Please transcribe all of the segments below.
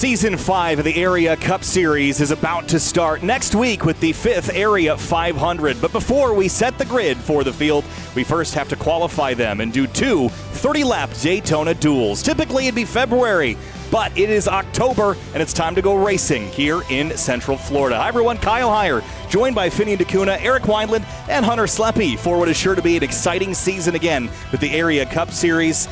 Season 5 of the Area Cup Series is about to start next week with the 5th Area 500. But before we set the grid for the field, we first have to qualify them and do two 30-lap Daytona duels. Typically it'd be February, but it is October and it's time to go racing here in Central Florida. Hi everyone, Kyle Heyer, joined by Finian DeCuna, Eric Wineland, and Hunter Sleppy for what is sure to be an exciting season again with the Area Cup Series,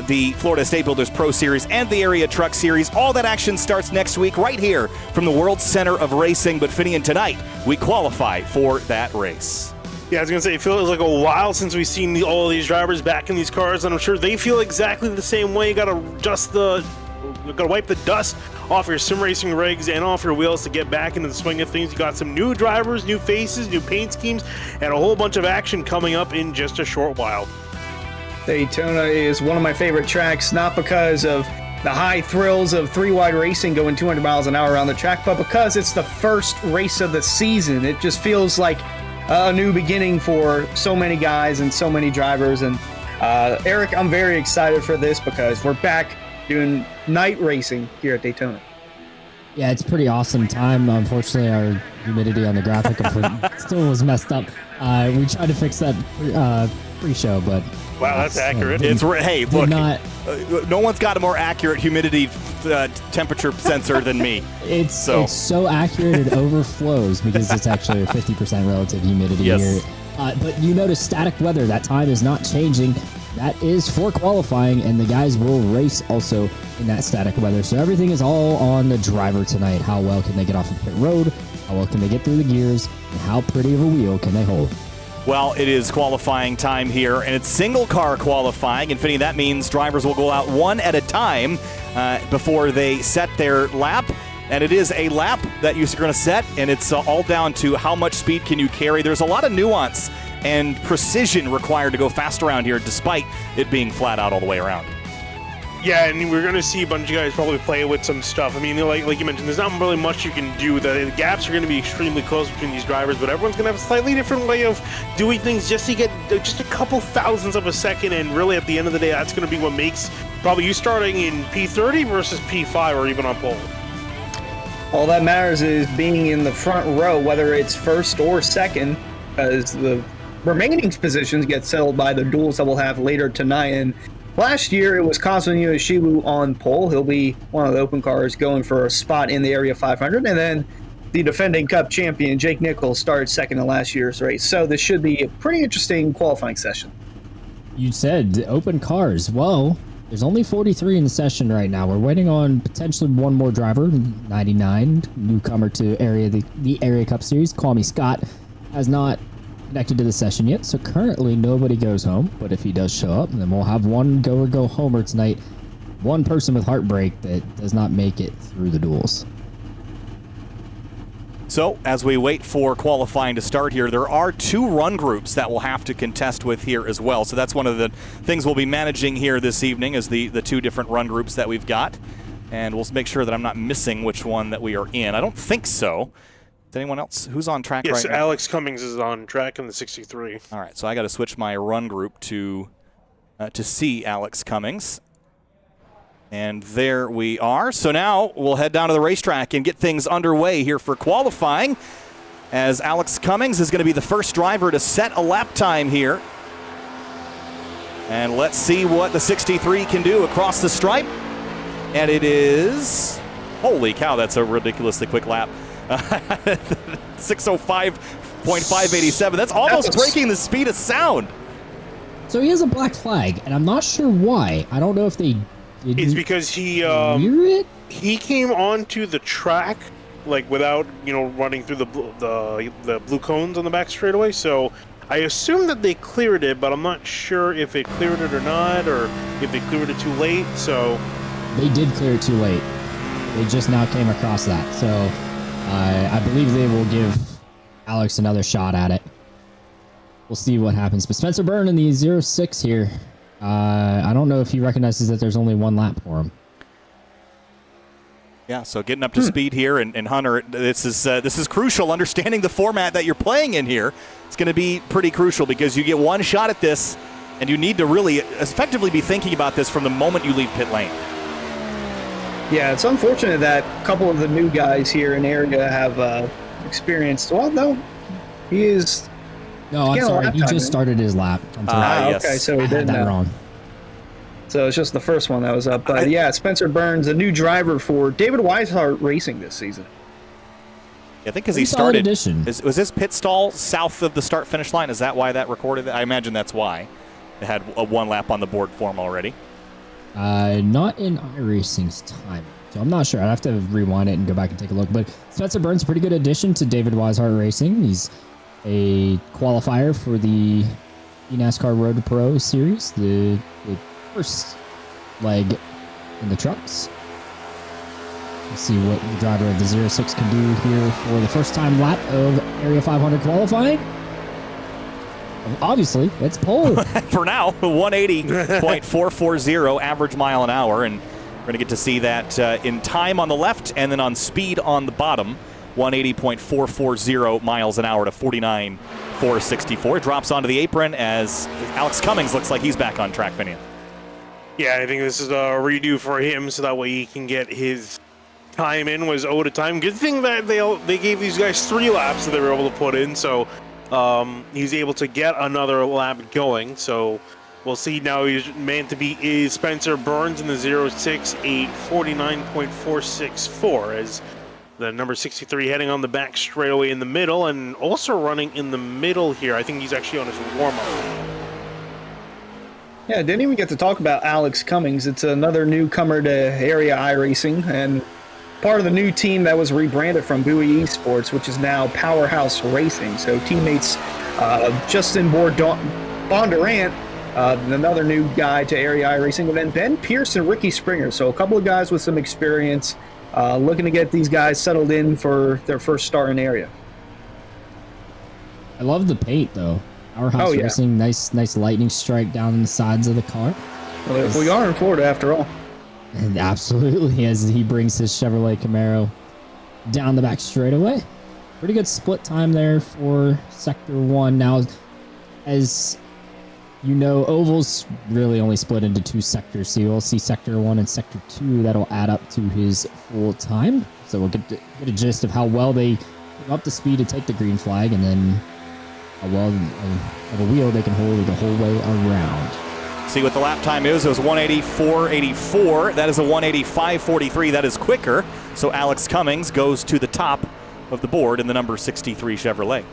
the Florida State Builders Pro Series, and the Area Truck Series. All that action starts next week right here from the World Center of Racing. But Finian, tonight we qualify for that race. Yeah, I was going to say, it feels like a while since we've seen all of these drivers back in these cars, and I'm sure they feel exactly the same way. You got to wipe the dust off your sim racing rigs and off your wheels to get back into the swing of things. You got some new drivers, new faces, new paint schemes, and a whole bunch of action coming up in just a short while. Daytona is one of my favorite tracks, not because of the high thrills of three-wide racing going 200 miles an hour around the track, but because it's the first race of the season. It just feels like a new beginning for so many guys and so many drivers. And Eric, I'm very excited for this because we're back doing night racing here at Daytona. Yeah, it's pretty awesome time. Unfortunately, our humidity on the graphic still was messed up. We tried to fix that pre-show, but wow, that's accurate. Hey, look, no one's got a more accurate humidity temperature sensor than me. It's so accurate it overflows because it's actually a 50% relative humidity here. But you notice static weather. That time is not changing. That is for qualifying, and the guys will race also in that static weather. So everything is all on the driver tonight. How well can they get off of pit road? How well can they get through the gears? And how pretty of a wheel can they hold? Well, it is qualifying time here, and it's single car qualifying. And Finny, that means drivers will go out one at a time before they set their lap. And it is a lap that you're going to set, and it's all down to how much speed can you carry. There's a lot of nuance and precision required to go fast around here, despite it being flat out all the way around. Yeah, and we're going to see a bunch of guys probably play with some stuff. I mean, like you mentioned, there's not really much you can do. The gaps are going to be extremely close between these drivers, but everyone's going to have a slightly different way of doing things just to get just a couple thousandths of a second, and really at the end of the day, that's going to be what makes probably you starting in P30 versus P5 or even on pole. All that matters is being in the front row, whether it's first or second, as the remaining positions get settled by the duels that we'll have later tonight. And last year, it was Kazumi Yoshibu on pole. He'll be one of the open cars going for a spot in the Area 500. And then the defending Cup champion, Jake Nichols, started second in last year's race. So this should be a pretty interesting qualifying session. You said open cars. Well, there's only 43 in the session right now. We're waiting on potentially one more driver, 99, newcomer to the Area Cup Series. Call me Scott, has not connected to the session yet, so currently nobody goes home. But if he does show up, then we'll have one go homer tonight. One person with heartbreak that does not make it through the duels. So, as we wait for qualifying to start here, there are two run groups that we'll have to contest with here as well. So that's one of the things we'll be managing here this evening is the two different run groups that we've got. And we'll make sure that I'm not missing which one that we are in. I don't think so. Is anyone else? Who's on track right now? Yes, Alex Cummings is on track in the 63. All right, so I got to switch my run group to see Alex Cummings. And there we are. So now we'll head down to the racetrack and get things underway here for qualifying, as Alex Cummings is going to be the first driver to set a lap time here. And let's see what the 63 can do across the stripe. And it is, holy cow, that's a ridiculously quick lap. 6:05.587. That's almost breaking the speed of sound. So he has a black flag, and I'm not sure why. I don't know if they did. It's because he came onto the track like without running through the blue cones on the back straightaway. So I assume that they cleared it, but I'm not sure if it cleared it or not, or if they cleared it too late. So they did clear it too late. They just now came across that. So I believe they will give Alex another shot at it. We'll see what happens. But Spencer Byrne in the 06 here. I don't know if he recognizes that there's only one lap for him. Yeah, so getting up to speed here, and Hunter, this is crucial. Understanding the format that you're playing in here, it's going to be pretty crucial because you get one shot at this, and you need to really effectively be thinking about this from the moment you leave pit lane. Yeah, it's unfortunate that a couple of the new guys here in area have experienced. Well, no, he is. No, I'm getting a sorry. lap He time just in. started his lap. I'm sorry. Yes. Okay, so I he had didn't. that wrong. So it's just the first one that was up. But yeah, Spencer Burns, a new driver for David Weishart Racing this season. I think because he Pretty solid started. addition. Was his pit stall south of the start-finish line? Is that why that recorded? I imagine that's why. It had a one lap on the board for him already. Not in iRacing's time. So I'm not sure. I'd have to rewind it and go back and take a look. But Spencer Burns, a pretty good addition to David Weishart Racing. He's a qualifier for the NASCAR Road to Pro series, the first leg in the trucks. Let's see what the driver of the 06 can do here for the first time lap of Area 500 qualifying. Obviously, it's pole. For now, 180.440 average mile an hour, and we're going to get to see that in time on the left and then on speed on the bottom. 180.440 miles an hour to 49.464. Drops onto the apron as Alex Cummings looks like he's back on track, Finian. Yeah, I think this is a redo for him, so that way he can get his time in. Was owed a time. Good thing that they gave these guys 3 laps that they were able to put in, so he's able to get another lap going. So we'll see now. He's meant to be is Spencer Burns in the 06, a 49.464 as the number 63 heading on the back straightaway in the middle, and also running in the middle here. I think he's actually on his warm-up. Yeah, didn't even get to talk about Alex Cummings. It's another newcomer to Area iRacing and part of the new team that was rebranded from Bowie Esports, which is now Powerhouse Racing. So teammates Justin Bondurant, another new guy to Area iRacing, and then Ben Pierce and Ricky Springer. So a couple of guys with some experience looking to get these guys settled in for their first start in Area. I love the paint, though. Powerhouse Racing, nice lightning strike down the sides of the car. Well, we are in Florida after all. And absolutely, as he brings his Chevrolet Camaro down the back straightaway. Pretty good split time there for Sector 1. Now, as you know, ovals really only split into 2 sectors, so you'll see Sector 1 and Sector 2. That'll add up to his full time. So we'll get a gist of how well they come up to speed to take the green flag, and then how well of a wheel they can hold the whole way around. See what the lap time is. It was 184.84. That is a 185.43. That is quicker. So Alex Cummings goes to the top of the board in the number 63 Chevrolet.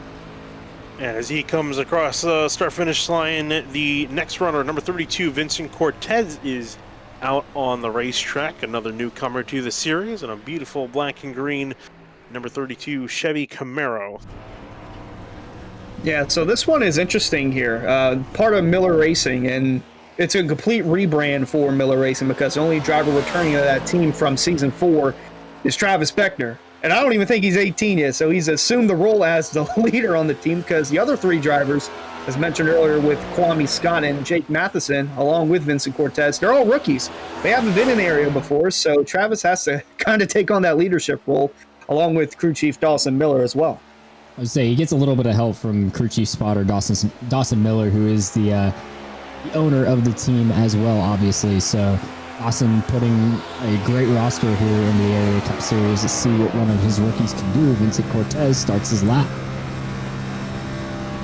As he comes across the start-finish line, the next runner, number 32, Vincent Cortez, is out on the racetrack. Another newcomer to the series, and a beautiful black and green number 32 Chevy Camaro. Yeah, so this one is interesting here. Part of Miller Racing, and it's a complete rebrand for Miller Racing because the only driver returning to that team from Season 4 is Travis Beckner. And I don't even think he's 18 yet, so he's assumed the role as the leader on the team because the other 3 drivers, as mentioned earlier with Kwame Scott and Jake Matheson, along with Vincent Cortez, they're all rookies. They haven't been in the area before, so Travis has to kind of take on that leadership role, along with crew chief Dawson Miller as well. I would say he gets a little bit of help from crew chief spotter Dawson Miller, who is the owner of the team as well, obviously. So Dawson putting a great roster here in the Area Cup Series to see what one of his rookies can do. Vincent Cortez starts his lap.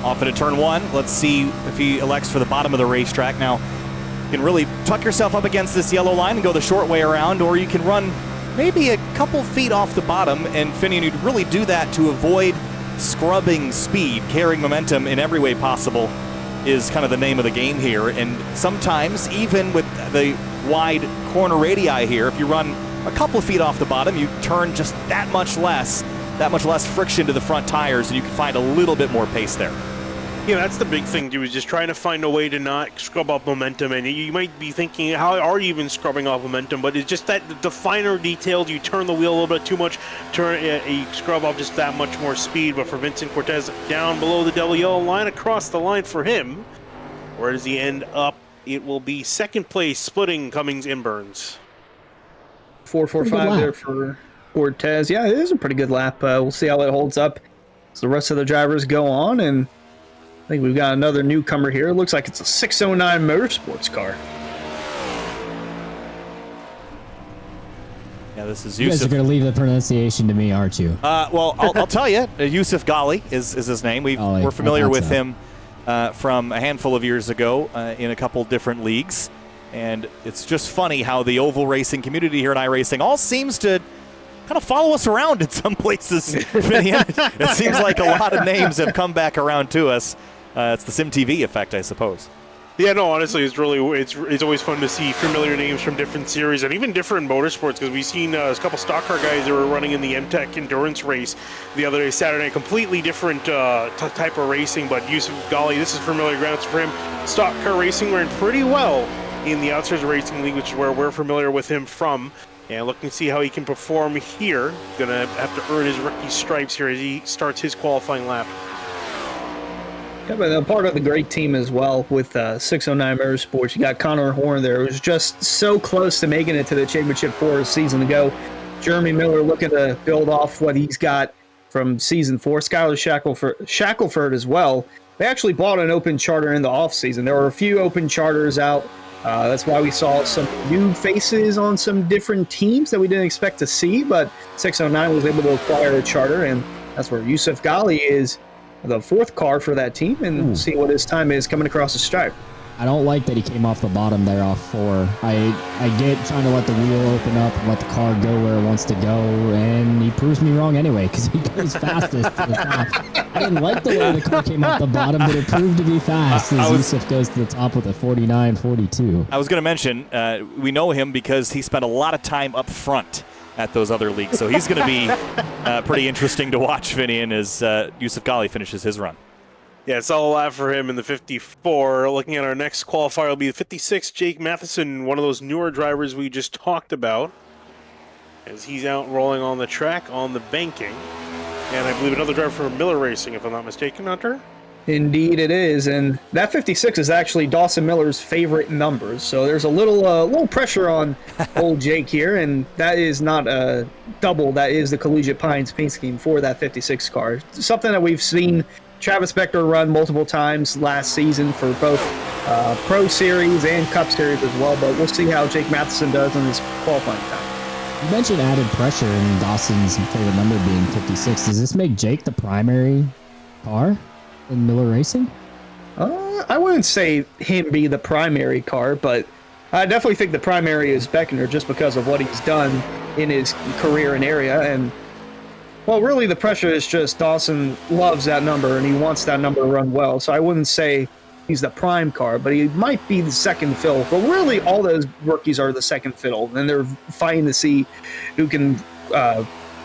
Off into turn 1. Let's see if he elects for the bottom of the racetrack. Now, you can really tuck yourself up against this yellow line and go the short way around, or you can run maybe a couple feet off the bottom, and Finian, you'd really do that to avoid scrubbing speed. Carrying momentum in every way possible is kind of the name of the game here, and sometimes even with the wide corner radii here, if you run a couple of feet off the bottom, you turn just that much less friction to the front tires, and you can find a little bit more pace there. Yeah, that's the big thing, too, is just trying to find a way to not scrub up momentum. And you might be thinking, how are you even scrubbing off momentum? But it's just that the finer details, you turn the wheel a little bit too much, you scrub off just that much more speed. But for Vincent Cortez, down below the double yellow line, across the line for him, where does he end up? It will be second place, splitting Cummings and Burns. 4.45 there for Cortez. Yeah, it is a pretty good lap. We'll see how it holds up as the rest of the drivers go on, and I think we've got another newcomer here. It looks like it's a 609 Motorsports car. Yeah, this is You guys are Yusuf. going to leave the pronunciation to me, aren't you? Well, I'll tell you. Yusuf Ghali is his name. We're familiar with him from a handful of years ago in a couple different leagues. And it's just funny how the oval racing community here in iRacing all seems to kind of follow us around in some places. It seems like a lot of names have come back around to us. It's the SimTV effect, I suppose. Yeah, no, honestly, it's always fun to see familiar names from different series and even different motorsports, because we've seen a couple stock car guys that were running in the MTech endurance race the other day, Saturday, completely different type of racing, but Yusuf Ghali, this is familiar grounds for him. Stock car racing ran pretty well in the Outsiders Racing League, which is where we're familiar with him from. And looking to see how he can perform here. Gonna have to earn his rookie stripes here as he starts his qualifying lap. Yeah, but a part of the great team as well with 609 Motorsports. You got Connor Horn there, who was just so close to making it to the championship 4 a season ago. Jeremy Miller looking to build off what he's got from season 4. Skylar Shackelford as well. They actually bought an open charter in the offseason. There were a few open charters out. That's why we saw some new faces on some different teams that we didn't expect to see, but 609 was able to acquire a charter, and that's where Yusuf Ghali is the 4th car for that team, and see what his time is coming across the stripe. I don't like that he came off the bottom there off 4. I get trying to let the wheel open up and let the car go where it wants to go, and he proves me wrong anyway because he goes fastest to the top. I didn't like the way the car came off the bottom, but it proved to be fast as Yusuf goes to the top with a 49.42. I was going to mention, we know him because he spent a lot of time up front at those other leagues, so he's going to be pretty interesting to watch, Finian, as Yusuf Ghali finishes his run. Yeah, it's all a lot for him in the 54. Looking at our next qualifier will be the 56, Jake Matheson, one of those newer drivers we just talked about, as he's out rolling on the track on the banking. And I believe another driver from Miller Racing, if I'm not mistaken, Hunter? Indeed it is, and that 56 is actually Dawson Miller's favorite numbers, so there's a little pressure on old Jake here, and that is not a double, that is the Collegiate Pines paint scheme for that 56 car. Something that we've seen Travis Beckner run multiple times last season for both Pro Series and Cup Series as well, but we'll see how Jake Matheson does in his qualifying time. You mentioned added pressure and Dawson's favorite number being 56. Does this make Jake the primary car in Miller Racing? I wouldn't say him be the primary car, but I definitely think the primary is Beckner just because of what he's done in his career and area. And, well, really the pressure is just Dawson loves that number and he wants that number to run well. So I wouldn't say he's the prime car, but he might be the second fiddle. But really all those rookies are the second fiddle, and they're fighting to see who can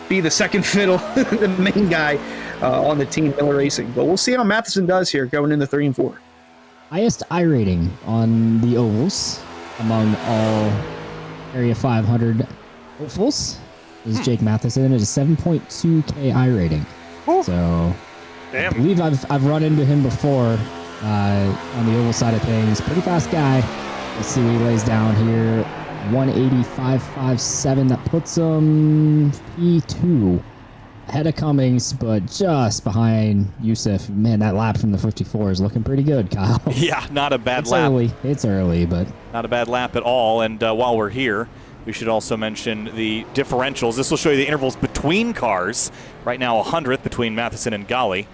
be the second fiddle, the main guy on the team Miller Racing. But we'll see how Matheson does here going into 3 and 4. Highest I rating on the ovals among all Area 500 ovals is Jake Matheson at a 7.2K I rating. Ooh. So Damn. I believe I've run into him before on the oval side of things. Pretty fast guy. Let's see what he lays down here. 185.57. That puts him P2. Ahead of Cummings, but just behind Yusuf. Man, that lap from the 54 is looking pretty good, Kyle. Yeah, not a bad It's lap. early. It's early, but Not a bad lap at all. And while we're here, we should also mention the differentials. This will show you the intervals between cars. Right now, 100th between Matheson and Ghali.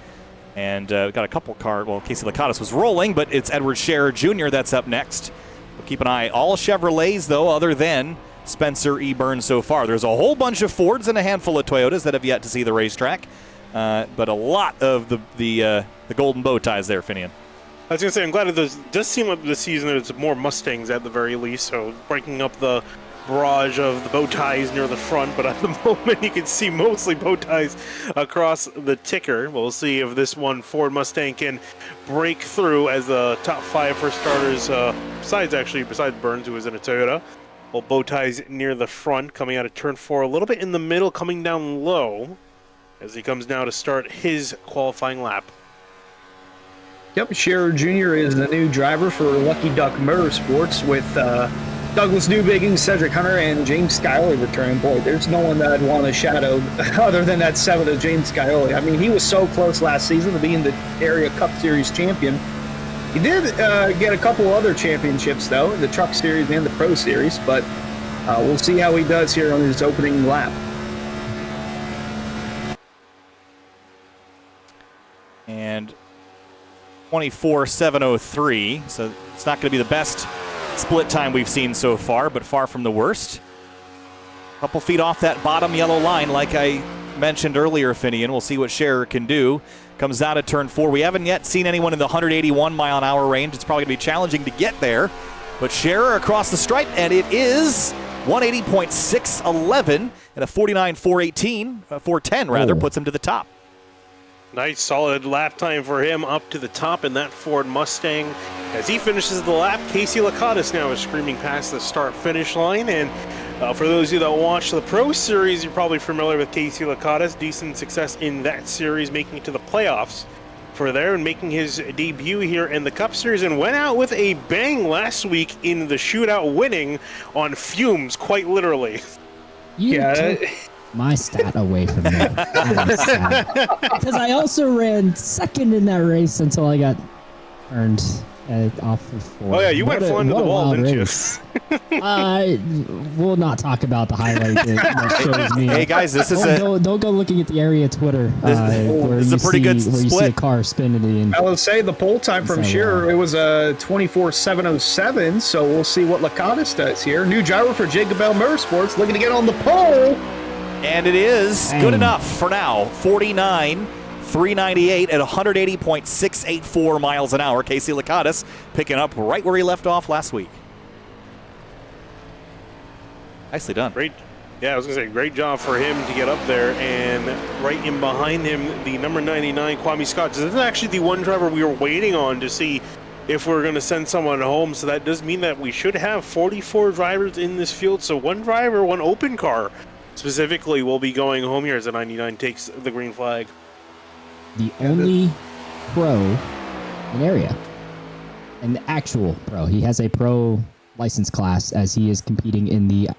And we've got a couple cars. Well, Casey Lakatos was rolling, but it's Edward Scherer Jr. that's up next. We'll keep an eye. All Chevrolets, though, other than Spencer E. Burns so far. There's a whole bunch of Fords and a handful of Toyotas that have yet to see the racetrack. But a lot of the golden bow ties there, Finian. I was going to say, I'm glad it does seem like this season it's more Mustangs at the very least, so breaking up the barrage of the bow ties near the front, but at the moment you can see mostly bow ties across the ticker. We'll see if this one Ford Mustang can break through as the top 5 for starters, besides Burns, who is in a Toyota. Well, bow ties near the front, coming out of turn 4, a little bit in the middle, coming down low as he comes now to start his qualifying lap. Yep, Scherer Jr. is the new driver for Lucky Duck Motorsports with Douglas Newbiggins, Cedric Hunter, and James Scioli returning. Boy, there's no one that I'd want to shadow other than that 7 of James Scioli. I mean, he was so close last season to being the Area Cup Series champion. He did get a couple other championships, though, the Truck Series and the Pro Series, but We'll see how he does here on his opening lap. And 24.703, so it's not going to be the best split time we've seen so far, but far from the worst. A couple feet off that bottom yellow line, like I mentioned earlier, Finian. We'll see what Scherer can do. Comes out of turn 4. We haven't yet seen anyone in the 181 mile an hour range. It's probably going to be challenging to get there. But Scherer across the stripe, and it is 180.611 and a 49.418, 410 rather, puts him to the top. Nice solid lap time for him up to the top in that Ford Mustang. As he finishes the lap, Casey Lakatos now is screaming past the start-finish line. And for those of you that watch the Pro Series, you're probably familiar with Casey Lakatos. Decent success in that series, making it to the playoffs for there and making his debut here in the Cup Series, and went out with a bang last week in the shootout, winning on fumes, quite literally. You took my stat away from me. Because I also ran second in that race until I got turned off of 4. Oh yeah, you went flying to the wall, didn't you? We'll not talk about the highlight that shows me. Hey guys, this is don't go looking at the area Twitter. This is a pretty good split. Where you see a car spinning in. I will say the pole time from Scherer, it was a 24.707, so we'll see what Lakatos does here. New driver for Jacob Bell Motorsports, looking to get on the pole. And it is good enough for now. 49.398 at 180.684 miles an hour. Casey Lakatos picking up right where he left off last week. Nicely done. Great. Yeah, I was going to say, great job for him to get up there. And right in behind him, the number 99, Kwame Scott. This is actually the one driver we were waiting on to see if we're going to send someone home. So that does mean that we should have 44 drivers in this field. So one driver, one open car specifically will be going home here as the 99 takes the green flag. The only pro in area. An actual pro. He has a pro license class as he is competing in the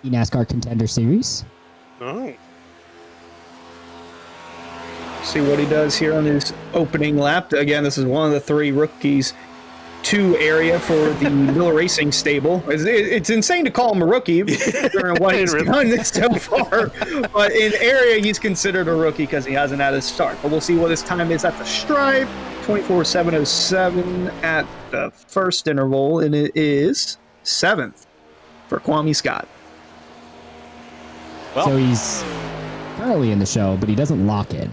NASCAR Contender Series. Oh. See what he does here on his opening lap. Again, this is one of the 3 rookies to area for the Miller Racing stable. It's insane to call him a rookie during what he's done so far, but in area he's considered a rookie because he hasn't had a start. But we'll see what his time is at the stripe. 24.707 at the first interval, and it is 7th for Kwame Scott. Well, so he's currently in the show, but he doesn't lock in.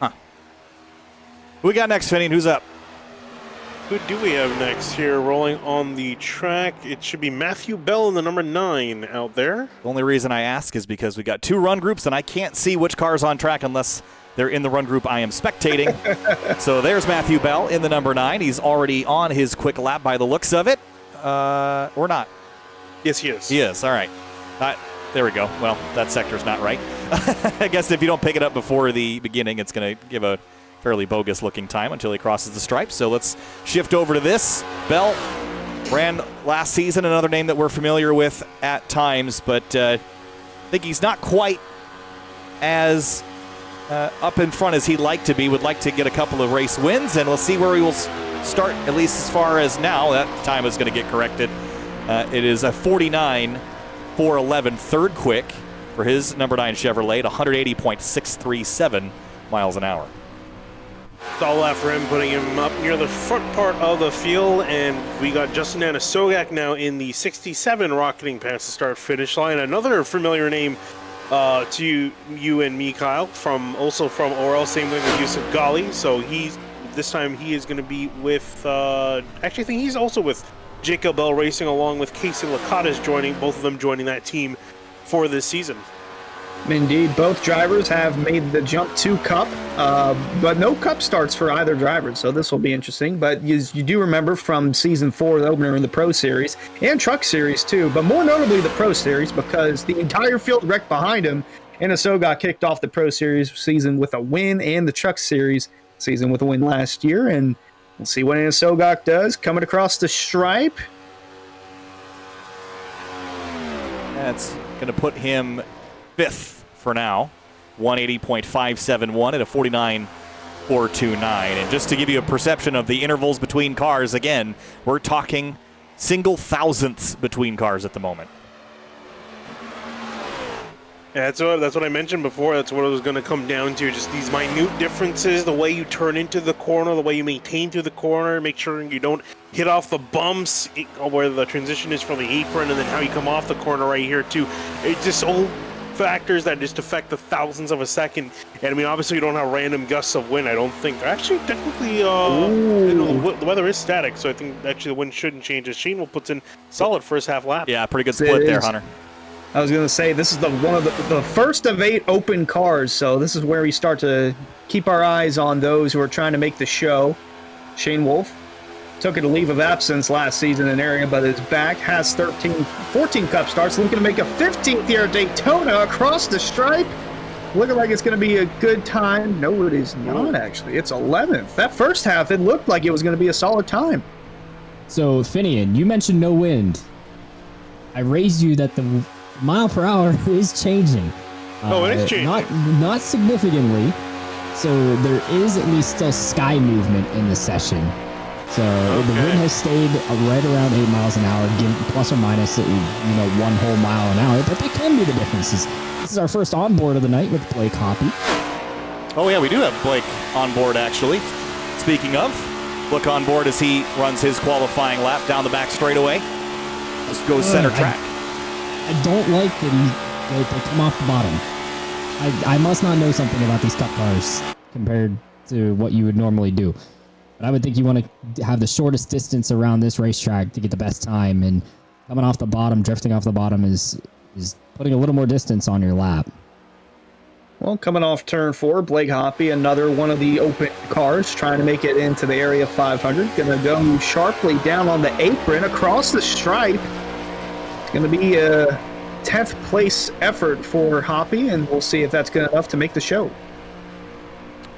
Huh. Who we got next, Finian? Who's up? Who do we have next here rolling on the track? It should be Matthew Bell in the number 9 out there. The only reason I ask is because we got 2 run groups, and I can't see which car's on track unless they're in the run group I am spectating. So there's Matthew Bell in the number 9. He's already on his quick lap by the looks of it. Or not. Yes, he is. He is, all right. There we go. Well, that sector's not right. I guess if you don't pick it up before the beginning, it's going to give a fairly bogus-looking time until he crosses the stripe. So let's shift over to this. Bell ran last season, another name that we're familiar with at times, but I think he's not quite as up in front as he'd like to be. Would like to get a couple of race wins, and we'll see where he will start, at least as far as now. That time is going to get corrected. It is a 49.411 third quick for his number 9 Chevrolet at 180.637 miles an hour. All lap for him, putting him up near the front part of the field, and we got Justin Anasogak now in the 67 rocketing past the start-finish line. Another familiar name to you and me, Kyle, also from Orel, same thing with Yusuf Ghali. So this time he is going to be with, actually I think he's also with Jacob Bell Racing, along with Casey Lakatos both of them joining that team for this season. Indeed, both drivers have made the jump to Cup, but no Cup starts for either driver, so this will be interesting. But you do remember from Season 4, the opener in the Pro Series, and Truck Series too, but more notably the Pro Series, because the entire field wrecked behind him, and Anasoga kicked off the Pro Series season with a win, and the Truck Series season with a win last year, and we'll see what Anasoga does, coming across the stripe. That's going to put him 5th for now, 180.571 at a 49.429. And just to give you a perception of the intervals between cars, again, we're talking single thousandths between cars at the moment. Yeah, that's what I mentioned before. That's what it was going to come down to. Just these minute differences, the way you turn into the corner, the way you maintain through the corner, make sure you don't hit off the bumps, where the transition is from the apron, and then how you come off the corner right here too. It's just all factors that just affect the thousandths of a second. And I mean, obviously you don't have random gusts of wind, I don't think. Actually, technically, the weather is static, so I think actually the wind shouldn't change. As Shane will put in solid first half lap. Yeah, pretty good split there, Hunter. I was going to say, this is one of the first of 8 open cars, so this is where we start to keep our eyes on those who are trying to make the show. Shane Wolf took a leave of absence last season in area, but is back, has 14 Cup starts, looking to make a 15th here at Daytona across the stripe. Looking like it's going to be a good time. No, it is not, actually. It's 11th. That first half, it looked like it was going to be a solid time. So, Finian, you mentioned no wind. I raised you that the mile per hour is changing. Oh, it is changing. Not significantly. So there is at least still sky movement in the session. So the wind has stayed right around 8 miles an hour, plus or minus 1 whole mile an hour. But that can be the differences. This is our first onboard of the night with Blake Hoppy. Oh yeah, we do have Blake on board actually. Speaking of, look on board as he runs his qualifying lap down the back straightaway. Just goes center track. I don't like that they come off the bottom. I must not know something about these Cup cars compared to what you would normally do. But I would think you want to have the shortest distance around this racetrack to get the best time, and coming off the bottom, drifting off the bottom is putting a little more distance on your lap. Well, coming off turn 4, Blake Hoppy, another one of the open cars, trying to make it into the area 500. Going to go sharply down on the apron across the stripe. Going to be a 10th place effort for Hoppy, and we'll see if that's good enough to make the show.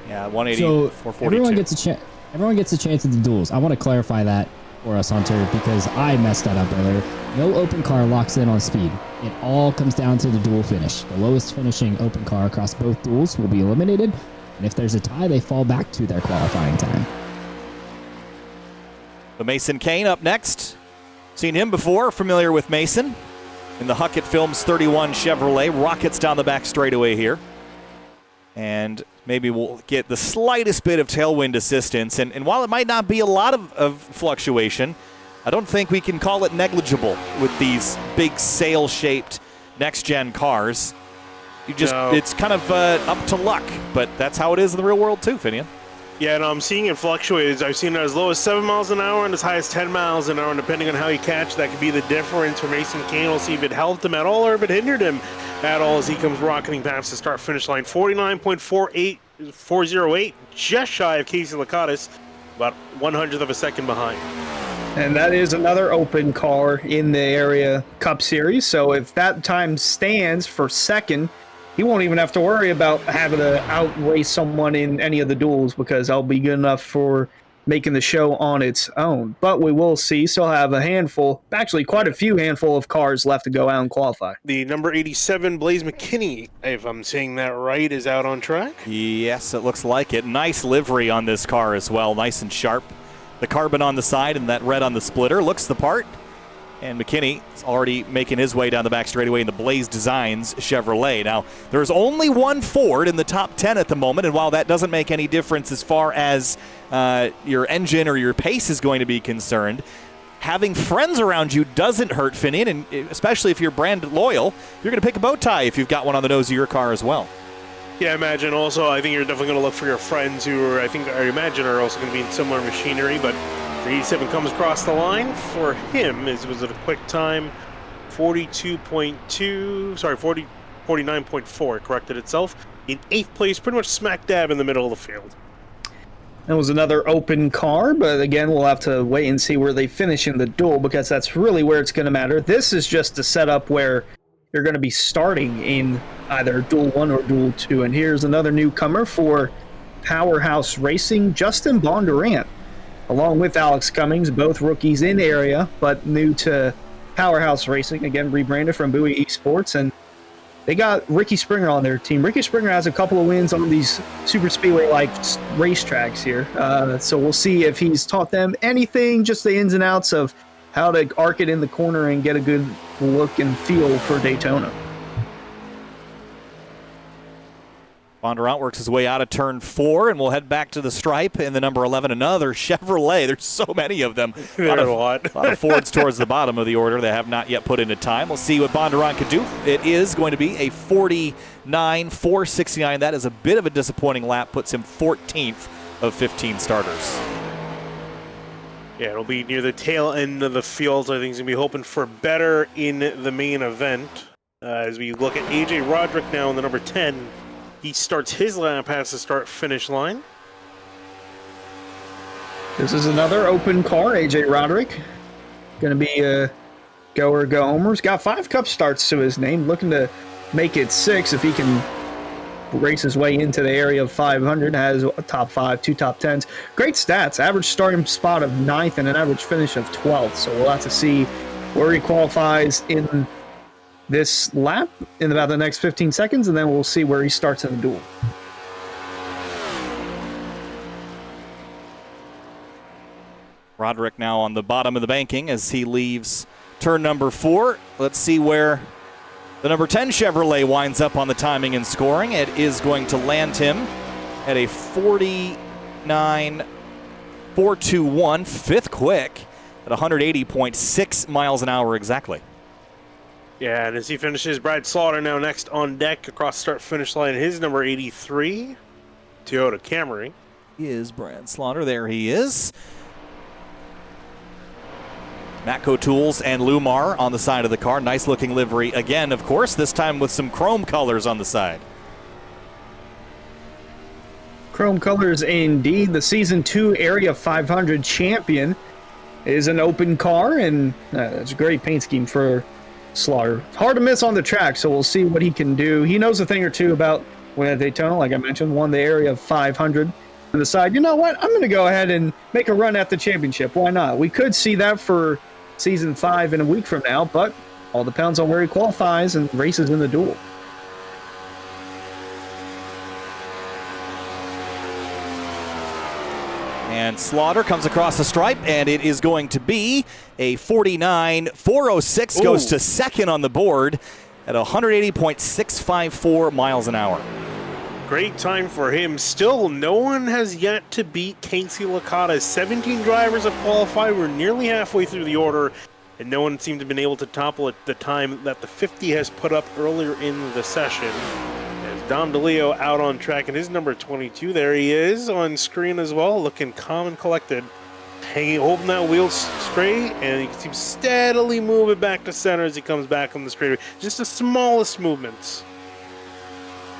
Yeah, 180 so 442. Everyone gets a chance at the duels. I want to clarify that for us, Hunter, because I messed that up earlier. No open car locks in on speed. It all comes down to the duel finish. The lowest finishing open car across both duels will be eliminated, and if there's a tie, they fall back to their qualifying time. The Mason Kane up next. Seen him before, familiar with Mason. In the Huckett Films 31 Chevrolet, rockets down the back straightaway here. And maybe we'll get the slightest bit of tailwind assistance. And while it might not be a lot of fluctuation, I don't think we can call it negligible with these big sail-shaped next-gen cars. It's kind of up to luck, but that's how it is in the real world too, Finian. Yeah, no, I'm seeing it fluctuate. I've seen it as low as 7 miles an hour and as high as 10 miles an hour, and depending on how you catch, that could be the difference for Mason Kane. We'll see if it helped him at all or if it hindered him at all as he comes rocketing past the start-finish line. 49.408, just shy of Casey Lakatos, about 1/100th of a second behind. And that is another open car in the Area Cup Series, so if that time stands for second, he won't even have to worry about having to outrace someone in any of the duels because I'll be good enough for making the show on its own. But we will see. So I'll have a handful, actually quite a few handful of cars left to go out and qualify. The number 87 Blaze McKinney, if I'm saying that right, is out on track. Yes, it looks like it. Nice livery on this car as well. Nice and sharp. The carbon on the side and that red on the splitter looks the part. And McKinney is already making his way down the back straightaway in the Blaze Designs Chevrolet. Now, there's only one Ford in the top 10 at the moment, and while that doesn't make any difference as far as your engine or your pace is going to be concerned, having friends around you doesn't hurt, Finian, and especially if you're brand loyal, you're going to pick a bow tie if you've got one on the nose of your car as well. Yeah, I imagine also, I think you're definitely going to look for your friends who are, I imagine are also going to be in similar machinery, but 87 comes across the line. For him, was it a quick time? 49.4, corrected itself. In 8th place, pretty much smack dab in the middle of the field. That was another open car, but again, we'll have to wait and see where they finish in the duel because that's really where it's going to matter. This is just a setup where you're going to be starting in either Duel 1 or Duel 2. And here's another newcomer for Powerhouse Racing, Justin Bondurant, along with Alex Cummings, both rookies in area, but new to Powerhouse Racing, again, rebranded from Bowie Esports. And they got Ricky Springer on their team. Ricky Springer has a couple of wins on these super speedway-like racetracks here. So we'll see if he's taught them anything, just the ins and outs of how to arc it in the corner and get a good look and feel for Daytona. Bondurant works his way out of turn 4, and we'll head back to the stripe in the number 11, another Chevrolet. There's so many of them. There's a lot. A lot of Fords towards the bottom of the order that have not yet put into time. We'll see what Bondurant can do. It is going to be a 49.469. That is a bit of a disappointing lap. Puts him 14th of 15 starters. Yeah, it'll be near the tail end of the field. I think he's going to be hoping for better in the main event. As we look at AJ Roderick now in the number 10. He starts his lap past the start-finish line. This is another open car, AJ Roderick. Going to be a go or go homer. He's got 5 Cup starts to his name. Looking to make it 6 if he can race his way into the area of 500. Has a top 5, 2 top 10s. Great stats. Average starting spot of 9th and an average finish of 12th. So we'll have to see where he qualifies in this lap in about the next 15 seconds, and then we'll see where he starts in the duel. Roderick now on the bottom of the banking as he leaves turn number 4. Let's see where the number 10 Chevrolet winds up on the timing and scoring. It is going to land him at a 49.421, fifth quick at 180.6 miles an hour exactly. Yeah, and as he finishes, Brad Slaughter now next on deck across start-finish line. His number 83, Toyota Camry. Is Brad Slaughter. There he is. Matco Tools and Lumar on the side of the car. Nice looking livery again, of course, this time with some chrome colors on the side. Chrome colors indeed. The Season 2 Area 500 champion is an open car, and it's a great paint scheme for Slaughter. Hard to miss on the track, so we'll see what he can do. He knows a thing or two about winning at Daytona, like I mentioned, won the Area 500. And decide, you know what, I'm going to go ahead and make a run at the championship. Why not? We could see that for Season 5 in a week from now, but all depends on where he qualifies and races in the duel. And Slaughter comes across the stripe, and it is going to be a 49.406. Goes to second on the board at 180.654 miles an hour. Great time for him. Still, no one has yet to beat Casey Licata. 17 drivers have qualified. We're nearly halfway through the order, and no one seemed to have been able to topple at the time that the 50 has put up earlier in the session. Dom DeLeo out on track, and his number 22, there he is on screen as well, looking calm and collected, hanging, holding that wheel straight, and you can see him steadily move it back to center as he comes back on the straightaway. Just the smallest movements.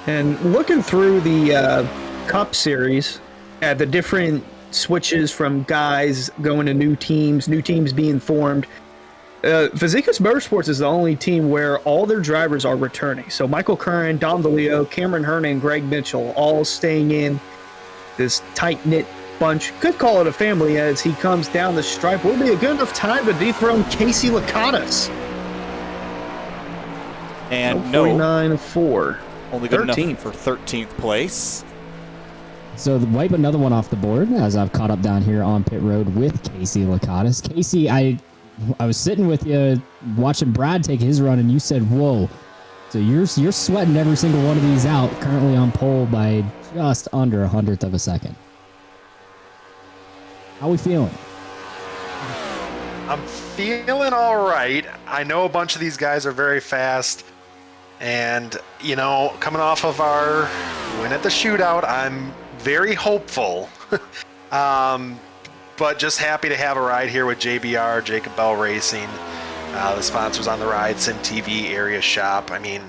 And looking through the Cup Series at the different switches from guys going to new teams being formed, Fazekas Motorsports is the only team where all their drivers are returning. So Michael Curran, Dom DeLeo, Cameron Hernan, and Greg Mitchell all staying in this tight-knit bunch. Could call it a family as he comes down the stripe. Will be a good enough time to dethrone Casey Licata. And 49.4. Only good enough for 13th place. So wipe another one off the board as I've caught up down here on pit road with Casey Licata. Casey, I was sitting with you watching Brad take his run, and you said, whoa. So you're sweating every single one of these out, currently on pole by just under a 100th of a second. How we feeling? I'm feeling all right. I know a bunch of these guys are very fast, and, you know, coming off of our win at the shootout, I'm very hopeful. But just happy to have a ride here with JBR, Jacob Bell Racing, the sponsors on the ride, Sim TV Area Shop. I mean,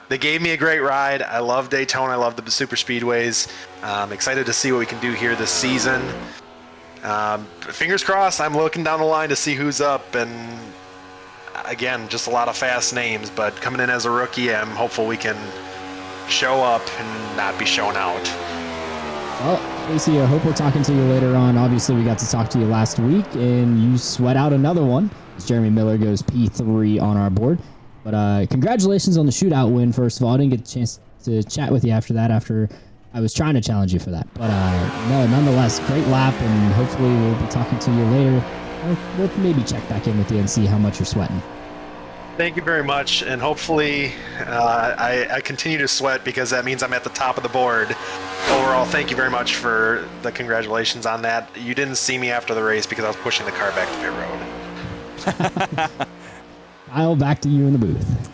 they gave me a great ride. I love Daytona. I love the super speedways. Excited to see what we can do here this season. Fingers crossed, I'm looking down the line to see who's up. And again, just a lot of fast names, but coming in as a rookie, I'm hopeful we can show up and not be shown out. Well, Casey, I hope we're talking to you later on. Obviously, we got to talk to you last week, and you sweat out another one. Jeremy Miller goes P3 on our board. But congratulations on the shootout win, first of all. I didn't get the chance to chat with you after that, after I was trying to challenge you for that. But no, nonetheless, great lap, and hopefully we'll be talking to you later We'll maybe check back in with you and see how much you're sweating. Thank you very much, and hopefully I continue to sweat because that means I'm at the top of the board. Overall, thank you very much for the congratulations on that. You didn't see me after the race because I was pushing the car back to pit road. I'll back to you in the booth.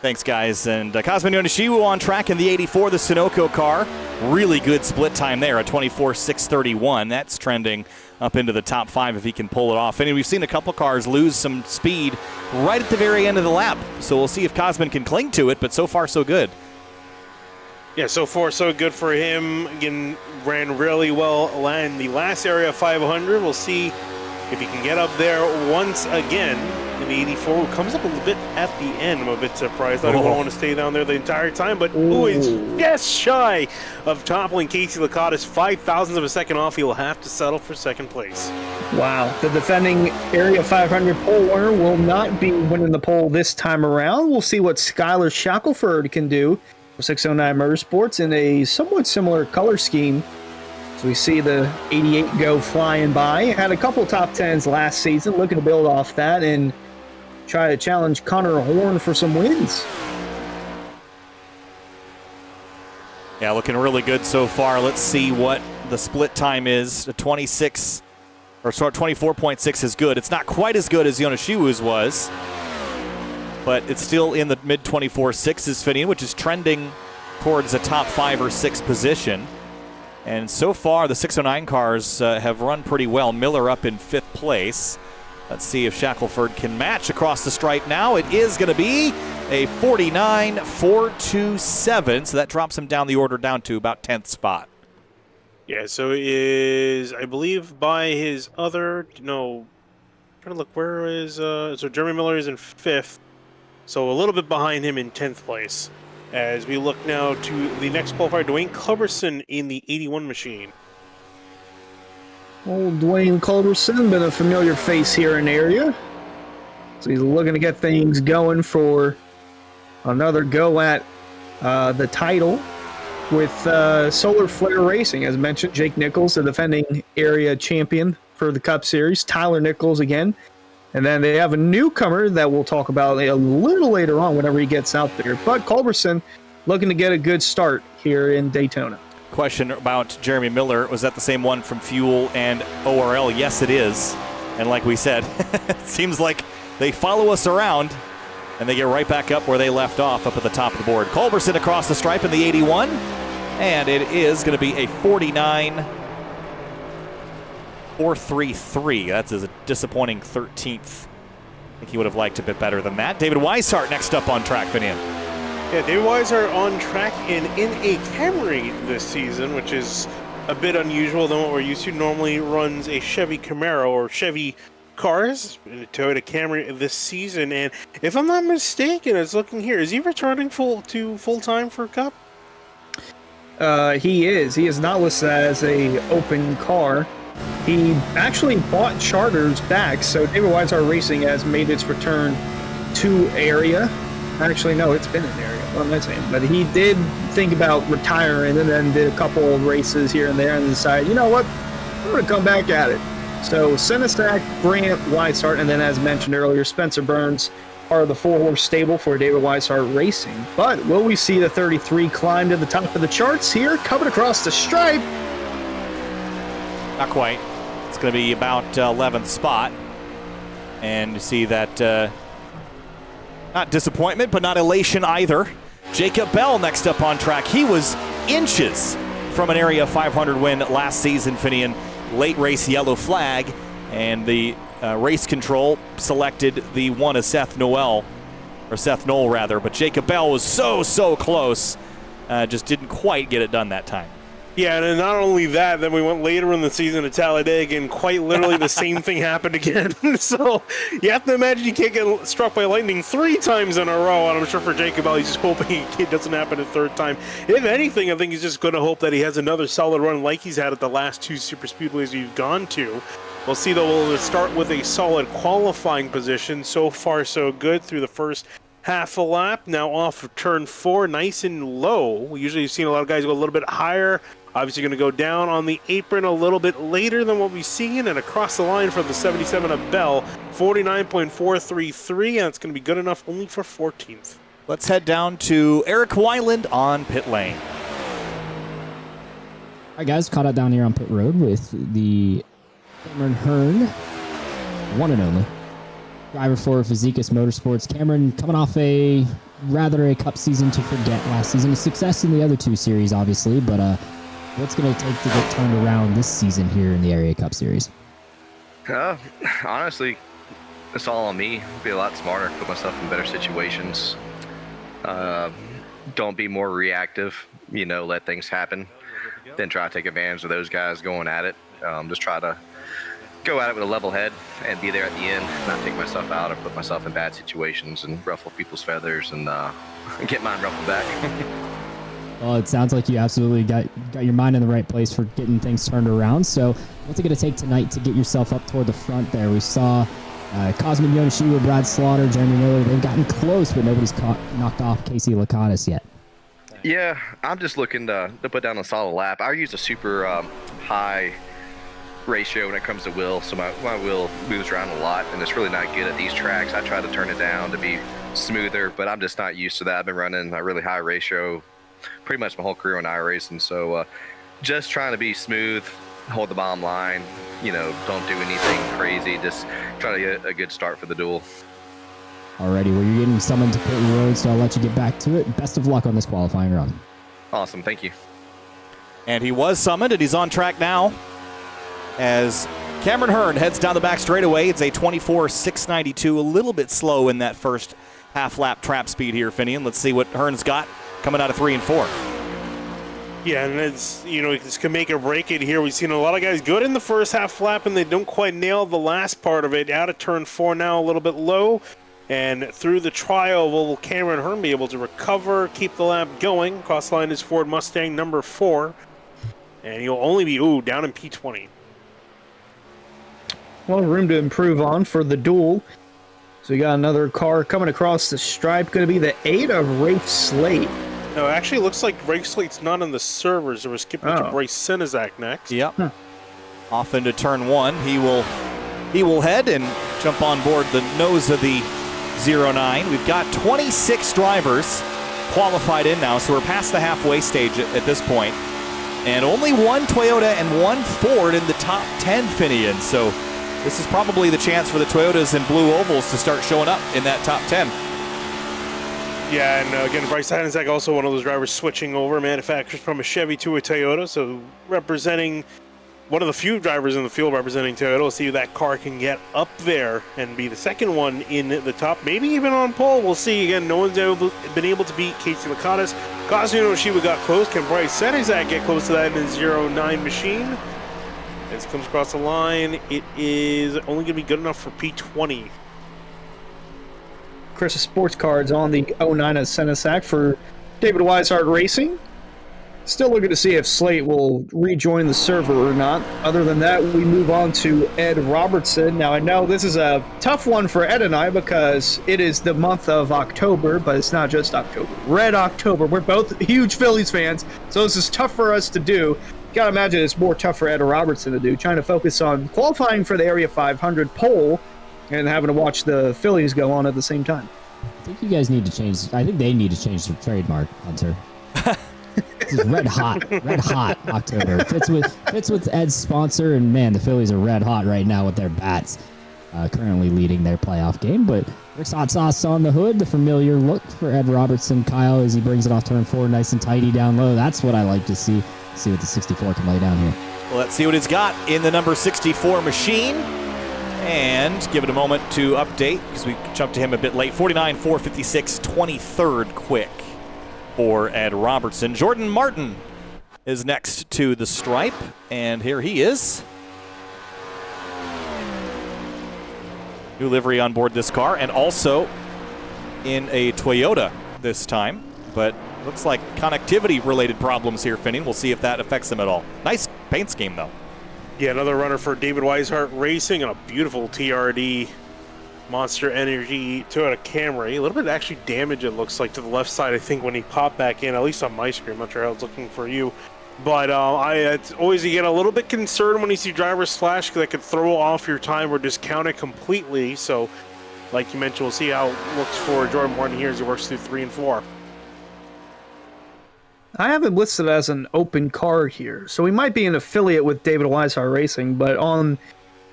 Thanks, guys. And Kazuma Yoneshiwu on track in the 84, the Sunoco car. Really good split time there, a 24.631. That's trending up into the top 5 if he can pull it off. And we've seen a couple cars lose some speed right at the very end of the lap. So we'll see if Kazman can cling to it, but so far so good. Yeah, so far so good for him. Again, ran really well in the last area 500. We'll see if he can get up there once again. In the 84 comes up a little bit at the end. I'm a bit surprised. I don't want to stay down there the entire time, but it's just shy of toppling Casey Licata's 5,000ths of a second off. He'll have to settle for second place. Wow. The defending Area 500 pole winner will not be winning the pole this time around. We'll see what Skylar Shackelford can do for 609 Motorsports in a somewhat similar color scheme. So we see the 88 go flying by. Had a couple top 10s last season, looking to build off that and try to challenge Connor Horn for some wins. Yeah, looking really good so far. Let's see what the split time is. A 26, or sorry, 24.6 is good. It's not quite as good as Yoneshiwu's was, but it's still in the mid 24.6s, Finian, which is trending towards a top 5 or 6 position. And so far, the 609 cars have run pretty well. Miller up in 5th place. Let's see if Shackelford can match across the stripe now. It is going to be a 49.427, so that drops him down the order down to about 10th spot. Yeah, so it is, I believe, by his other, no, I'm trying to look, where is, so Jeremy Miller is in 5th, so a little bit behind him in 10th place. As we look now to the next qualifier, Dwayne Culberson in the 81 machine. Old Dwayne Culberson, been a familiar face here in the area. So he's looking to get things going for another go at the title with Solar Flare Racing. As mentioned, Jake Nichols, the defending area champion for the Cup Series. Tyler Nichols again. And then they have a newcomer that we'll talk about a little later on whenever he gets out there. But Culberson looking to get a good start here in Daytona. Question about Jeremy Miller. Was that the same one from Fuel and ORL? Yes, it is. And like we said, it seems like they follow us around and they get right back up where they left off up at the top of the board. Culberson across the stripe in the 81. And it is going to be a 49.433. That's a disappointing 13th. I think he would have liked a bit better than that. David Weishart next up on track, Finian. Yeah, David Weishart on track and in a Camry this season, which is a bit unusual than what we're used to. Normally runs a Chevy Camaro or Chevy cars, Toyota Camry this season. And if I'm not mistaken, it's looking here, is he returning full-time for Cup? He is. He is not listed as a open car. He actually bought charters back, so David Weishart Racing has made its return to area. Actually, no, it's been in area. What am I saying? But he did think about retiring and then did a couple of races here and there and decided, you know what, I'm going to come back at it. So Senesac, Grant, Weishart, and then as mentioned earlier, Spencer Burns are the 4-horse stable for David Weishart Racing. But will we see the 33 climb to the top of the charts here, coming across the stripe? Not quite. It's going to be about 11th spot. And you see that not disappointment, but not elation either. Jacob Bell next up on track. He was inches from an Area 500 win last season, Finian. Late race yellow flag, and the race control selected the one as Seth Knoll, but Jacob Bell was so close. Just didn't quite get it done that time. Yeah, and not only that, then we went later in the season to Talladega, and quite literally the same thing happened again. So you have to imagine you can't get struck by lightning 3 times in a row, and I'm sure for Jacob Bell, he's just hoping it doesn't happen a 3rd time. If anything, I think he's just going to hope that he has another solid run like he's had at the last 2 super speedways we've gone to. We'll see, though, we'll start with a solid qualifying position. So far, so good through the first half a lap. Now off of turn 4, nice and low. We usually have seen a lot of guys go a little bit higher Obviously going to go down on the apron a little bit later than what we've seen, and across the line for the 77 of Bell, 49.433, and it's going to be good enough only for 14th. Let's head down to Eric Weiland on pit lane. All right, guys, caught up down here on pit road with the Cameron Hearn, one and only driver for Physicus Motorsports. Cameron coming off a cup season to forget last season. A success in the other two series, obviously, but what's going to take to get turned around this season here in the Area Cup Series? Honestly, it's all on me. Be a lot smarter, put myself in better situations. Don't be more reactive, let things happen. Then try to take advantage of those guys going at it. Just try to go at it with a level head and be there at the end, not take myself out or put myself in bad situations and ruffle people's feathers and get mine ruffled back. Well, it sounds like you absolutely got your mind in the right place for getting things turned around. So what's it going to take tonight to get yourself up toward the front there? We saw Cosmin Yonishiwa, Brad Slaughter, Jeremy Miller. They've gotten close, but nobody's knocked off Casey Lakatos yet. Yeah, I'm just looking to put down a solid lap. I use a super high ratio when it comes to wheel, so my wheel moves around a lot, and it's really not good at these tracks. I try to turn it down to be smoother, but I'm just not used to that. I've been running a really high ratio pretty much my whole career on iRacing, so just trying to be smooth, hold the bottom line, don't do anything crazy, just try to get a good start for the duel. Alrighty, well, you're getting summoned to pit road, so I'll let you get back to it. Best of luck on this qualifying run. Awesome, thank you. And he was summoned, and he's on track now as Cameron Hearn heads down the back straightaway. It's a 24.692, a little bit slow in that first half-lap trap speed here, Finian. Let's see what Hearn's got coming out of 3 and 4. Yeah, and it's, this can make or break it here. We've seen a lot of guys good in the first half lap, and they don't quite nail the last part of it. Out of turn 4 now, a little bit low. And through the trial, will Cameron Hearn be able to recover, keep the lap going? Across the line is Ford Mustang number 4. And he'll only be, down in P20. Well, room to improve on for the duel. So we got another car coming across the stripe. Going to be the 8 of Rafe Slate. No, it actually looks like Rafe Slate's not in the servers. We're skipping to Bryce Sinizak next. Yep. Off into turn 1. He will head and jump on board the nose of the 09. We've got 26 drivers qualified in now, so we're past the halfway stage at this point. And only one Toyota and one Ford in the top 10, Finian. So this is probably the chance for the Toyotas and Blue Ovals to start showing up in that top 10. Yeah, and again, Bryce Sinizak also one of those drivers switching over manufacturers from a Chevy to a Toyota, so representing one of the few drivers in the field representing Toyota. We'll see if that car can get up there and be the second one in the top, maybe even on pole. We'll see. Again, no one's been able to beat Casey Lakatos. Cosmin Yonishiwa got close. Can Bryce Sinizak get close to that in his 09 machine? As it comes across the line, it is only going to be good enough for P20. Chris's sports cards on the 09 of Sinizak for David Weishart Racing. Still looking to see if Slate will rejoin the server or not. Other than that, we move on to Ed Robertson. Now, I know this is a tough one for Ed and I because it is the month of October, but it's not just October. Red October. We're both huge Phillies fans, so this is tough for us to do. Gotta imagine it's more tough for Ed Robertson to do, trying to focus on qualifying for the Area 500 pole and having to watch the Phillies go on at the same time. I think you guys need to change. I think they need to change their trademark, Hunter. This is red hot October. Fits with Ed's sponsor, and man, the Phillies are red hot right now with their bats, currently leading their playoff game. But Rick's hot sauce on the hood, the familiar look for Ed Robertson. Kyle, as he brings it off turn 4, nice and tidy down low. That's what I like to see. See what the 64 can lay down here. Well, let's see what he's got in the number 64 machine. And give it a moment to update because we jumped to him a bit late. 49.456, 23rd quick for Ed Robertson. Jordan Martin is next to the stripe, and here he is. New livery on board this car, and also in a Toyota this time, but looks like connectivity-related problems here, Finian. We'll see if that affects him at all. Nice paint scheme, though. Yeah, another runner for David Weishart Racing and a beautiful TRD Monster Energy Toyota Camry. A little bit actually damage, it looks like, to the left side, I think, when he popped back in, at least on my screen. I'm not sure how it's looking for you. But it's always you get a little bit concerned when you see drivers slash because that could throw off your time or discount it completely. So, like you mentioned, we'll see how it looks for Jordan Martin here as he works through 3 and 4. I have it listed as an open car here, so we might be an affiliate with David Weishaupt Racing, but on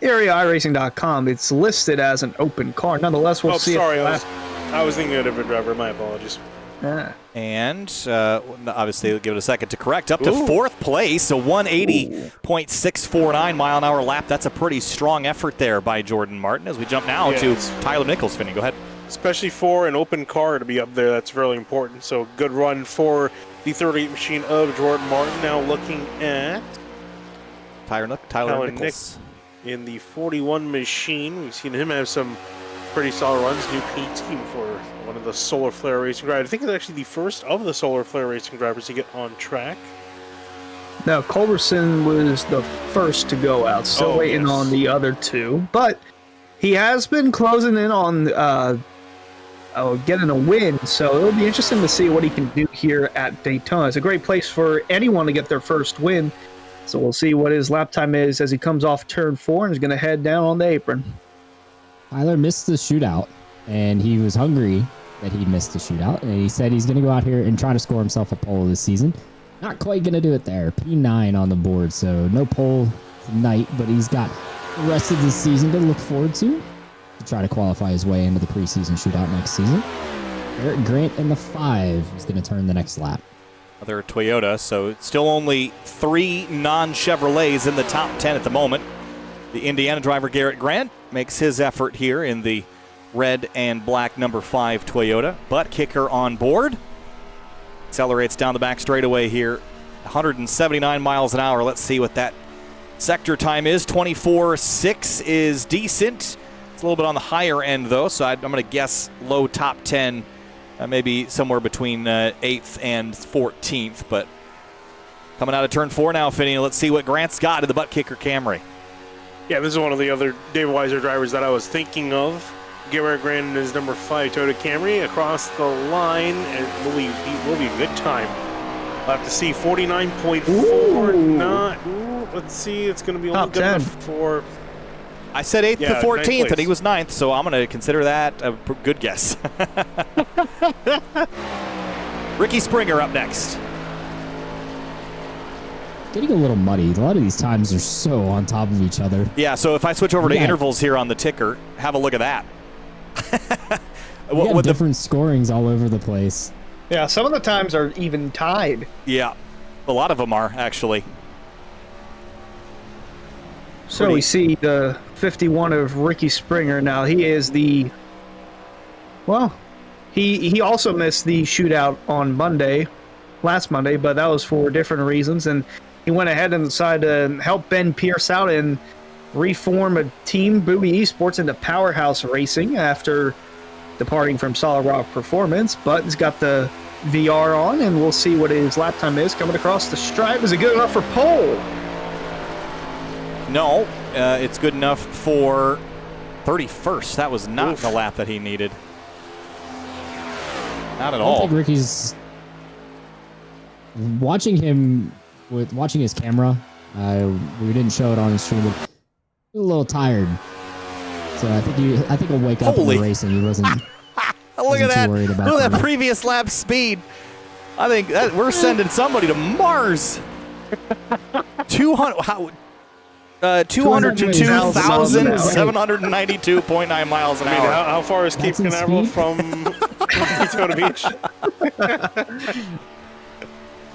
areaiRacing.com, it's listed as an open car. Nonetheless, we'll see. Sorry, I was thinking of a different driver. My apologies. And obviously, we'll give it a second to correct. Up to 4th place, a 180.649 mile an hour lap. That's a pretty strong effort there by Jordan Martin. As we jump now to Tyler Nichols. Finney, go ahead. Especially for an open car to be up there, that's really important. So good run for the 38 machine of Jordan Martin. Now looking at Tyler Nichols. In the 41 machine, we've seen him have some pretty solid runs. New paint scheme for one of the Solar Flare Racing drivers. I think it's actually the first of the Solar Flare Racing drivers to get on track. Now, Culberson was the first to go out, still waiting on the other two, but he has been closing in on getting a win, so it'll be interesting to see what he can do here at Daytona. It's a great place for anyone to get their first win, so we'll see what his lap time is as he comes off turn 4 and is going to head down on the apron. Tyler missed the shootout, and he was hungry that he missed the shootout, and he said he's going to go out here and try to score himself a pole this season. Not quite going to do it there. P9 on the board, so no pole tonight, but he's got the rest of the season to look forward to try to qualify his way into the preseason shootout next season. Eric Grant in the 5 is going to turn the next lap. Another Toyota, so it's still only 3 non-Chevrolets in the top 10 at the moment. The Indiana driver Garrett Grant makes his effort here in the red and black number 5 Toyota. Butt kicker on board. Accelerates down the back straightaway here. 179 miles an hour. Let's see what that sector time is. 24.6 is decent. It's a little bit on the higher end, though, so I'm going to guess low top 10, maybe somewhere between 8th and 14th. But coming out of turn 4 now, Finney, let's see what Grant's got in the butt kicker Camry. Yeah, this is one of the other David Weiser drivers that I was thinking of. Garrett Grant in his number 5 Toyota Camry across the line, and it will be a good time. We'll have to see 49.4. Let's see, it's going to be only good enough for. I said 8th to 14th, and he was 9th, so I'm going to consider that a good guess. Ricky Springer up next. Getting a little muddy. A lot of these times are so on top of each other. Yeah, so if I switch over to intervals here on the ticker, have a look at that. What different scorings all over the place. Yeah, some of the times are even tied. Yeah, a lot of them are, actually. So we see the 51 of Ricky Springer now. He is the... Well, he also missed the shootout on last Monday, but that was for different reasons. And he went ahead and decided to help Ben Pierce out and reform a team, Bowie Esports, into Powerhouse Racing after departing from Solid Rock Performance. But he's got the VR on, and we'll see what his lap time is coming across the stripe. Is it good enough for pole? No, it's good enough for 31st. That was not the lap that he needed. Not at all. I think Ricky's watching his camera. We didn't show it on the stream, but he was a little tired. So I think he'll wake up in the racing. He wasn't. Look at that! Look at that previous lap speed. I think that we're sending somebody to Mars. 202,792.9 miles an hour. How far is Cape Canaveral from Daytona Beach?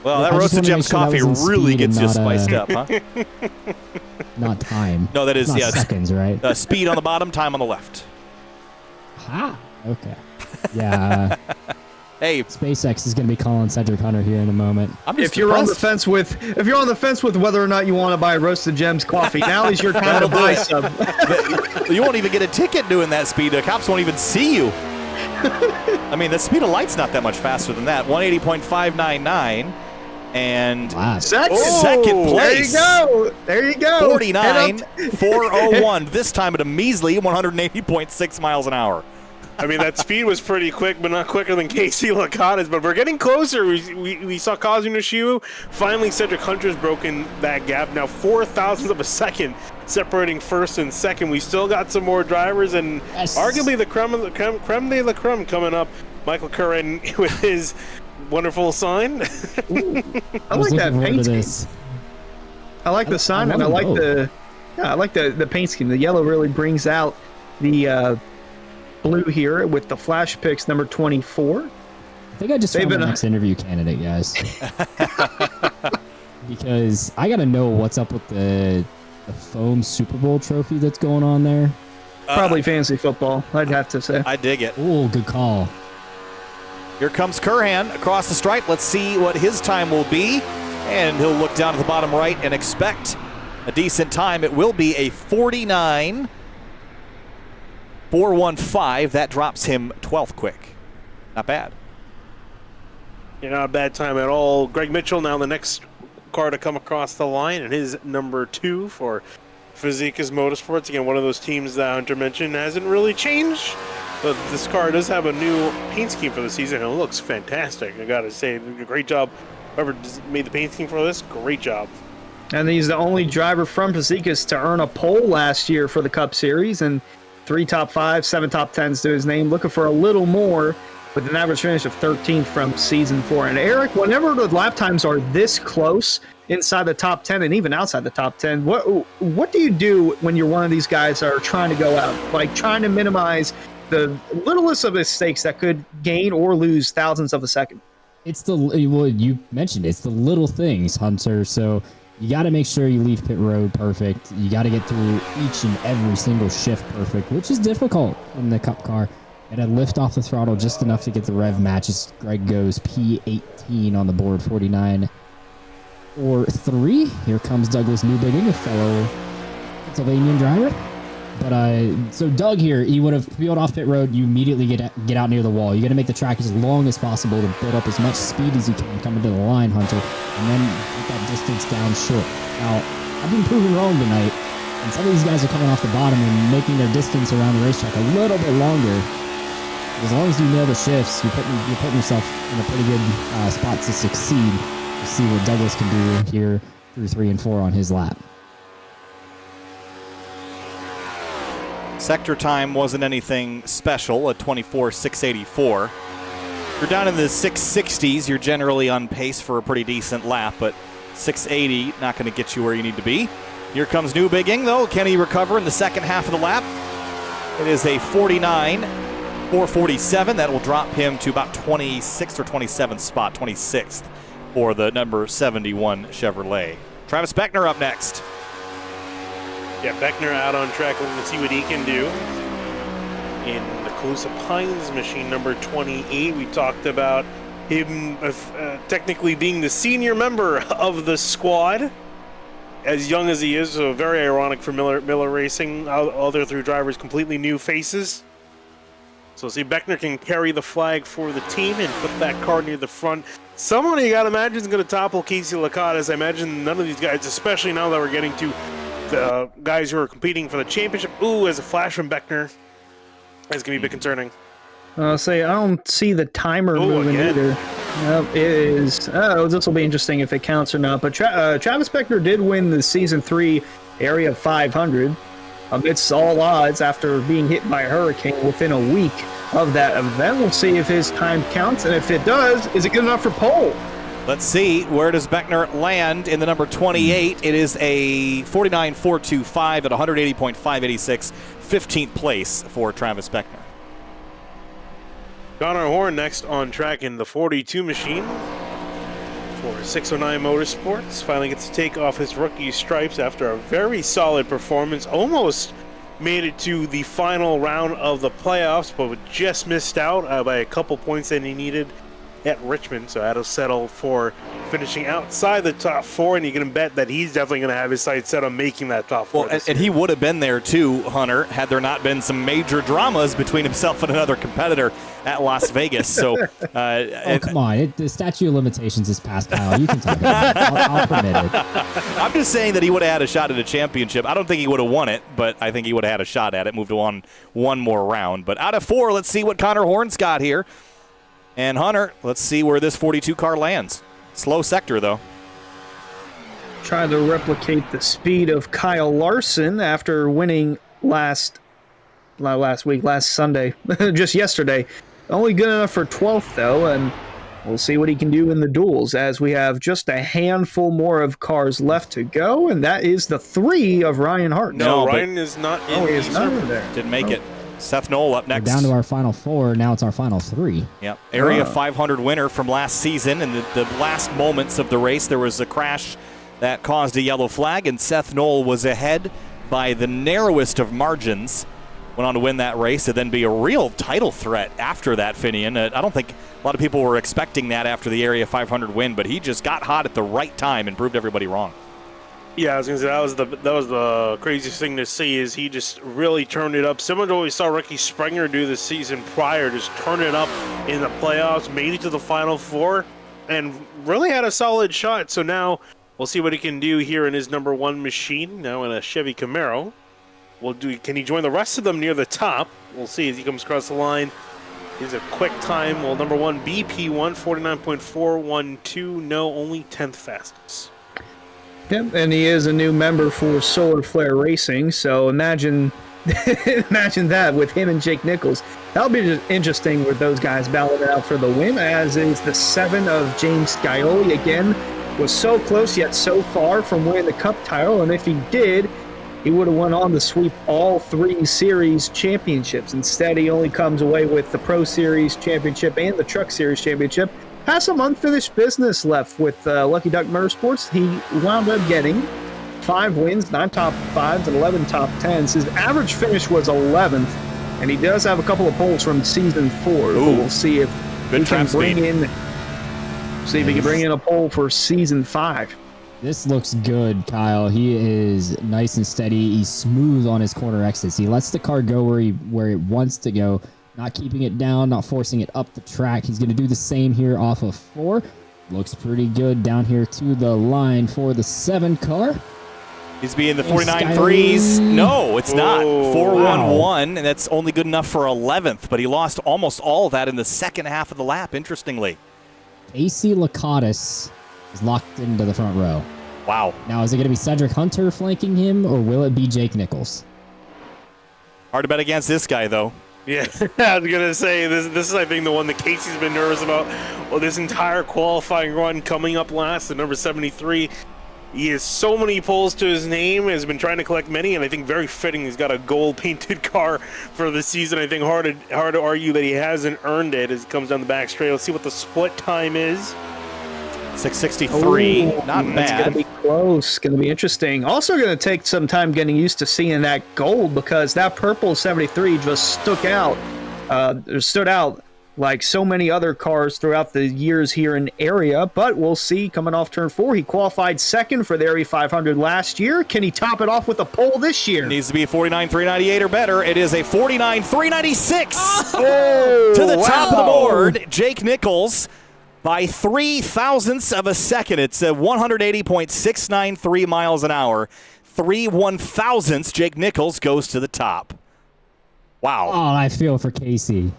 Well, that Roasted Gems coffee really gets you spiced up, huh? Not time. No, that is seconds, right? Speed on the bottom, time on the left. Ha! Okay. Yeah. Hey, SpaceX is going to be calling Cedric Hunter here in a moment. If you're on the fence with whether or not you want to buy Roasted Gems coffee, now is your time to buy some. You won't even get a ticket doing that speed. The cops won't even see you. I mean, the speed of light's not that much faster than that. 180.599. And second place. There you go. 49.401. This time at a measly 180.6 miles an hour. I mean, that speed was pretty quick, but not quicker than Casey Licata's. But we're getting closer. We saw Kazu Nishiu. Finally, Cedric Hunter's broken that gap. Now 0.04 of a second separating first and second. We still got some more drivers, and arguably the creme de la creme coming up. Michael Curran with his wonderful sign. I like that paint scheme. I like the sign, and I like the paint scheme. The yellow really brings out the blue here with the flash picks number 24. I think I just found the next interview candidate, guys. Because I got to know what's up with the foam Super Bowl trophy that's going on there. Probably fantasy football, I'd have to say. I dig it. Oh, good call. Here comes Curhan across the stripe. Let's see what his time will be. And he'll look down at the bottom right and expect a decent time. It will be a 49.415. That drops him 12th quick. Not bad. Yeah, not a bad time at all. Greg Mitchell now the next car to come across the line, and his number 2 for Fazekas Motorsports. Again, one of those teams that Hunter mentioned hasn't really changed. But this car does have a new paint scheme for the season, and it looks fantastic. I gotta say, great job. Whoever made the paint scheme for this, great job. And he's the only driver from Fazekas to earn a pole last year for the Cup Series, and 3 top 5, 7 top 10s to his name. Looking for a little more with an average finish of 13th from season 4. And Eric, whenever the lap times are this close inside the top 10 and even outside the top 10, what do you do when you're one of these guys that are trying to go out, like trying to minimize the littlest of mistakes that could gain or lose thousands of a second? Well, you mentioned it's the little things, Hunter. So you got to make sure you leave pit road perfect. You got to get through each and every single shift perfect, which is difficult in the Cup car. And a lift off the throttle just enough to get the rev matches. Greg goes P18 on the board, 49 or 3. Here comes Douglas Newbigging, a fellow Pennsylvanian driver. But so Doug here, he would have peeled off pit road. You immediately get out near the wall. You got to make the track as long as possible to build up as much speed as you can coming to the line, Hunter, and then get that distance down short. Now, I've been proven wrong tonight, and some of these guys are coming off the bottom and making their distance around the racetrack a little bit longer. As long as you nail the shifts, you're putting yourself in a pretty good spot to succeed. We'll see what Douglas can do here through 3 and 4 on his lap. Sector time wasn't anything special, a 24.684. You're down in the 660s. You're generally on pace for a pretty decent lap, but 680 not going to get you where you need to be. Here comes Newbigging, though. Can he recover in the second half of the lap? It is a 49.447. That will drop him to about 26th or 27th spot, 26th for the number 71 Chevrolet. Travis Beckner up next. Yeah, Beckner out on track, looking to see what he can do in the Calusa Pines machine number 28. We talked about him technically being the senior member of the squad, as young as he is, so very ironic for Miller Racing. Other three drivers, completely new faces. So see, Beckner can carry the flag for the team and put that car near the front. Someone you got to imagine is going to topple Casey Licata. I imagine none of these guys, especially now that we're getting to the guys who are competing for the championship. Ooh, as a flash from Beckner. That's going to be a bit concerning. I don't see the timer moving either. It is. This will be interesting if it counts or not. But Travis Beckner did win the Season 3 Area 500 amidst all odds after being hit by a hurricane within a week of that event. We'll see if his time counts, and if it does, is it good enough for pole? Let's see, where does Beckner land in the number 28? It is a 49.425 at 180.586, 15th place for Travis Beckner. Connor Horn next on track in the 42 machine for 609 Motorsports. Finally gets to take off his rookie stripes after a very solid performance. Almost made it to the final round of the playoffs, but just missed out by a couple points that he needed at Richmond, so that'll settle for finishing outside the top 4, and you can bet that he's definitely going to have his sights set on making that top 4. Well, and he would have been there too, Hunter, had there not been some major dramas between himself and another competitor at Las Vegas. So, come on. The statute of limitations is past, Kyle. You can talk about it. I'll permit it. I'm just saying that he would have had a shot at a championship. I don't think he would have won it, but I think he would have had a shot at it. Moved on one more round. But out of 4, let's see what Connor Horn's got here. And Hunter, let's see where this 42 car lands. Slow sector, though. Trying to replicate the speed of Kyle Larson after winning last Sunday, just yesterday. Only good enough for 12th, though, and we'll see what he can do in the duels as we have just a handful more of cars left to go, and that is the 3 of Ryan Hart. No, Ryan is not in. He is not in there. Didn't make it. Seth Knoll up next. We're down to our final 4. Now it's our final 3. Yep. Area 500 winner from last season. In the last moments of the race, there was a crash that caused a yellow flag, and Seth Knoll was ahead by the narrowest of margins. Went on to win that race and then be a real title threat after that, Finian. I don't think a lot of people were expecting that after the Area 500 win, but he just got hot at the right time and proved everybody wrong. Yeah, I was gonna say that was the craziest thing to see is he just really turned it up. Similar to what we saw Ricky Springer do the season prior, just turn it up in the playoffs, made it to the Final 4, and really had a solid shot. So now we'll see what he can do here in his number 1 machine, now in a Chevy Camaro. Can he join the rest of them near the top? We'll see as he comes across the line. He's a quick time. Well, number 1 BP1 49.412. No, only 10th fastest. Yep, and he is a new member for Solar Flare Racing, so imagine that with him and Jake Nichols. That'll be just interesting with those guys battling it out for the win, as is the 7 of James Scioli. Again, was so close yet so far from winning the Cup title, and if he did, he would have went on to sweep all 3 series championships. Instead, he only comes away with the Pro Series championship and the Truck Series championship. Has some unfinished business left with Lucky Duck Motorsports. He wound up getting 5 wins, 9 top 5s, and 11 top 10s. His average finish was 11th, and he does have a couple of poles from season 4. We'll see if he can bring in a pole for season 5. This looks good, Kyle. He is nice and steady. He's smooth on his corner exits. He lets the car go where it wants to go. Not keeping it down, not forcing it up the track. He's going to do the same here off of 4. Looks pretty good down here to the line for the 7 car. He's being the 49.3s. No, it's not. 4.11, and that's only good enough for 11th, but he lost almost all of that in the second half of the lap, interestingly. AC Lakatos is locked into the front row. Wow. Now, is it going to be Cedric Hunter flanking him, or will it be Jake Nichols? Hard to bet against this guy, though. Yeah, I was going to say, this is, I think, the one that Casey's been nervous about. Well, this entire qualifying run coming up last, the number 73. He has so many poles to his name, has been trying to collect many, and I think very fitting. He's got a gold-painted car for the season. I think hard to argue that he hasn't earned it as it comes down the back straight. Let's see what the split time is. 6:63, not bad. It's going to be close. Going to be interesting. Also going to take some time getting used to seeing that gold because that purple 73 just stood out like so many other cars throughout the years here in area. But we'll see coming off turn 4. He qualified second for the Area 500 last year. Can he top it off with a pole this year? Needs to be a 49.398 or better. It is a 49.396 to the top of the board. Jake Nichols by 0.003 of a second. It's a 180.693 miles an hour. 3/1000ths. Jake Nichols goes to the top. Wow. Oh, I feel for Casey.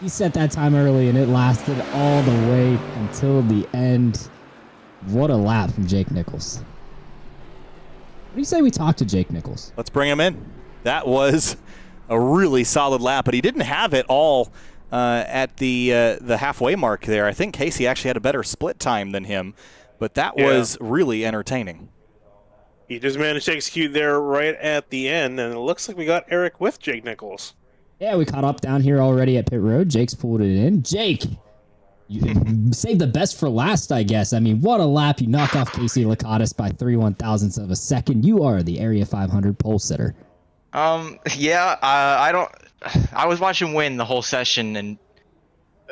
He set that time early, and it lasted all the way until the end. What a lap from Jake Nichols. What do you say we talk to Jake Nichols? Let's bring him in. That was a really solid lap, but he didn't have it all at the halfway mark there. I think Casey actually had a better split time than him, but that was really entertaining. He just managed to execute there right at the end, and it looks like we got Eric with Jake Nichols. Yeah, we caught up down here already at pit road. Jake's pulled it in. Jake, you saved the best for last, I guess. I mean, what a lap. You knock off Casey Lakatos by 3/1000ths of a second. You are the Area 500 pole sitter. I was watching Win the whole session, and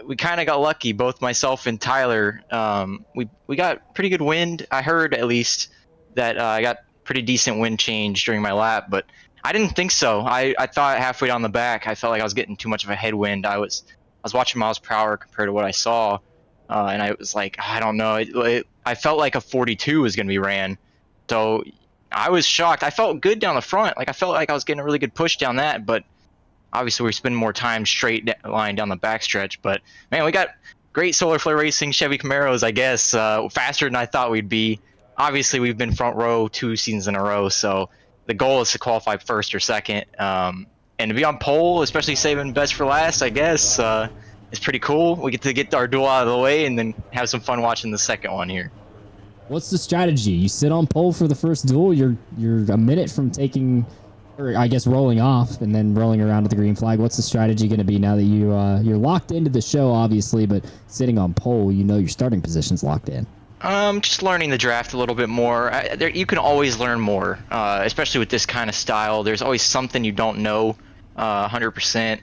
we kind of got lucky, both myself and Tyler. We got pretty good wind. I heard at least that I got pretty decent wind change during my lap, but I didn't think so. I thought halfway down the back, I felt like I was getting too much of a headwind. I was watching miles per hour compared to what I saw, and I was like, I don't know. I felt like a 42 was going to be ran, so I was shocked. I felt good down the front. Like I felt like I was getting a really good push down that, but obviously we're spending more time straight line down the backstretch. But man, we got great Solar Flare Racing Chevy Camaros, I guess, faster than I thought we'd be. Obviously, we've been front row 2 seasons in a row, so the goal is to qualify first or second. And to be on pole, especially saving best for last, I guess, is pretty cool. We get to get our duel out of the way and then have some fun watching the second one here. What's the strategy? You sit on pole for the first duel. You're a minute from taking, or I guess rolling off and then rolling around to the green flag. What's the strategy going to be now that you're locked into the show, obviously, but sitting on pole, your starting position's locked in? Just learning the draft a little bit more. You can always learn more, especially with this kind of style. There's always something you don't know 100%.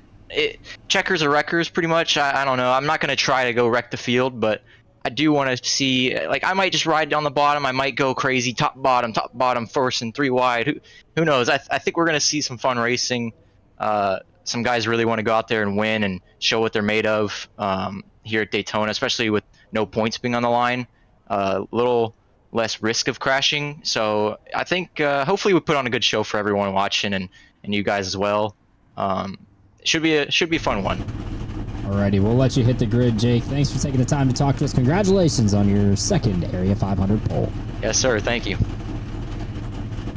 Checkers or wreckers, pretty much. I don't know. I'm not going to try to go wreck the field, but I do want to see, like, I might just ride down the bottom. I might go crazy, top, bottom, first, and 3 wide. Who knows? I think we're going to see some fun racing. Some guys really want to go out there and win and show what they're made of here at Daytona, especially with no points being on the line. A little less risk of crashing. So I think hopefully we put on a good show for everyone watching and you guys as well. Should be a fun one. Alrighty, we'll let you hit the grid, Jake. Thanks for taking the time to talk to us. Congratulations on your second Area 500 pole. Yes, sir. Thank you.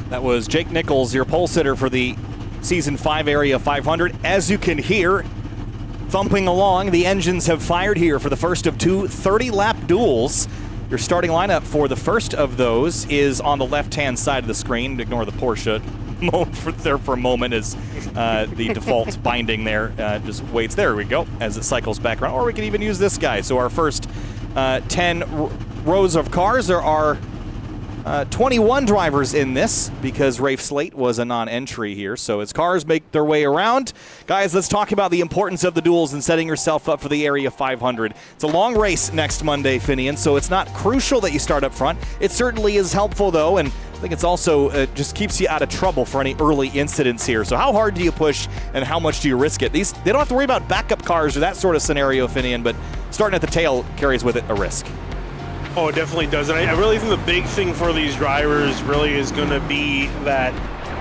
That was Jake Nichols, your pole sitter for the Season 5 Area 500. As you can hear, thumping along, the engines have fired here for the first of 2 30-lap duels. Your starting lineup for the first of those is on the left-hand side of the screen. Ignore the Porsche there for a moment as the default binding there just waits. There we go, as it cycles back around. Or we can even use this guy. So our first 10 rows of cars, there are 21 drivers in this because Rafe Slate was a non-entry here. So as cars make their way around, guys, let's talk about the importance of the duels and setting yourself up for the Area 500. It's a long race next Monday, Finian, so it's not crucial that you start up front. It certainly is helpful, though, and I think it's also just keeps you out of trouble for any early incidents here. So how hard do you push and how much do you risk it? They don't have to worry about backup cars or that sort of scenario, Finian, but starting at the tail carries with it a risk. Oh, it definitely does. And I really think the big thing for these drivers really is going to be that,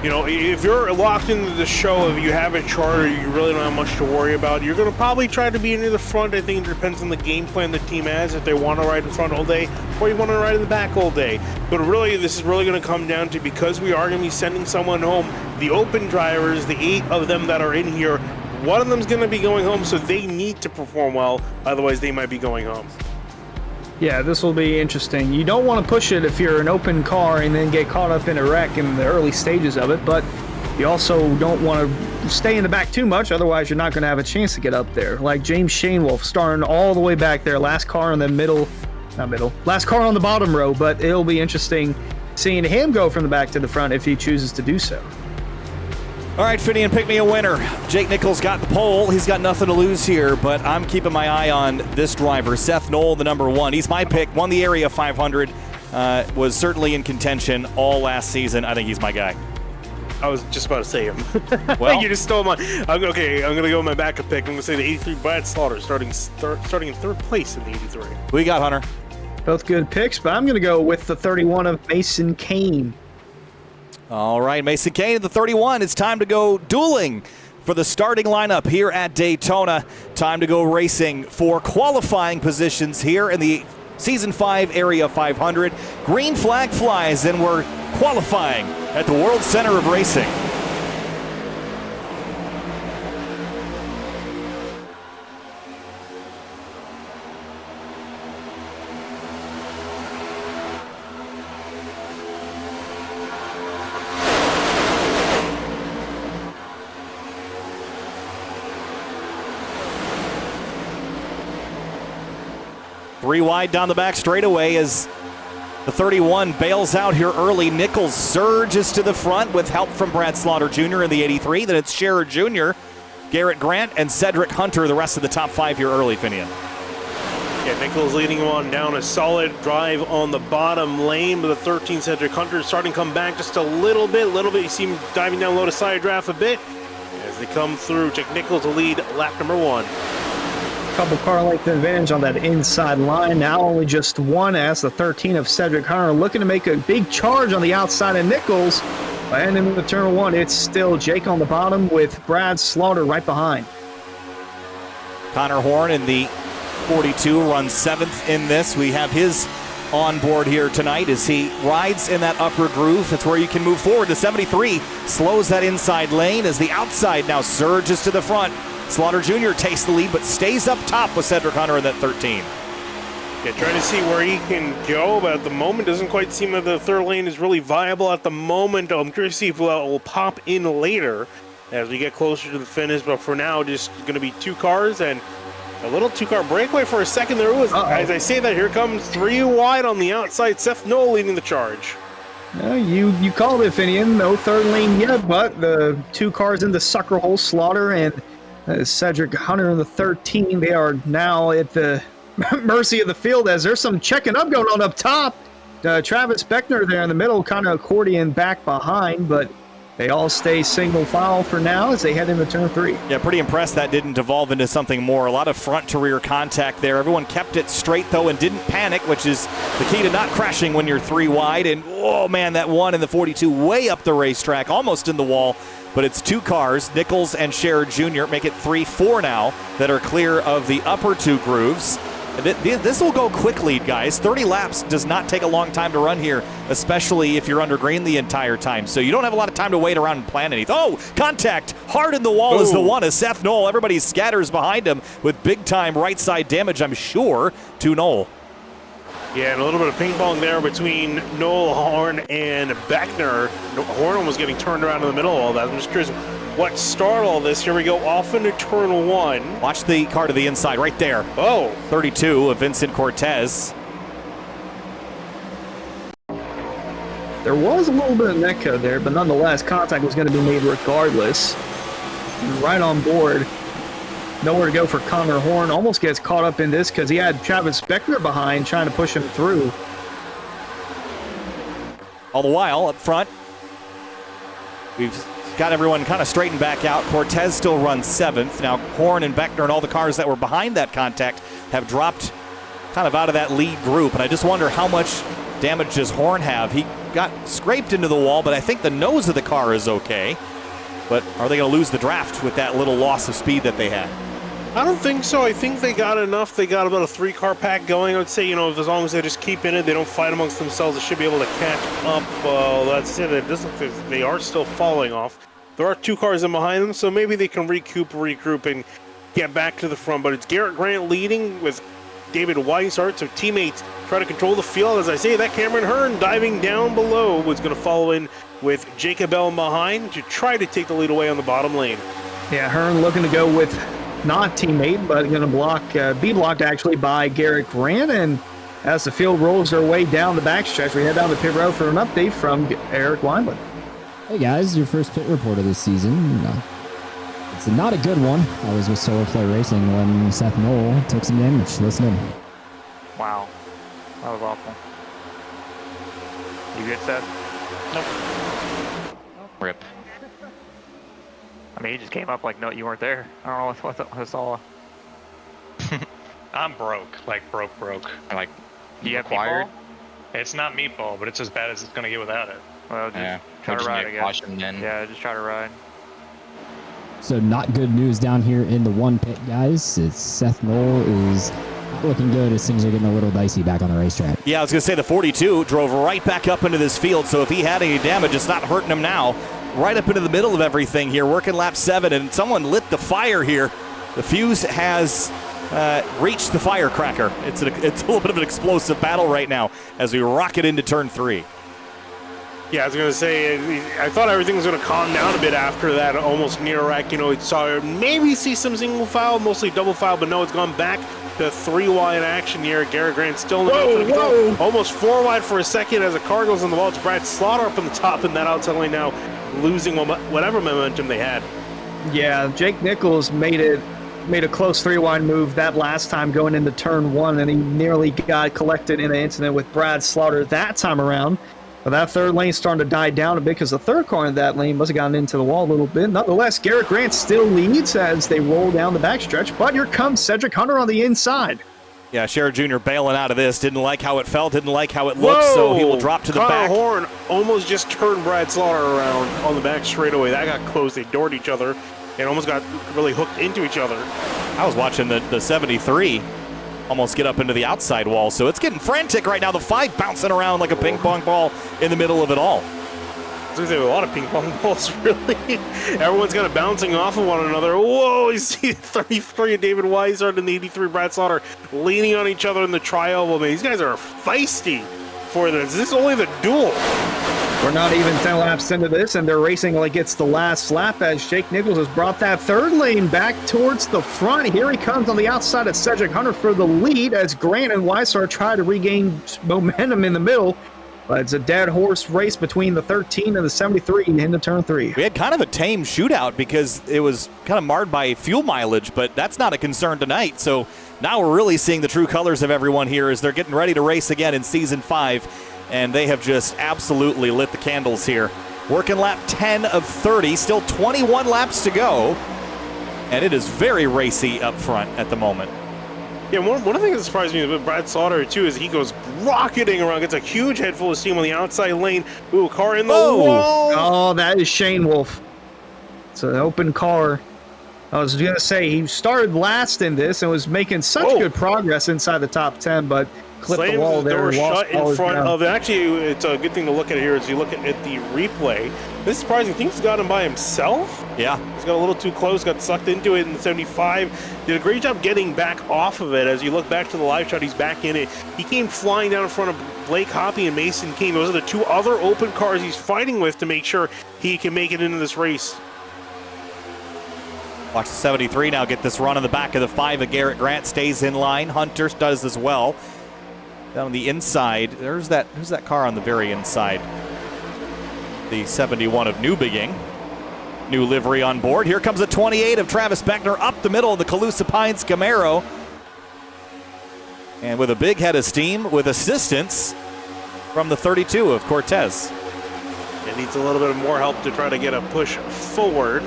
if you're locked into the show, if you have a charter, you really don't have much to worry about. You're going to probably try to be near the front. I think it depends on the game plan the team has, if they want to ride in front all day or you want to ride in the back all day. But really, this is really going to come down to, because we are going to be sending someone home, the open drivers, the 8 of them that are in here, one of them's going to be going home, so they need to perform well. Otherwise, they might be going home. Yeah, this will be interesting. You don't want to push it if you're an open car and then get caught up in a wreck in the early stages of it, but you also don't want to stay in the back too much, otherwise you're not going to have a chance to get up there. Like James Shanewolf starting all the way back there, last car in the last car on the bottom row, but it'll be interesting seeing him go from the back to the front if he chooses to do so. All right, Finian, pick me a winner. Jake Nichols got the pole. He's got nothing to lose here, but I'm keeping my eye on this driver, Seth Knoll, the number 1. He's my pick. Won the Area 500. Was certainly in contention all last season. I think he's my guy. I was just about to say him. Well, you just stole my. Okay, I'm going to go with my backup pick. I'm going to say the 83 Brad Slaughter, starting in 3rd place in the 83. Who you got, Hunter? Both good picks, but I'm going to go with the 31 of Mason Kane. All right, Mason Kane at the 31. It's time to go dueling for the starting lineup here at Daytona. Time to go racing for qualifying positions here in the Season 5 Area 500. Green flag flies, and we're qualifying at the World Center of Racing. Three wide down the back straightaway as the 31 bails out here early. Nichols surges to the front with help from Brad Slaughter Jr. in the 83. Then it's Scherer Jr. Garrett Grant, and Cedric Hunter, the rest of the top 5 here early, Finian. Yeah, Nichols leading him on down a solid drive on the bottom lane, but the 13 Cedric Hunter starting to come back just a little bit. You see him diving down low to side draft a bit as they come through. Jack Nichols to lead lap number 1. Couple car length advantage on that inside line. Now only just one as the 13 of Cedric Hunter looking to make a big charge on the outside of Nichols. And in the turn 1, it's still Jake on the bottom with Brad Slaughter right behind. Connor Horn in the 42 runs 7th in this. We have his on board here tonight as he rides in that upper groove. That's where you can move forward to 73. Slows that inside lane as the outside now surges to the front. Slaughter Jr. takes the lead but stays up top with Cedric Hunter in that 13. Yeah, trying to see where he can go, but at the moment doesn't quite seem that the third lane is really viable at the moment. I'm curious to see if it will pop in later as we get closer to the finish, but for now just going to be 2 cars and a little 2-car breakaway for a second there. Was, as I say that, here comes 3 wide on the outside. Seth Knoll leading the charge. You called it, Finian. No third lane yet, but the 2 cars in the sucker hole, Slaughter and Cedric Hunter in the 13. They are now at the mercy of the field as there's some checking up going on up top. Travis Beckner there in the middle, kind of accordion back behind, but they all stay single file for now as they head into turn 3. Yeah, pretty impressed that didn't devolve into something more. A lot of front to rear contact there. Everyone kept it straight, though, and didn't panic, which is the key to not crashing when you're 3 wide. And, oh, man, that one in the 42 way up the racetrack, almost in the wall. But it's 2 cars, Nichols and Sherrod Jr. make it 3-4 now that are clear of the upper 2 grooves. This will go quickly, guys. 30 laps does not take a long time to run here, especially if you're under green the entire time. So you don't have a lot of time to wait around and plan anything. Oh, contact hard in the wall is the one as Seth Knoll. Everybody scatters behind him with big-time right-side damage, I'm sure, to Knoll. Yeah, and a little bit of ping pong there between Knoll, Horn, and Beckner. Horn was getting turned around in the middle of all that. I'm just curious what started all this. Here we go off into turn 1. Watch the car to the inside right there. Oh. 32 of Vincent Cortez. There was a little bit of netcode there, but nonetheless, contact was going to be made regardless. Right on board. Nowhere to go for Connor Horn. Almost gets caught up in this because he had Travis Beckner behind trying to push him through. All the while, up front, we've got everyone kind of straightened back out. Cortez still runs 7th. Now, Horn and Beckner and all the cars that were behind that contact have dropped kind of out of that lead group. And I just wonder how much damage does Horn have? He got scraped into the wall, but I think the nose of the car is okay. But are they going to lose the draft with that little loss of speed that they had? I don't think so. I think they got enough. They got about a 3-car pack going. I would say, as long as they just keep in it, they don't fight amongst themselves, they should be able to catch up. That's it. It doesn't look like they are still falling off. There are 2 cars in behind them, so maybe they can regroup, and get back to the front. But it's Garrett Grant leading with David Weishart, so teammates try to control the field. As I say, that Cameron Hearn diving down below was going to follow in with Jacob Bell behind to try to take the lead away on the bottom lane. Yeah, Hearn looking to go with not teammate, but going to be blocked actually by Garrett Grant. And as the field rolls their way down the backstretch, we head down the pit road for an update from Eric Weinland. Hey guys, your first pit report of this season. It's not a good one. I was with Solar Flare Racing when Seth Knoll took some damage. Listen in. Wow, that was awful. You good, Seth? Nope. Rip. I mean, he just came up like, no, you weren't there. I don't know what that's all. I'm broke, like broke. Like, Do you have acquired? meatball? It's not meatball, but it's as bad as it's gonna get without it. Well, just try to ride, I guess. Yeah, just try to ride. So not good news down here in the 1 pit, guys. It's Seth Knoll is not looking good as things are getting a little dicey back on the racetrack. Yeah, I was going to say the 42 drove right back up into this field, so if he had any damage, it's not hurting him now. Right up into the middle of everything here, working lap 7, and someone lit the fire here. The fuse has reached the firecracker. It's a little bit of an explosive battle right now as we rocket into turn 3. Yeah, I was going to say, I thought everything was going to calm down a bit after that almost near wreck. Saw maybe see some single file, mostly double file, but no, it's gone back to 3 wide action here. Garrett Grant still in the middle. Almost 4 wide for a second as the car goes on the wall. It's Brad Slaughter up on the top, and that outside lane now losing whatever momentum they had. Yeah, Jake Nichols made a close 3-wide move that last time going into turn 1, and he nearly got collected in an incident with Brad Slaughter that time around. But that third lane's starting to die down a bit because the third car in that lane must have gotten into the wall a little bit. Nonetheless, Garrett Grant still leads as they roll down the backstretch, but here comes Cedric Hunter on the inside. Yeah, Sherrod Jr. bailing out of this. Didn't like how it felt, didn't like how it looked, so he will drop to the back. Connor Horn almost just turned Brad Slaughter around on the back straightaway. That got close. They doored each other and almost got really hooked into each other. I was watching the 73 almost get up into the outside wall, so it's getting frantic right now. The 5 bouncing around like a ping pong ball in the middle of it all. There's a lot of ping pong balls, really. Everyone's kind of bouncing off of one another. Whoa, you see 33 David Weishart and the 83 Brad Slaughter leaning on each other in the tri-oval. Man, these guys are feisty for this. This is only the duel. We're not even 10 laps into this, and they're racing like it's the last lap as Jake Nichols has brought that third lane back towards the front. Here he comes on the outside of Cedric Hunter for the lead as Grant and Weishart try to regain momentum in the middle. But it's a dead horse race between the 13 and the 73 into turn 3. We had kind of a tame shootout because it was kind of marred by fuel mileage, but that's not a concern tonight. So now we're really seeing the true colors of everyone here as they're getting ready to race again in Season 5. And they have just absolutely lit the candles here. Working lap 10 of 30, still 21 laps to go. And it is very racy up front at the moment. Yeah, one of the things that surprised me with Brad Slaughter, too, is he goes rocketing around, gets a huge head full of steam on the outside lane. Ooh, car in the wall. Oh, that is Shane Wolf. It's an open car. I was going to say, he started last in this and was making such good progress inside the top 10, but clipped the wall there. Door shut in front of it. Actually, it's a good thing to look at here as you look at the replay. This is surprising. I think he's got him by himself. Yeah. He's got a little too close, got sucked into it in the 75. Did a great job getting back off of it. As you look back to the live shot, he's back in it. He came flying down in front of Blake Hoppy and Mason King. Those are the 2 other open cars he's fighting with to make sure he can make it into this race. Watch the 73 now get this run on the back of the 5 of Garrett Grant. Stays in line. Hunter does as well. Down on the inside, there's that car on the very inside. The 71 of Newbegin. New livery on board. Here comes a 28 of Travis Beckner up the middle of the Calusa Pines Camaro. And with a big head of steam with assistance from the 32 of Cortez. It needs a little bit of more help to try to get a push forward.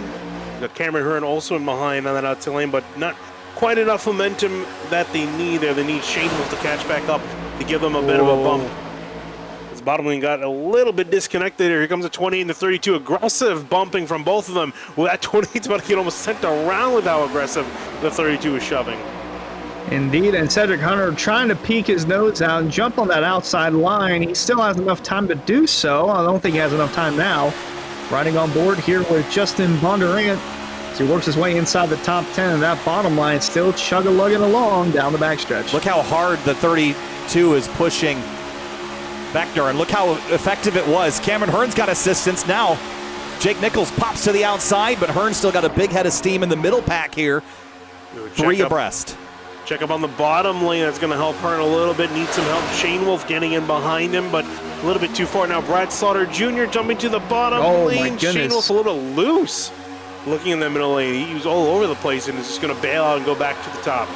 Got Cameron Hearn also in behind on that outside lane, but not quite enough momentum that they need there. They need Shane Wolf to catch back up to give them a bit of a bump. His bottom lane got a little bit disconnected. Here comes a 28 and the 32. Aggressive bumping from both of them. Well, that 28's about to get almost sent around with how aggressive the 32 is shoving. Indeed, and Cedric Hunter trying to peek his nose out and jump on that outside line. He still has enough time to do so. I don't think he has enough time now. Riding on board here with Justin Bondurant. So he works his way inside the top 10, and that bottom line still chug-a-lugging along down the backstretch. Look how hard the 32 is pushing Beckner, and look how effective it was. Cameron Hearn's got assistance now. Jake Nichols pops to the outside, but Hearn's still got a big head of steam in the middle pack here. 3 abreast. Check up on the bottom lane. That's going to help Hearn a little bit. Needs some help. Shane Wolf getting in behind him, but a little bit too far now. Brad Slaughter Jr. jumping to the bottom lane. Shane Wolf a little bit loose. Looking in the middle lane, he was all over the place and is just going to bail out and go back to the top.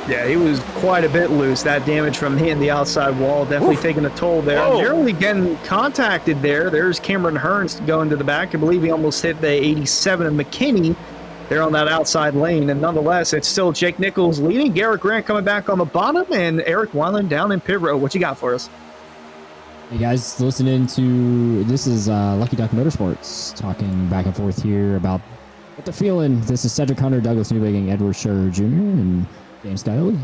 Yeah, he was quite a bit loose. That damage from hitting the outside wall definitely taking a toll there. Barely getting contacted there. There's Cameron Hearns going to the back. I believe he almost hit the 87 of McKinney there on that outside lane. And nonetheless, it's still Jake Nichols leading. Garrett Grant coming back on the bottom, and Eric Weiland down in pit road. What you got for us? Hey guys, listening to this is Lucky Duck Motorsports talking back and forth here about what they're feeling. This is Cedric Hunter, Douglas Newbegin, Edward Scherer Jr., and James Scully.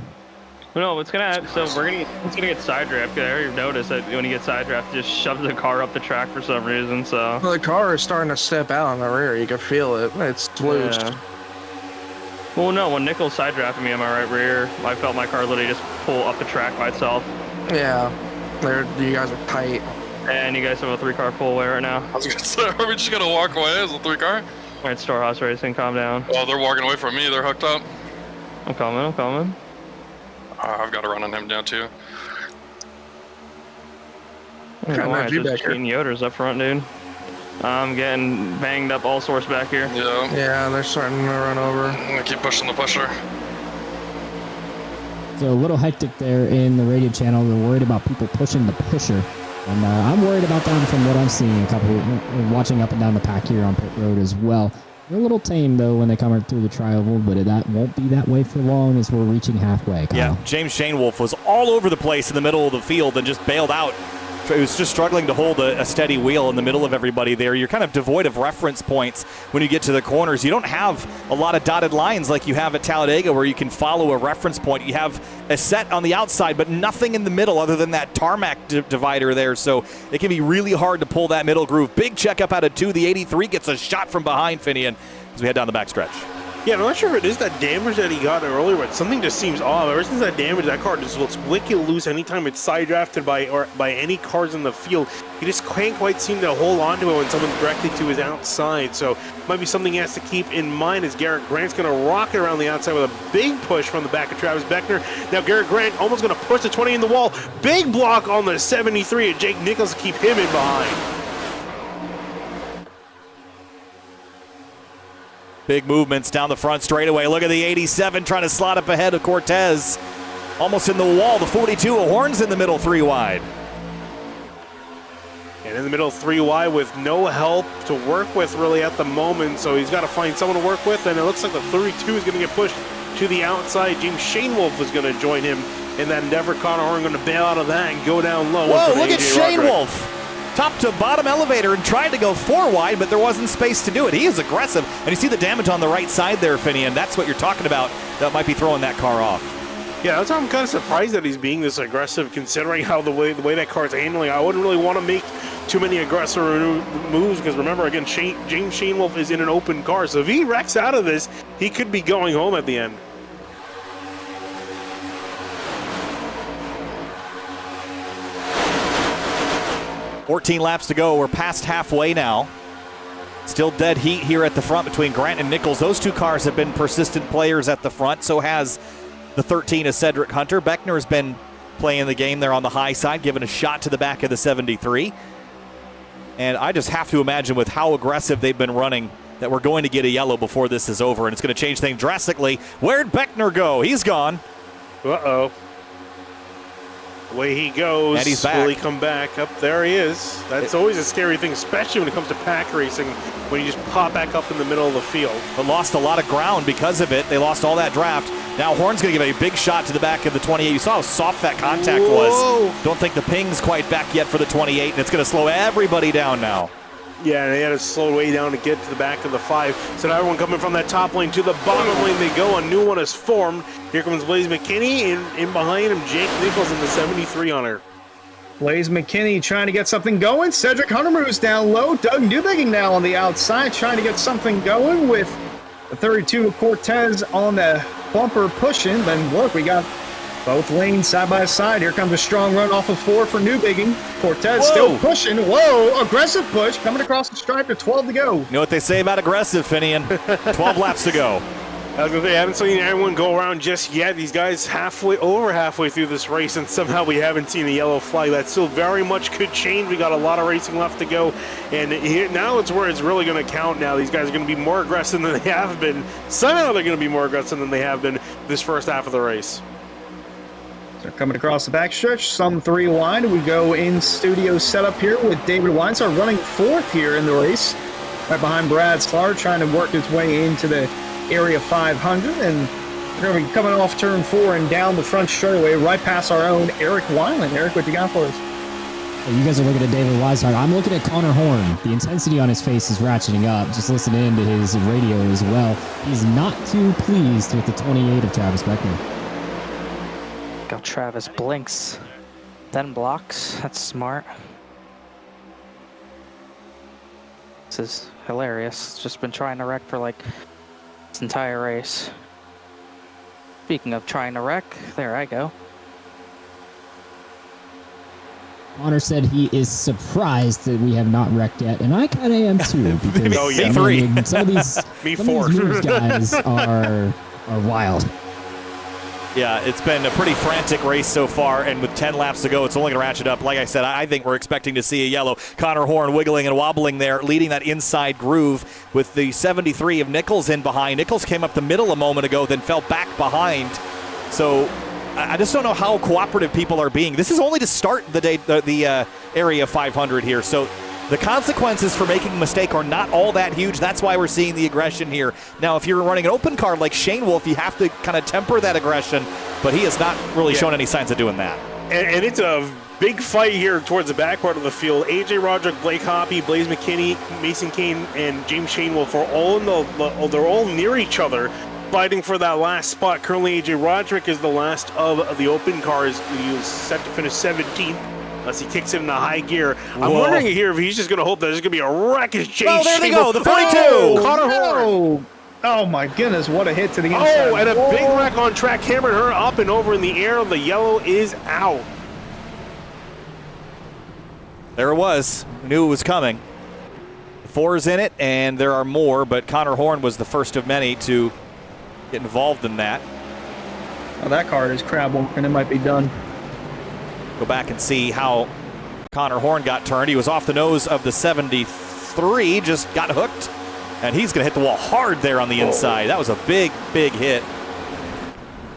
No, it's gonna get side draft. I already noticed that when he gets side draft, he just shoves the car up the track for some reason. So well, the car is starting to step out on the rear. You can feel it. It's loose. Yeah. Well, no, when Nichols side drafted me on my right rear, I felt my car literally just pull up the track by itself. Yeah, you guys are tight. And you guys have a 3-car pull away right now. I was gonna say, are we just gonna walk away as a 3-car? All right, Storehouse Racing, calm down. Oh, they're walking away from me. They're hooked up. I'm coming. I've got to run on him down too. I don't know why, it's just Yoder's up front, dude. I'm getting banged up all sorts back here. Yeah. Yeah, they're starting to run over. I'm gonna keep pushing the pusher. So a little hectic there in the radio channel. They're worried about people pushing the pusher. And I'm worried about them from what I'm seeing, watching up and down the pack here on pit road as well. They're a little tame, though, when they come through the tri-oval, but that won't be that way for long as we're reaching halfway, Kyle. Yeah, James Shanewolf was all over the place in the middle of the field and just bailed out. He was just struggling to hold a steady wheel in the middle of everybody there. You're kind of devoid of reference points when you get to the corners. You don't have a lot of dotted lines like you have at Talladega where you can follow a reference point. You have a set on the outside, but nothing in the middle other than that tarmac divider there. So it can be really hard to pull that middle groove. Big checkup out of 2. The 83 gets a shot from behind Finian as we head down the backstretch. Yeah, I'm not sure if it is that damage that he got earlier, but something just seems off. Ever since that damage, that car just looks wicked loose anytime it's side drafted by any cars in the field. He just can't quite seem to hold on to it when someone's directly to his outside. So might be something he has to keep in mind as Garrett Grant's going to rocket around the outside with a big push from the back of Travis Beckner. Now Garrett Grant almost going to push the 20 in the wall. Big block on the 73 and Jake Nichols to keep him in behind. Big movements down the front straightaway. Look at the 87 trying to slot up ahead of Cortez. Almost in the wall. The 42 of Horns in the middle, 3 wide. And in the middle, 3 wide with no help to work with really at the moment. So he's got to find someone to work with. And it looks like the 32 is going to get pushed to the outside. James Shanewolf is going to join him in that endeavor. Connor Horn going to bail out of that and go down low. Whoa, look at Shanewolf. Top to bottom elevator and tried to go 4 wide, but there wasn't space to do it. He is aggressive. And you see the damage on the right side there, Finian. That's what you're talking about. That might be throwing that car off. Yeah, that's why I'm kind of surprised that he's being this aggressive, considering how the way that car's handling. I wouldn't really want to make too many aggressive moves because remember, again, James Shanewolf is in an open car. So if he wrecks out of this, he could be going home at the end. $14 laps to go. We're past halfway now. Still dead heat here at the front between Grant and Nichols. Those 2 cars have been persistent players at the front. So has the 13 of Cedric Hunter. Beckner has been playing the game there on the high side, giving a shot to the back of the 73. And I just have to imagine with how aggressive they've been running that we're going to get a yellow before this is over. And it's going to change things drastically. Where'd Beckner go? He's gone. Uh-oh. Away he goes. And he's back. Will he come back? Up there he is. That's always a scary thing, especially when it comes to pack racing, when you just pop back up in the middle of the field. But lost a lot of ground because of it. They lost all that draft. Now Horn's going to give a big shot to the back of the 28. You saw how soft that contact was. Don't think the ping's quite back yet for the 28, and it's going to slow everybody down now. Yeah, and they had to slow way down to get to the back of the 5. So now everyone coming from that top lane to the bottom lane they go. A new one is formed. Here comes Blaze McKinney, and in behind him, Jake Nichols in the 73 on her. Blaze McKinney trying to get something going. Cedric Hunter moves down low. Doug Newbigging now on the outside trying to get something going with the 32 Cortez on the bumper pushing. Then look, we got both lanes side by side. Here comes a strong run off of 4 for Newbigging. Cortez still pushing. Whoa, aggressive push coming across the stripe to 12 to go. You know what they say about aggressive, Finian? 12 laps to go. I was going to say, I haven't seen anyone go around just yet. These guys over halfway through this race, and somehow we haven't seen a yellow flag. That still very much could change. We got a lot of racing left to go, and here, now it's where it's really going to count now. These guys are going to be more aggressive than they have been. Somehow they're going to be more aggressive than they have been this first half of the race. So coming across the backstretch, some 3 wide. We go in studio setup here with David Weinsar running 4th here in the race. Right behind Brad Slar, trying to work his way into the Area 500, and we're going to be coming off turn 4 and down the front straightaway right past our own Eric Weiland. Eric, what you got for us? You guys are looking at David Weishart. I'm looking at Connor Horn. The intensity on his face is ratcheting up. Just listening in to his radio as well. He's not too pleased with the 28 of Travis Beckner. Go Travis blinks, then blocks. That's smart. This is hilarious. Just been trying to wreck for like this entire race. Speaking of trying to wreck, there I go. Connor said he is surprised that we have not wrecked yet, and I kind of am too. Because Me some of these, Me some of 4. these moves, guys, are wild. Yeah, it's been a pretty frantic race so far, and with 10 laps to go, it's only going to ratchet up. Like I said, I think we're expecting to see a yellow. Connor Horn wiggling and wobbling there, leading that inside groove with the 73 of Nichols in behind. Nichols came up the middle a moment ago, then fell back behind. So I just don't know how cooperative people are being. This is only to start the Area 500 here, so the consequences for making a mistake are not all that huge. That's why we're seeing the aggression here. Now, if you're running an open car like Shane Wolf, you have to kind of temper that aggression, but he has not really shown any signs of doing that. And it's a big fight here towards the back part of the field. AJ Roderick, Blake Hoppy, Blaze McKinney, Mason Kane, and James Shane Wolf are all they're all near each other, fighting for that last spot. Currently, AJ Roderick is the last of the open cars. He's set to finish 17th. Unless he kicks it into high gear. I'm wondering here if he's just going to hope that there's going to be a wreckage chase. Oh, there they go, the 42! Connor Horn. Oh my goodness, what a hit to the inside. Oh, and a big wreck on track. Cameron Hearn up and over in the air. The yellow is out. There it was. Knew it was coming. The 4's in it, and there are more, but Connor Horn was the first of many to get involved in that. Oh, that car is crab walking. It might be done. Go back and see how Connor Horn got turned. He was off the nose of the 73, just got hooked, and he's going to hit the wall hard there on the inside. That was a big, big hit.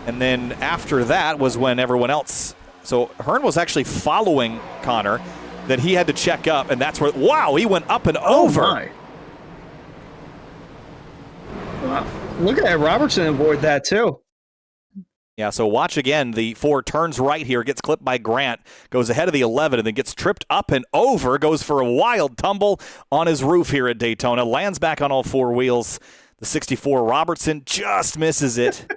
And then after that was when everyone else, so Hearn was actually following Connor, then he had to check up, and that's where, wow, he went up and over. My. Wow. Look at that, Robertson avoided that too. Yeah, so watch again. The 4 turns right here, gets clipped by Grant, goes ahead of the 11, and then gets tripped up and over, goes for a wild tumble on his roof here at Daytona, lands back on all 4 wheels. The 64 Robertson just misses it.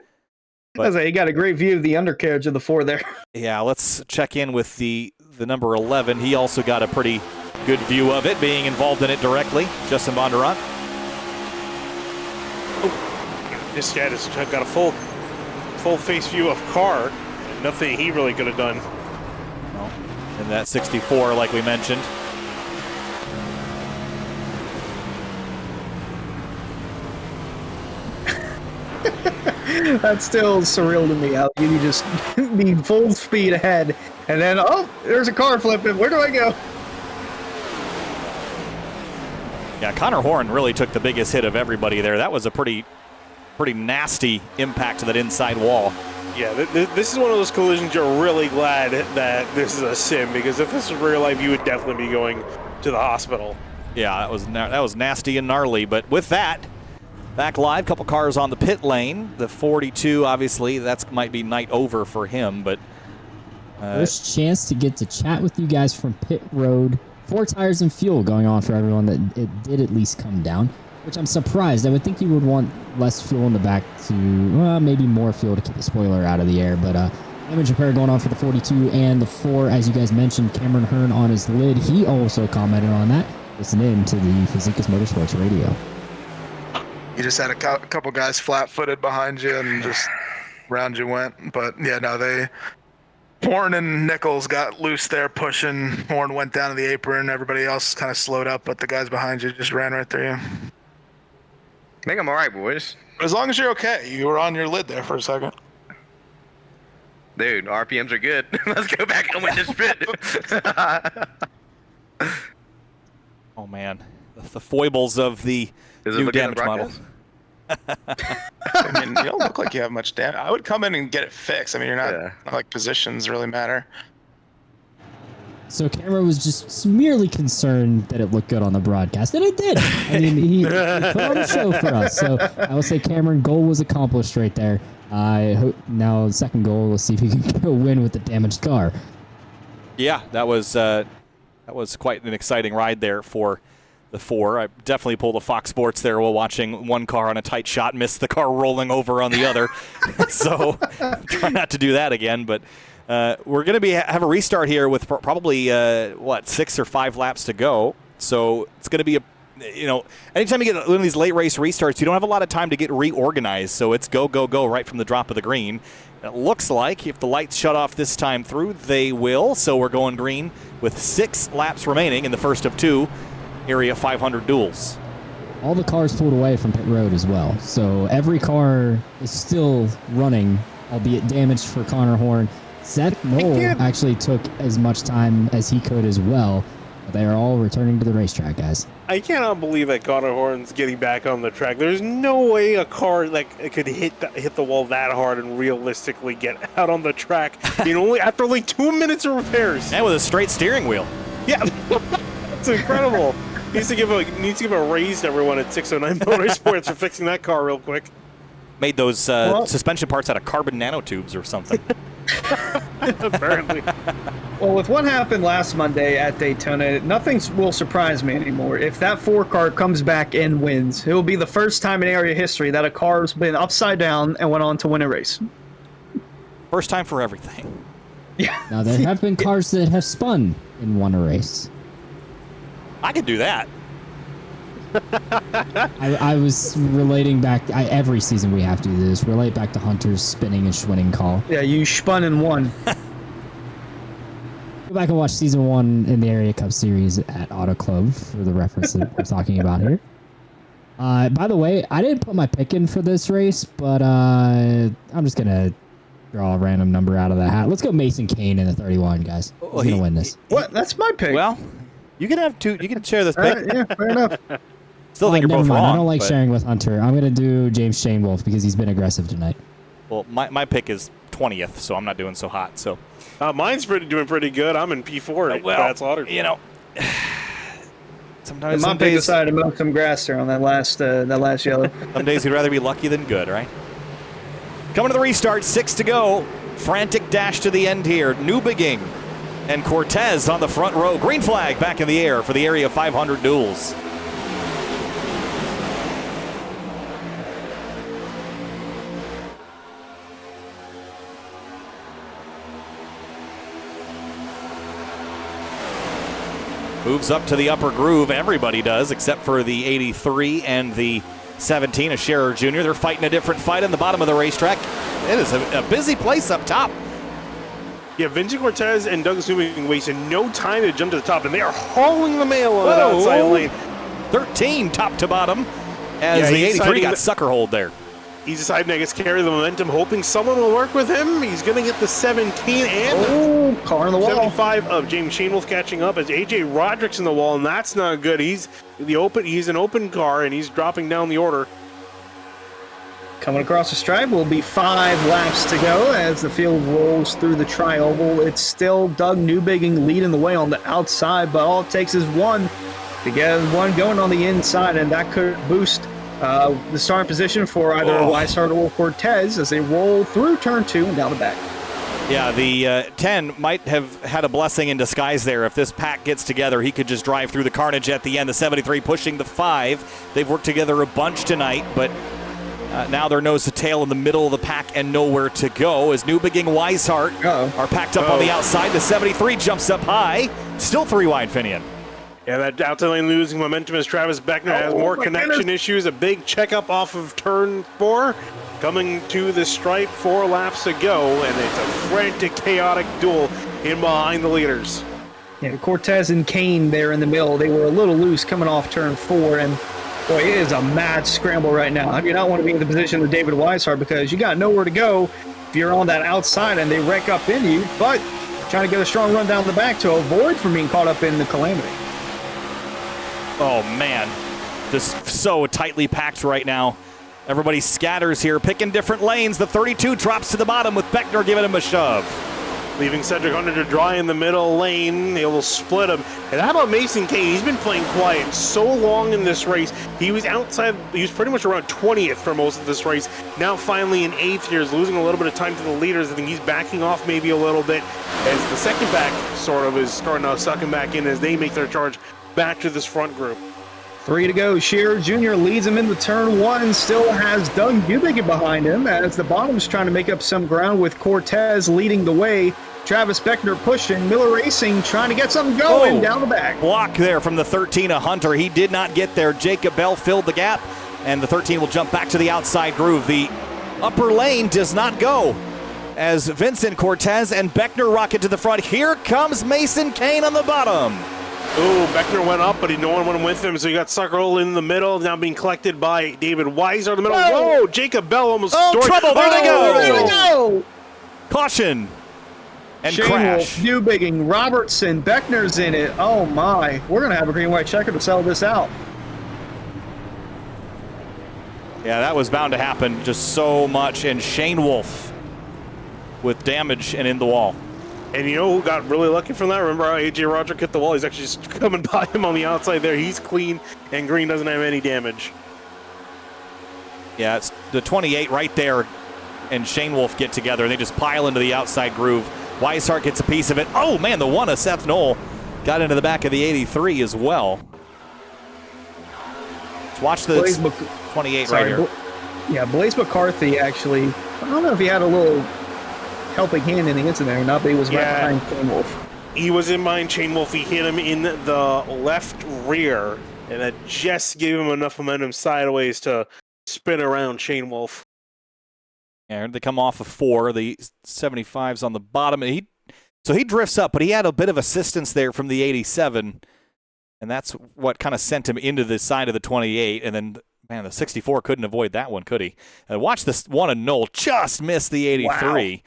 But he got a great view of the undercarriage of the 4 there. Yeah, let's check in with the number 11. He also got a pretty good view of it, being involved in it directly. Justin Bondurant. Oh, this guy just got a full face view of car, and nothing he really could have done. Well, and that 64, like we mentioned. That's still surreal to me. How you just be full speed ahead, and then, oh, there's a car flipping. Where do I go? Yeah, Connor Horn really took the biggest hit of everybody there. That was a pretty nasty impact to that inside wall. Yeah, this is one of those collisions you're really glad that this is a sim, because if this was real life, you would definitely be going to the hospital. Yeah, that was nasty and gnarly. But with that, back live, couple cars on the pit lane. The 42, obviously, that might be night over for him. But first chance to get to chat with you guys from pit road. 4 tires and fuel going on for everyone that it did at least come down. Which I'm surprised. I would think you would want less fuel in the back to, maybe more fuel to keep the spoiler out of the air. But damage repair going on for the 42 and the 4, as you guys mentioned, Cameron Hearn on his lid. He also commented on that. Listen in to the Fazekas Motorsports Radio. You just had a couple guys flat-footed behind you and just round you went. But, yeah, no, Horn and Nichols got loose there pushing. Horn went down to the apron. Everybody else kind of slowed up, but the guys behind you just ran right through you. I think I'm all right, boys. As long as you're okay. You were on your lid there for a second. Dude, RPMs are good. Let's go back and win this pit. oh, man. The foibles of the new damage model. I mean, you don't look like you have much damage. I would come in and get it fixed. I mean, you're not like positions really matter. So Cameron was just merely concerned that it looked good on the broadcast, and it did. I mean, he put on a show for us. So I will say, Cameron, goal was accomplished right there. I hope now the second goal. Let's see if he can go win with the damaged car. Yeah, that was quite an exciting ride there for the 4. I definitely pulled a Fox Sports there while watching one car on a tight shot, miss the car rolling over on the other. So try not to do that again. But we're going to have a restart here with probably 6 or 5 laps to go. So it's going to be anytime you get one of these late race restarts, you don't have a lot of time to get reorganized. So it's go, go, go right from the drop of the green. It looks like if the lights shut off this time through, they will. So we're going green with 6 laps remaining in the first of 2 Area 500 duels. All the cars pulled away from pit road as well. So every car is still running albeit damaged for Connor Horn. Seth Knoll actually took as much time as he could as well. But they are all returning to the racetrack, guys. I cannot believe that Connor Horn's getting back on the track. There's no way a car it could hit the wall that hard and realistically get out on the track. After only 2 minutes of repairs. And with a straight steering wheel. Yeah, it's incredible. Needs to give a raise to everyone at 609 Motorsports for fixing that car real quick. Made those suspension parts out of carbon nanotubes or something. Apparently. Well, with what happened last Monday at Daytona, nothing will surprise me anymore. If that 4 car comes back and wins, it will be the first time in area history that a car has been upside down and went on to win a race. First time for everything. Yeah. Now, there have been cars that have spun and won a race. I could do that. I was relating back. Every season we have to do this. Relate back to Hunter's spinning and Schwinning call. Yeah, you spun and won. Go back and watch season 1 in the Area Cup Series at Auto Club for the reference that we're talking about here. By the way, I didn't put my pick in for this race, but I'm just gonna draw a random number out of the hat. Let's go Mason Kane in the 31, guys. He's gonna win this. What? That's my pick. Well, you can have two. You can share this pick. Yeah, fair enough. Still think you're never both mind. wrong. I don't like but- sharing with Hunter. I'm gonna do James Shane Wolf because he's been aggressive tonight. Well, my pick is 20th, so I'm not doing so hot. So Mine's doing pretty good. I'm in P4 at Brad Slaughter. Sometimes my pick decided to mow some grass there on that last yellow. Some days you'd rather be lucky than good, right? Coming to the restart, 6 to go. Frantic dash to the end here. Newbegin and Cortez on the front row. Green flag back in the air for the Area 500 duels. Moves up to the upper groove. Everybody does, except for the 83 and the 17, a Scherer Jr. They're fighting a different fight in the bottom of the racetrack. It is a busy place up top. Yeah, Vincent Cortez and Douglas Newbegin wasting no time to jump to the top, and they are hauling the mail on that outside lane. 13 top to bottom as the 83 got sucker holed there. He's deciding, I guess, carry the momentum, hoping someone will work with him. He's going to get the 17 and car in the wall. 75 of James Shanewolf catching up as AJ Roderick's in the wall, and that's not good. He's an open car, and he's dropping down the order. Coming across the stripe will be 5 laps to go as the field rolls through the tri-oval. It's still Doug Newbegin leading the way on the outside, but all it takes is one to get one going on the inside, and that could boost the starting position for either Weishart or Cortez as they roll through turn 2 and down the back. Yeah, the 10 might have had a blessing in disguise there. If this pack gets together, he could just drive through the carnage at the end. The 73 pushing the 5. They've worked together a bunch tonight, but now they're nose to tail in the middle of the pack and nowhere to go as Newbegin, Weishart are packed up on the outside. The 73 jumps up high. Still 3 wide, Finian. Yeah, that outside lane losing momentum as Travis Beckner has more connection issues. A big checkup off of turn 4. Coming to the stripe, 4 laps to go, and it's a frantic, chaotic duel in behind the leaders. Yeah, Cortez and Kane there in the middle. They were a little loose coming off turn 4, and boy, it is a mad scramble right now. I do not want to be in the position of David Weishart because you got nowhere to go if you're on that outside and they wreck up into you, but trying to get a strong run down the back to avoid from being caught up in the calamity. Oh, man. Just so tightly packed right now. Everybody scatters here, picking different lanes. The 32 drops to the bottom with Beckner giving him a shove. Leaving Cedric Hunter to dry in the middle lane. They will split him. And how about Mason Kane? He's been playing quiet so long in this race. He was outside. He was pretty much around 20th for most of this race. Now finally in 8th here. Is losing a little bit of time to the leaders. I think he's backing off maybe a little bit as the second back sort of is starting to suck him back in as they make their charge back to this front group. 3 to go. Scherer Jr. leads him into turn 1, still has Doug Newbegin behind him as the bottom's trying to make up some ground with Cortez leading the way. Travis Beckner pushing, Miller Racing trying to get something going down the back. Block there from the 13 of Hunter. He did not get there. Jacob Bell filled the gap, and the 13 will jump back to the outside groove. The upper lane does not go as Vincent Cortez and Beckner rocket to the front. Here comes Mason Kane on the bottom. Oh, Beckner went up, but no one went with him, so you got Suckerhole in the middle, now being collected by David Weiser in the middle. Whoa! Jacob Bell almost... trouble! There they go! There we go! Caution! And Shane crash. Wolf, Newbigging, Robertson, Beckner's in it. Oh my. We're going to have a green-white checker to sell this out. Yeah, that was bound to happen. Just so much. And Shane Wolf with damage and in the wall. And you know who got really lucky from that? Remember how AJ Roderick hit the wall? He's actually just coming by him on the outside there. He's clean, and Green doesn't have any damage. Yeah, it's the 28 right there, and Shane Wolf get together, and they just pile into the outside groove. Weishart gets a piece of it. Oh, man, the one of Seth Knoll got into the back of the 83 as well. Let's watch the 28 right here. Yeah, Blaze McCarthy actually, I don't know if he had a little helping hand in the incident or not, but he was right behind Shane Wolf. He was in behind Shane Wolf. He hit him in the left rear, and that just gave him enough momentum sideways to spin around Shane Wolf. And they come off of 4. The 75's on the bottom. So he drifts up, but he had a bit of assistance there from the 87, and that's what kind of sent him into the side of the 28. And then, man, the 64 couldn't avoid that one, could he? And watch this one of Knoll just missed the 83. Wow.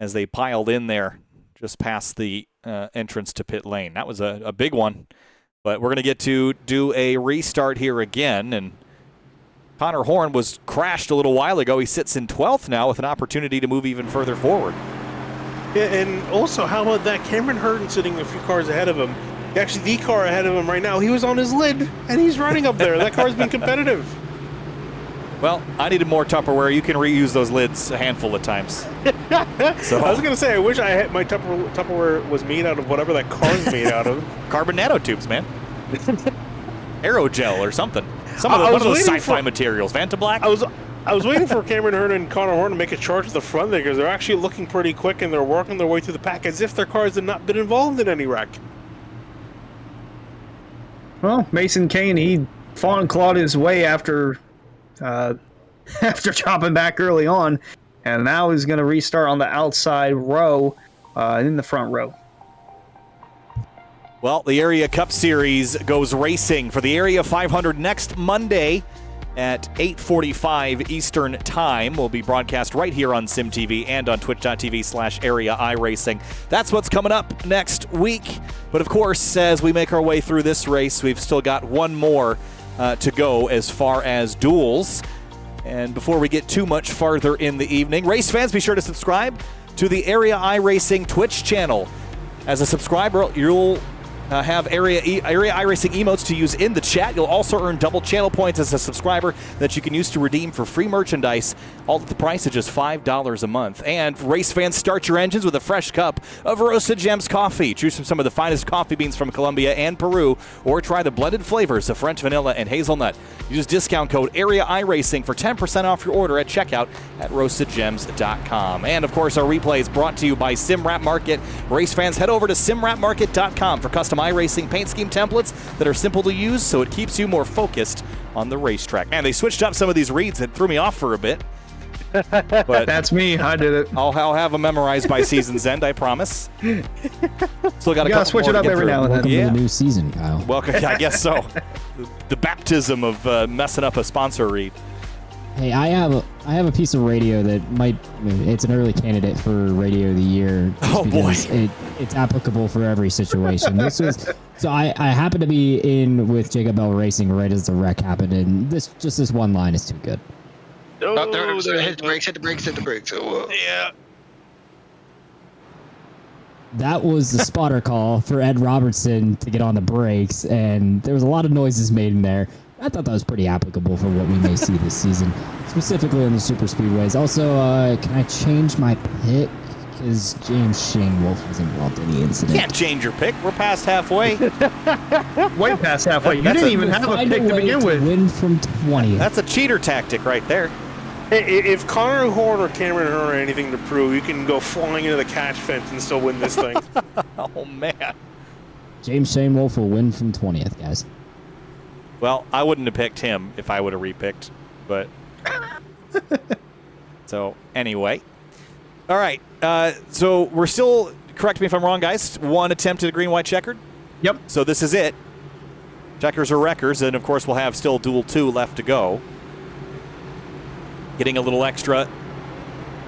As they piled in there just past the entrance to pit lane. That was a big one. But we're going to get to do a restart here again. And Connor Horn was crashed a little while ago. He sits in 12th now with an opportunity to move even further forward. Yeah, and also, how about that? Cameron Hurden sitting a few cars ahead of him. Actually, the car ahead of him right now, he was on his lid, and he's running up there. That car's been competitive. Well, I needed more Tupperware. You can reuse those lids a handful of times. So, I was going to say, I wish I had my Tupperware was made out of whatever that car's made out of. Carbon nanotubes, man. Aerogel or something. One of those sci-fi materials. Vantablack? I was waiting for Cameron Hurden and Connor Horn to make a charge to the front there because they're actually looking pretty quick and they're working their way through the pack as if their cars had not been involved in any wreck. Well, Mason Kane, he fought and clawed his way after chopping back early on, and now he's going to restart on the outside row in the front row. Well, the Area Cup Series goes racing for the Area 500 next Monday at 8:45 Eastern Time. Will be broadcast right here on SimTV and on twitch.tv/Area iRacing. That's what's coming up next week. But of course, as we make our way through this race, we've still got one more to go as far as duels. And before we get too much farther in the evening, race fans, be sure to subscribe to the Area iRacing Twitch channel. As a subscriber, you'll have Area iRacing emotes to use in the chat. You'll also earn double channel points as a subscriber that you can use to redeem for free merchandise, all at the price of just $5 a month. And race fans, start your engines with a fresh cup of Roasted Gems coffee. Choose from some of the finest coffee beans from Colombia and Peru, or try the blended flavors of French vanilla and hazelnut. Use discount code Area iRacing for 10% off your order at checkout at roastedgems.com. And of course, our replay is brought to you by SimWrap Market. Race fans, head over to simwrapmarket.com for custom iRacing paint scheme templates that are simple to use, so it keeps you more focused on the racetrack. Man, they switched up some of these reads that threw me off for a bit. But that's me. I did it. I'll have them memorized by season's end, I promise. Still got a couple switch more it up every now and then. Welcome to the new season, Kyle. Welcome. I guess so. The baptism of messing up a sponsor read. Hey, I have a piece of radio that it's an early candidate for Radio of the Year. Oh boy, it's applicable for every situation. I happened to be in with Jacob Bell Racing right as the wreck happened, and this one line is too good. Hit the brakes. Yeah. That was the spotter call for Ed Robertson to get on the brakes, and there was a lot of noises made in there. I thought that was pretty applicable for what we may see this season, specifically on the super speedways. Also, can I change my pick? Because Shane Wolf was involved in the incident. Can't change your pick. We're past halfway. Way past halfway. You didn't even have a pick to begin with. Win from 20th. That's a cheater tactic right there. Hey, if Connor Horn or Cameron Hurden are anything to prove, you can go flying into the catch fence and still win this thing. Oh, man. Shane Wolf will win from 20th, guys. Well, I wouldn't have picked him if I would have repicked, but... So, anyway. All right, so we're still, correct me if I'm wrong, guys, one attempt at a green-white checkered? Yep. So this is it. Checkers or wreckers, and of course we'll have still Duel 2 left to go. Getting a little extra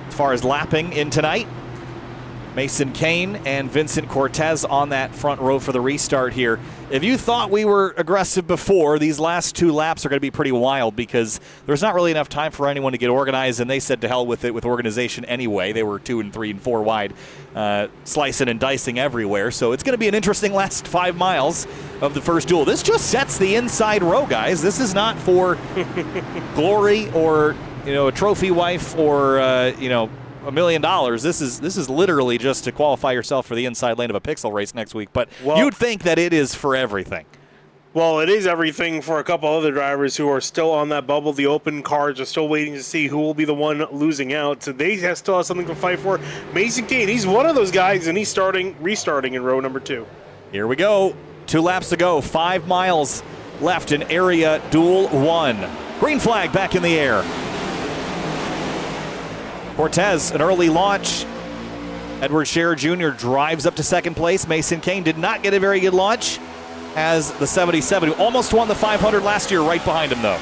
as far as lapping in tonight. Mason Kane and Vincent Cortez on that front row for the restart here. If you thought we were aggressive before, these last 2 laps are going to be pretty wild because there's not really enough time for anyone to get organized, and they said to hell with it with organization anyway. They were 2 and 3 and 4 wide, slicing and dicing everywhere. So it's going to be an interesting last 5 miles of the first duel. This just sets the inside row, guys. This is not for glory or a trophy wife or $1 million. This is literally just to qualify yourself for the inside lane of a pixel race next week. But you'd think that it is for everything. Well, it is everything for a couple other drivers who are still on that bubble. The open cars are still waiting to see who will be the one losing out. So they still have something to fight for. Mason Kane, he's one of those guys, and he's restarting in row number 2. Here we go. 2 laps to go. 5 miles left in area Duel 1. Green flag back in the air. Cortez, an early launch. Edward Scherer Jr. drives up to second place. Mason Kane did not get a very good launch as the 77, who almost won the 500 last year, right behind him, though.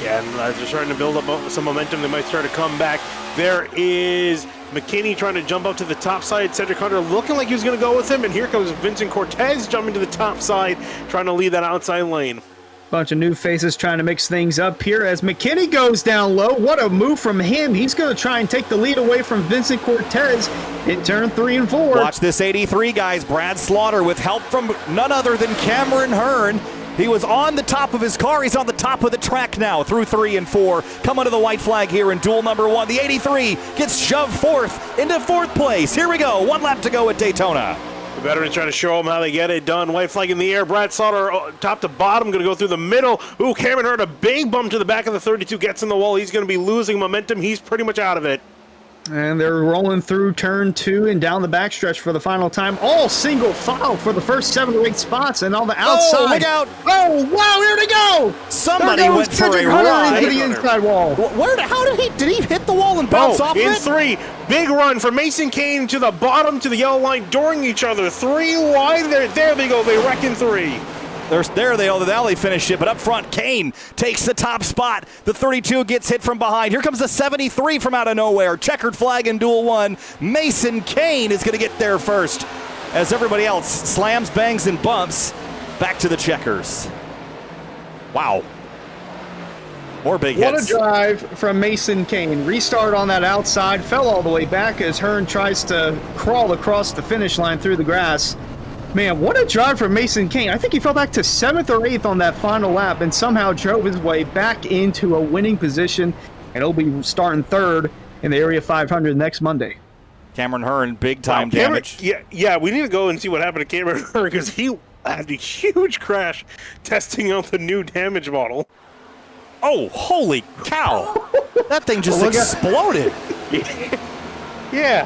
Yeah, and they're starting to build up some momentum. They might start to come back. There is McKinney trying to jump up to the top side. Cedric Hunter looking like he was going to go with him. And here comes Vincent Cortez jumping to the top side, trying to lead that outside lane. Bunch of new faces trying to mix things up here as McKinney goes down low. What a move from him. He's going to try and take the lead away from Vincent Cortez in turn 3 and 4. Watch this 83, guys. Brad Slaughter with help from none other than Cameron Hearn. He was on the top of his car. He's on the top of the track now through 3 and 4. Coming to the white flag here in duel number 1. The 83 gets shoved fourth into 4th place. Here we go. 1 lap to go at Daytona. The veterans trying to show them how they get it done. White flag in the air. Brad Slaughter top to bottom, going to go through the middle. Ooh, Cameron Hurd, a big bump to the back of the 32, gets in the wall. He's going to be losing momentum. He's pretty much out of it. And they're rolling through turn 2 and down the backstretch for the final time. All single file for the first 7 or 8 spots, and on the outside. Oh, look out! Oh, wow, here they go! Somebody went for a ride into the inside wall. How did he hit the wall and bounce off in it? 3, big run from Mason Kane to the bottom to the yellow line, during each other. 3 wide. There they go. They wreck in 3. There they go. The alley finished it, but up front, Kane takes the top spot. The 32 gets hit from behind. Here comes the 73 from out of nowhere. Checkered flag in duel 1. Mason Kane is going to get there first as everybody else slams, bangs, and bumps back to the checkers. Wow. More big hits. What a drive from Mason Kane. Restart on that outside, fell all the way back as Hearn tries to crawl across the finish line through the grass. Man, what a drive from Mason Kane. I think he fell back to 7th or 8th on that final lap and somehow drove his way back into a winning position, and he'll be starting 3rd in the Area 500 next Monday. Cameron Hearn, big-time damage. Yeah, we need to go and see what happened to Cameron Hearn because he had a huge crash testing out the new damage model. Oh, holy cow. That thing just exploded. Yeah.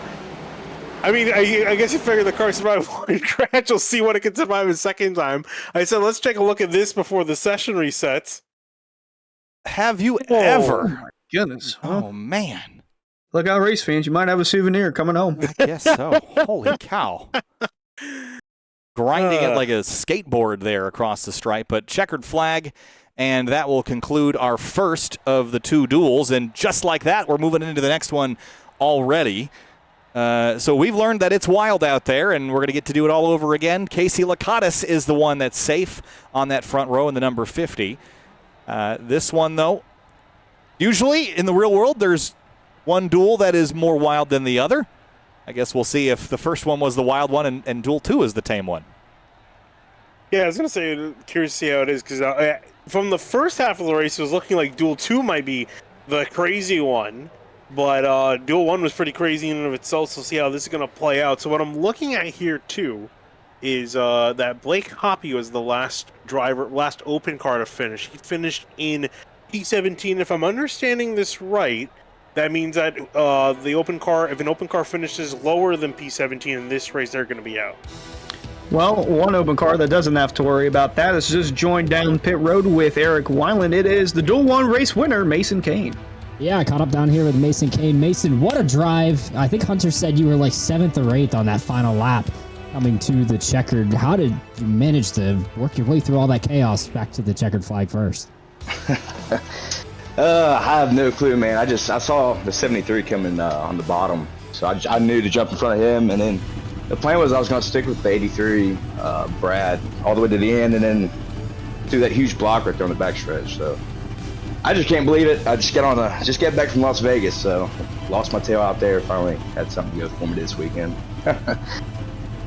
I mean, I guess you figure the car survived 1 crash. You'll see what it can survive a second time. I said, let's take a look at this before the session resets. Have you ever? Oh, my goodness. Oh, man. Look out, race fans. You might have a souvenir coming home. I guess so. Holy cow. Grinding it like a skateboard there across the stripe, but checkered flag, and that will conclude our first of the 2 duels. And just like that, we're moving into the next one already. So we've learned that it's wild out there, and we're going to get to do it all over again. Casey Lakatos is the one that's safe on that front row in the number 50. This one, though, usually in the real world, there's one duel that is more wild than the other. I guess we'll see if the first one was the wild one and duel 2 is the tame one. Yeah, I was going to say, curious to see how it is, because from the first half of the race, it was looking like duel 2 might be the crazy one. But duel 1 was pretty crazy in and of itself, so we'll see how this is going to play out. So what I'm looking at here, too, is that Blake Hoppy was the last open car to finish. He finished in P17. If I'm understanding this right, that means that the open car, if an open car finishes lower than P17 in this race, they're going to be out. Well, one open car that doesn't have to worry about that is just joined down pit road with Eric Weiland. It is the duel 1 race winner, Mason Kane. Yeah, I caught up down here with Mason Kane. Mason, what a drive. I think Hunter said you were like 7th or 8th on that final lap. coming to the checkered. How did you manage to work your way through all that chaos back to the checkered flag first? I have no clue, man. I saw the 73 coming on the bottom, so I knew to jump in front of him, and then the plan was I was going to stick with the 83 Brad all the way to the end, and then do that huge block right there on the backstretch. So I just can't believe it. I just got back from Las Vegas, so lost my tail out there. Finally had something to go for me this weekend.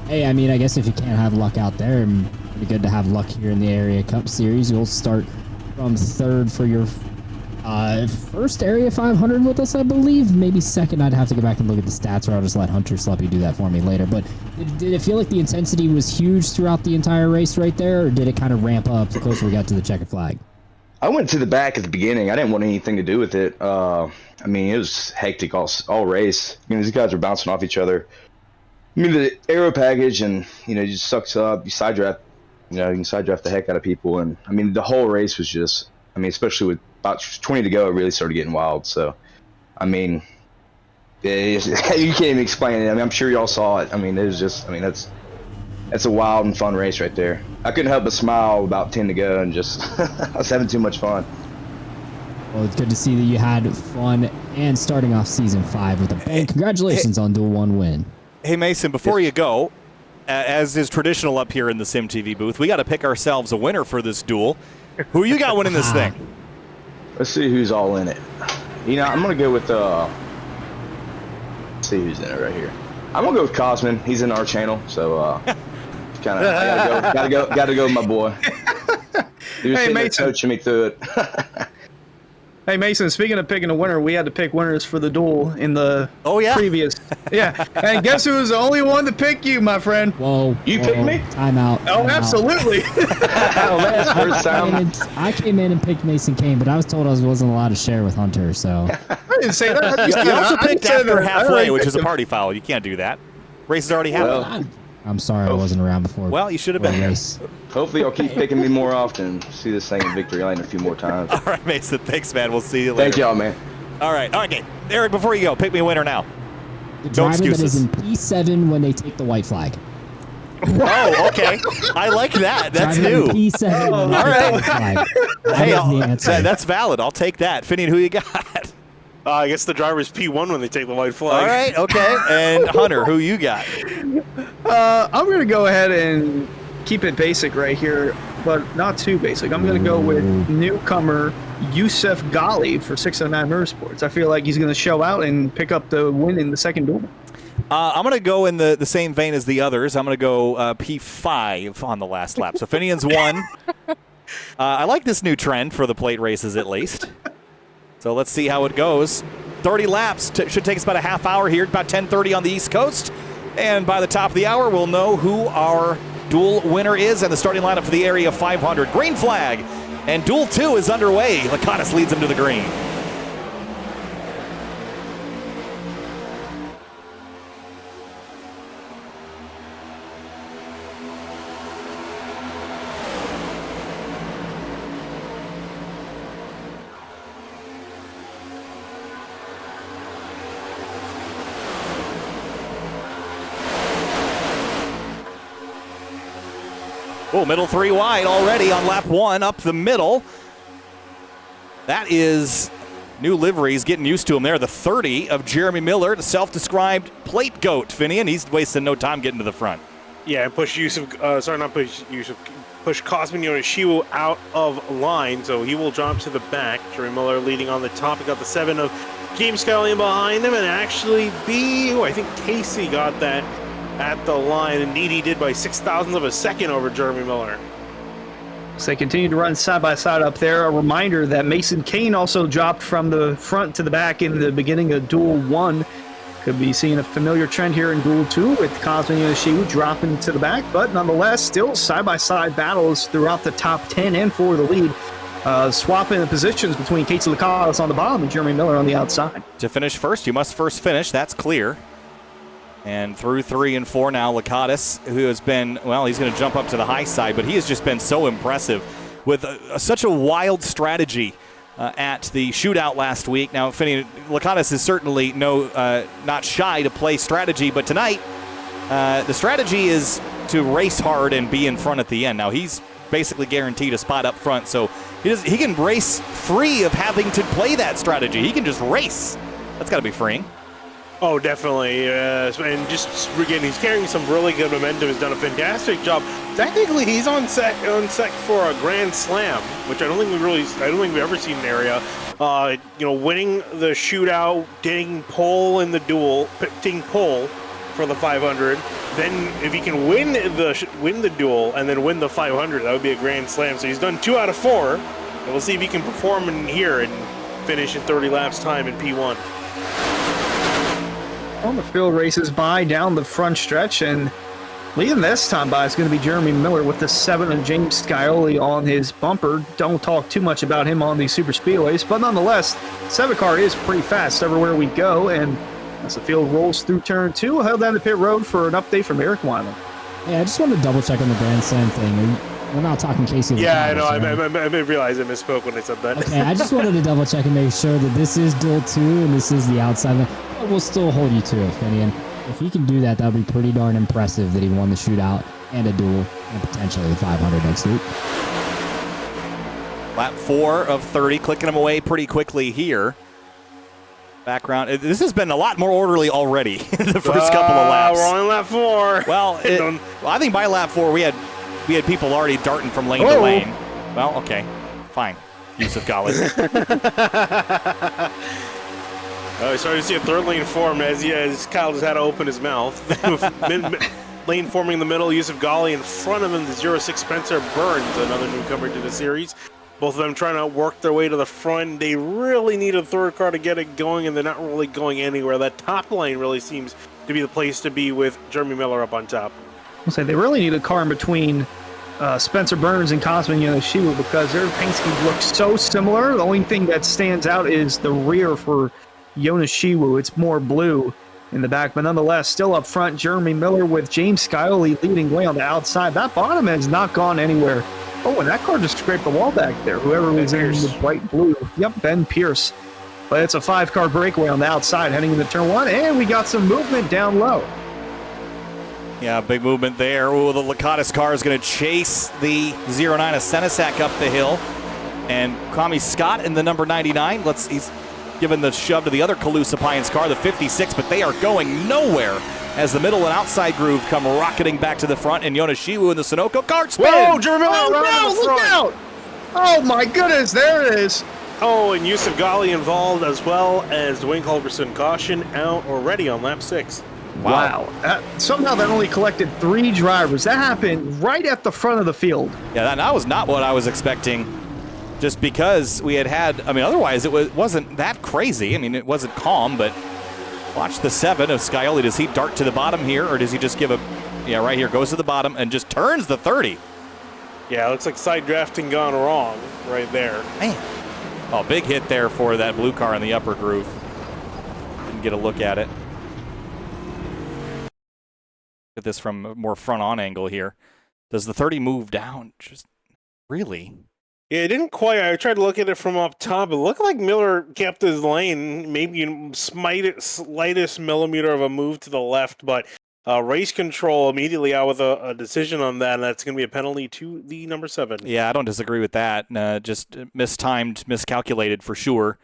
Hey, I mean, I guess if you can't have luck out there, it'd be good to have luck here in the Area Cup Series. You'll start from third for your first Area 500 with us, I believe. Maybe second. I'd have to go back and look at the stats, or I'll just let Hunter Sluppy do that for me later. But did it feel like the intensity was huge throughout the entire race right there, or did it kind of ramp up the closer we got to the checkered flag? I went to the back at the beginning. I didn't want anything to do with it. I mean, it was hectic all race. I mean, these guys were bouncing off each other. I mean, the aero package, and you just sucks up. You side draft, you can side draft the heck out of people, and I mean, the whole race was just. I mean, especially with about 20 to go, it really started getting wild. So, I mean, you can't even explain it. I mean, I'm sure y'all saw it. I mean, it was just. I mean, that's a wild and fun race right there. I couldn't help but smile about 10 to go and just I was having too much fun. Well, it's good to see that you had fun and starting off season 5 with a bang. Congratulations on Duel 1 win. Hey, Mason, before you go, as is traditional up here in the Sim TV booth, we got to pick ourselves a winner for this duel. Who you got winning this thing? Let's see who's all in it. I'm going to go with, let's see who's in it right here. I'm going to go with Cosman. He's in our channel, so gotta go with my boy. He was sitting there coaching me through it. Hey, Mason, speaking of picking a winner, we had to pick winners for the duel in the previous. Yeah. And guess who was the only one to pick you, my friend? Whoa. You picked me? Timeout. Oh, absolutely. I came in and picked Mason Kane, but I was told I wasn't allowed to share with Hunter, so. I didn't say that. You also picked after halfway, which is a party foul. You can't do that. Race has already happened. I'm sorry I wasn't around before. Well, you should have been here. Hopefully you'll keep picking me more often. See this thing in victory lane a few more times. All right, Mason. Thanks, man. We'll see you later. Thank y'all, man. All right. Okay. Eric, before you go, pick me a winner now. The No driver excuses. that is in P7 when they take the white flag. Oh, okay. I like that. That's Driver new. in P7 when they All take the right. white flag. That Hey, is the answer. that's valid. I'll take that. Finian, who you got? I guess the driver's P1 when they take the white flag. All right. Okay. And Hunter, who you got? I'm going to go ahead and keep it basic right here, but not too basic. I'm going to go with newcomer Yusuf Ghali for 609 Motorsports. I feel like he's going to show out and pick up the win in the second duel. I'm going to go in the same vein as the others. I'm going to go P5 on the last lap. So Finian's won. I like this new trend for the plate races, at least. So let's see how it goes. 30 laps. Should take us about a half hour here, about 10:30 on the East Coast. And by the top of the hour, we'll know who our duel winner is and the starting lineup for the Area 500. Green flag. And Duel 2 is underway. Laconis leads him to the green. Oh, middle 3 wide already on lap 1 up the middle. That is new liveries, getting used to him there. The 30 of Jeremy Miller, the self-described plate goat. Finian, he's wasting no time getting to the front. Yeah, and push push Cosmin Yonishiwu out of line, so he will jump to the back. Jeremy Miller leading on the top. He got the 7 of Game Scallion behind him, and actually I think Casey got that at the line. Indeed, he did by 0.06 of a second over Jeremy Miller. So they continue to run side by side up there. A reminder that Mason Kane also dropped from the front to the back in the beginning of Duel 1. Could be seeing a familiar trend here in Duel 2 with Cosmin Yonishiwu dropping to the back, but nonetheless, still side by side battles throughout the top 10 and for the lead. Swapping the positions between Casey Laconis on the bottom and Jeremy Miller on the outside. To finish first, you must first finish. That's clear. And through 3 and 4 now, Laconis, who has been, well, he's going to jump up to the high side, but he has just been so impressive with such a wild strategy at the shootout last week. Now, Laconis is certainly not shy to play strategy, but tonight The strategy is to race hard and be in front at the end. Now, he's basically guaranteed a spot up front, so he can race free of having to play that strategy. He can just race. That's got to be freeing. Oh, definitely. And just, again, he's carrying some really good momentum. He's done a fantastic job. Technically, he's on set for a grand slam, which I don't think we've ever seen in area. Winning the shootout, taking pole in the duel, taking pole for the 500. Then, if he can win the duel and then win the 500, that would be a grand slam. So he's done 2 out of 4. And we'll see if he can perform in here and finish in 30 laps time in P1. On the field races by down the front stretch, and leading this time by is going to be Jeremy Miller with the 7 and James Scioli on his bumper. Don't talk too much about him on these super speedways, but nonetheless, 7 car is pretty fast everywhere we go, and as the field rolls through turn 2, we'll head down to pit road for an update from Eric Weiland. Yeah, I just wanted to double check on the Grand Slam thing. We're not talking Casey. Yeah, I know. I realized I misspoke when I said that. Okay, I just wanted to double check and make sure that this is Duel 2 and this is the outside line. But we'll still hold you to it, Finian. If he can do that, that would be pretty darn impressive that he won the shootout and a duel and potentially the 500 next week. Lap 4 of 30, clicking him away pretty quickly here. Background. This has been a lot more orderly already the first couple of laps. We're on lap 4. Well, I think by lap 4 we had people already darting from lane to lane. Well, okay, fine. Yusuf Ghali. We started to see a third lane form as Kyle just had to open his mouth. Lane forming in the middle, Yusuf Ghali in front of him, the 06 Spencer Burns, another newcomer to the series. Both of them trying to work their way to the front. They really need a third car to get it going, and they're not really going anywhere. That top lane really seems to be the place to be with Jeremy Miller up on top. I'll say they really need a car in between Spencer Burns and Cosmin Yonoshiwa because their paint schemes look so similar. The only thing that stands out is the rear for Yonoshiwa. It's more blue in the back, but nonetheless, still up front, Jeremy Miller with James Scioli leading way on the outside. That bottom has not gone anywhere. Oh, and that car just scraped the wall back there. Whoever was in the bright blue. Yep, Ben Pierce. But it's a 5-car breakaway on the outside heading into turn 1, and we got some movement down low. Yeah, big movement there. Ooh, the Lakatos car is going to chase the 09 of Senesac up the hill. And Kwame Scott in the number 99. He's given the shove to the other Calusa Pines car, the 56, but they are going nowhere as the middle and outside groove come rocketing back to the front, and Yonoshiwa in the Sunoco car spin. Whoa, Jeremy! Look out! Oh my goodness, there it is. Oh, and Yusuf Ghali involved as well as Dwayne Culberson. Caution out already on lap 6. Wow. Somehow that only collected 3 drivers. That happened right at the front of the field. Yeah, that was not what I was expecting. Just because we had, otherwise it wasn't that crazy. It wasn't calm, but watch the 7 of Scioli. Does he dart to the bottom here, or does he just give right here, goes to the bottom and just turns the 30? Yeah, it looks like side drafting gone wrong right there. Man. Oh, big hit there for that blue car in the upper groove. Didn't get a look at it. At this from a more front-on angle here. Does the 30 move down? Just really? Yeah, it didn't quite. I tried to look at it from up top. It looked like Miller kept his lane, maybe slightest millimeter of a move to the left, but race control immediately out with a decision on that, and that's going to be a penalty to the number 7. Yeah, I don't disagree with that. Just mistimed, miscalculated for sure.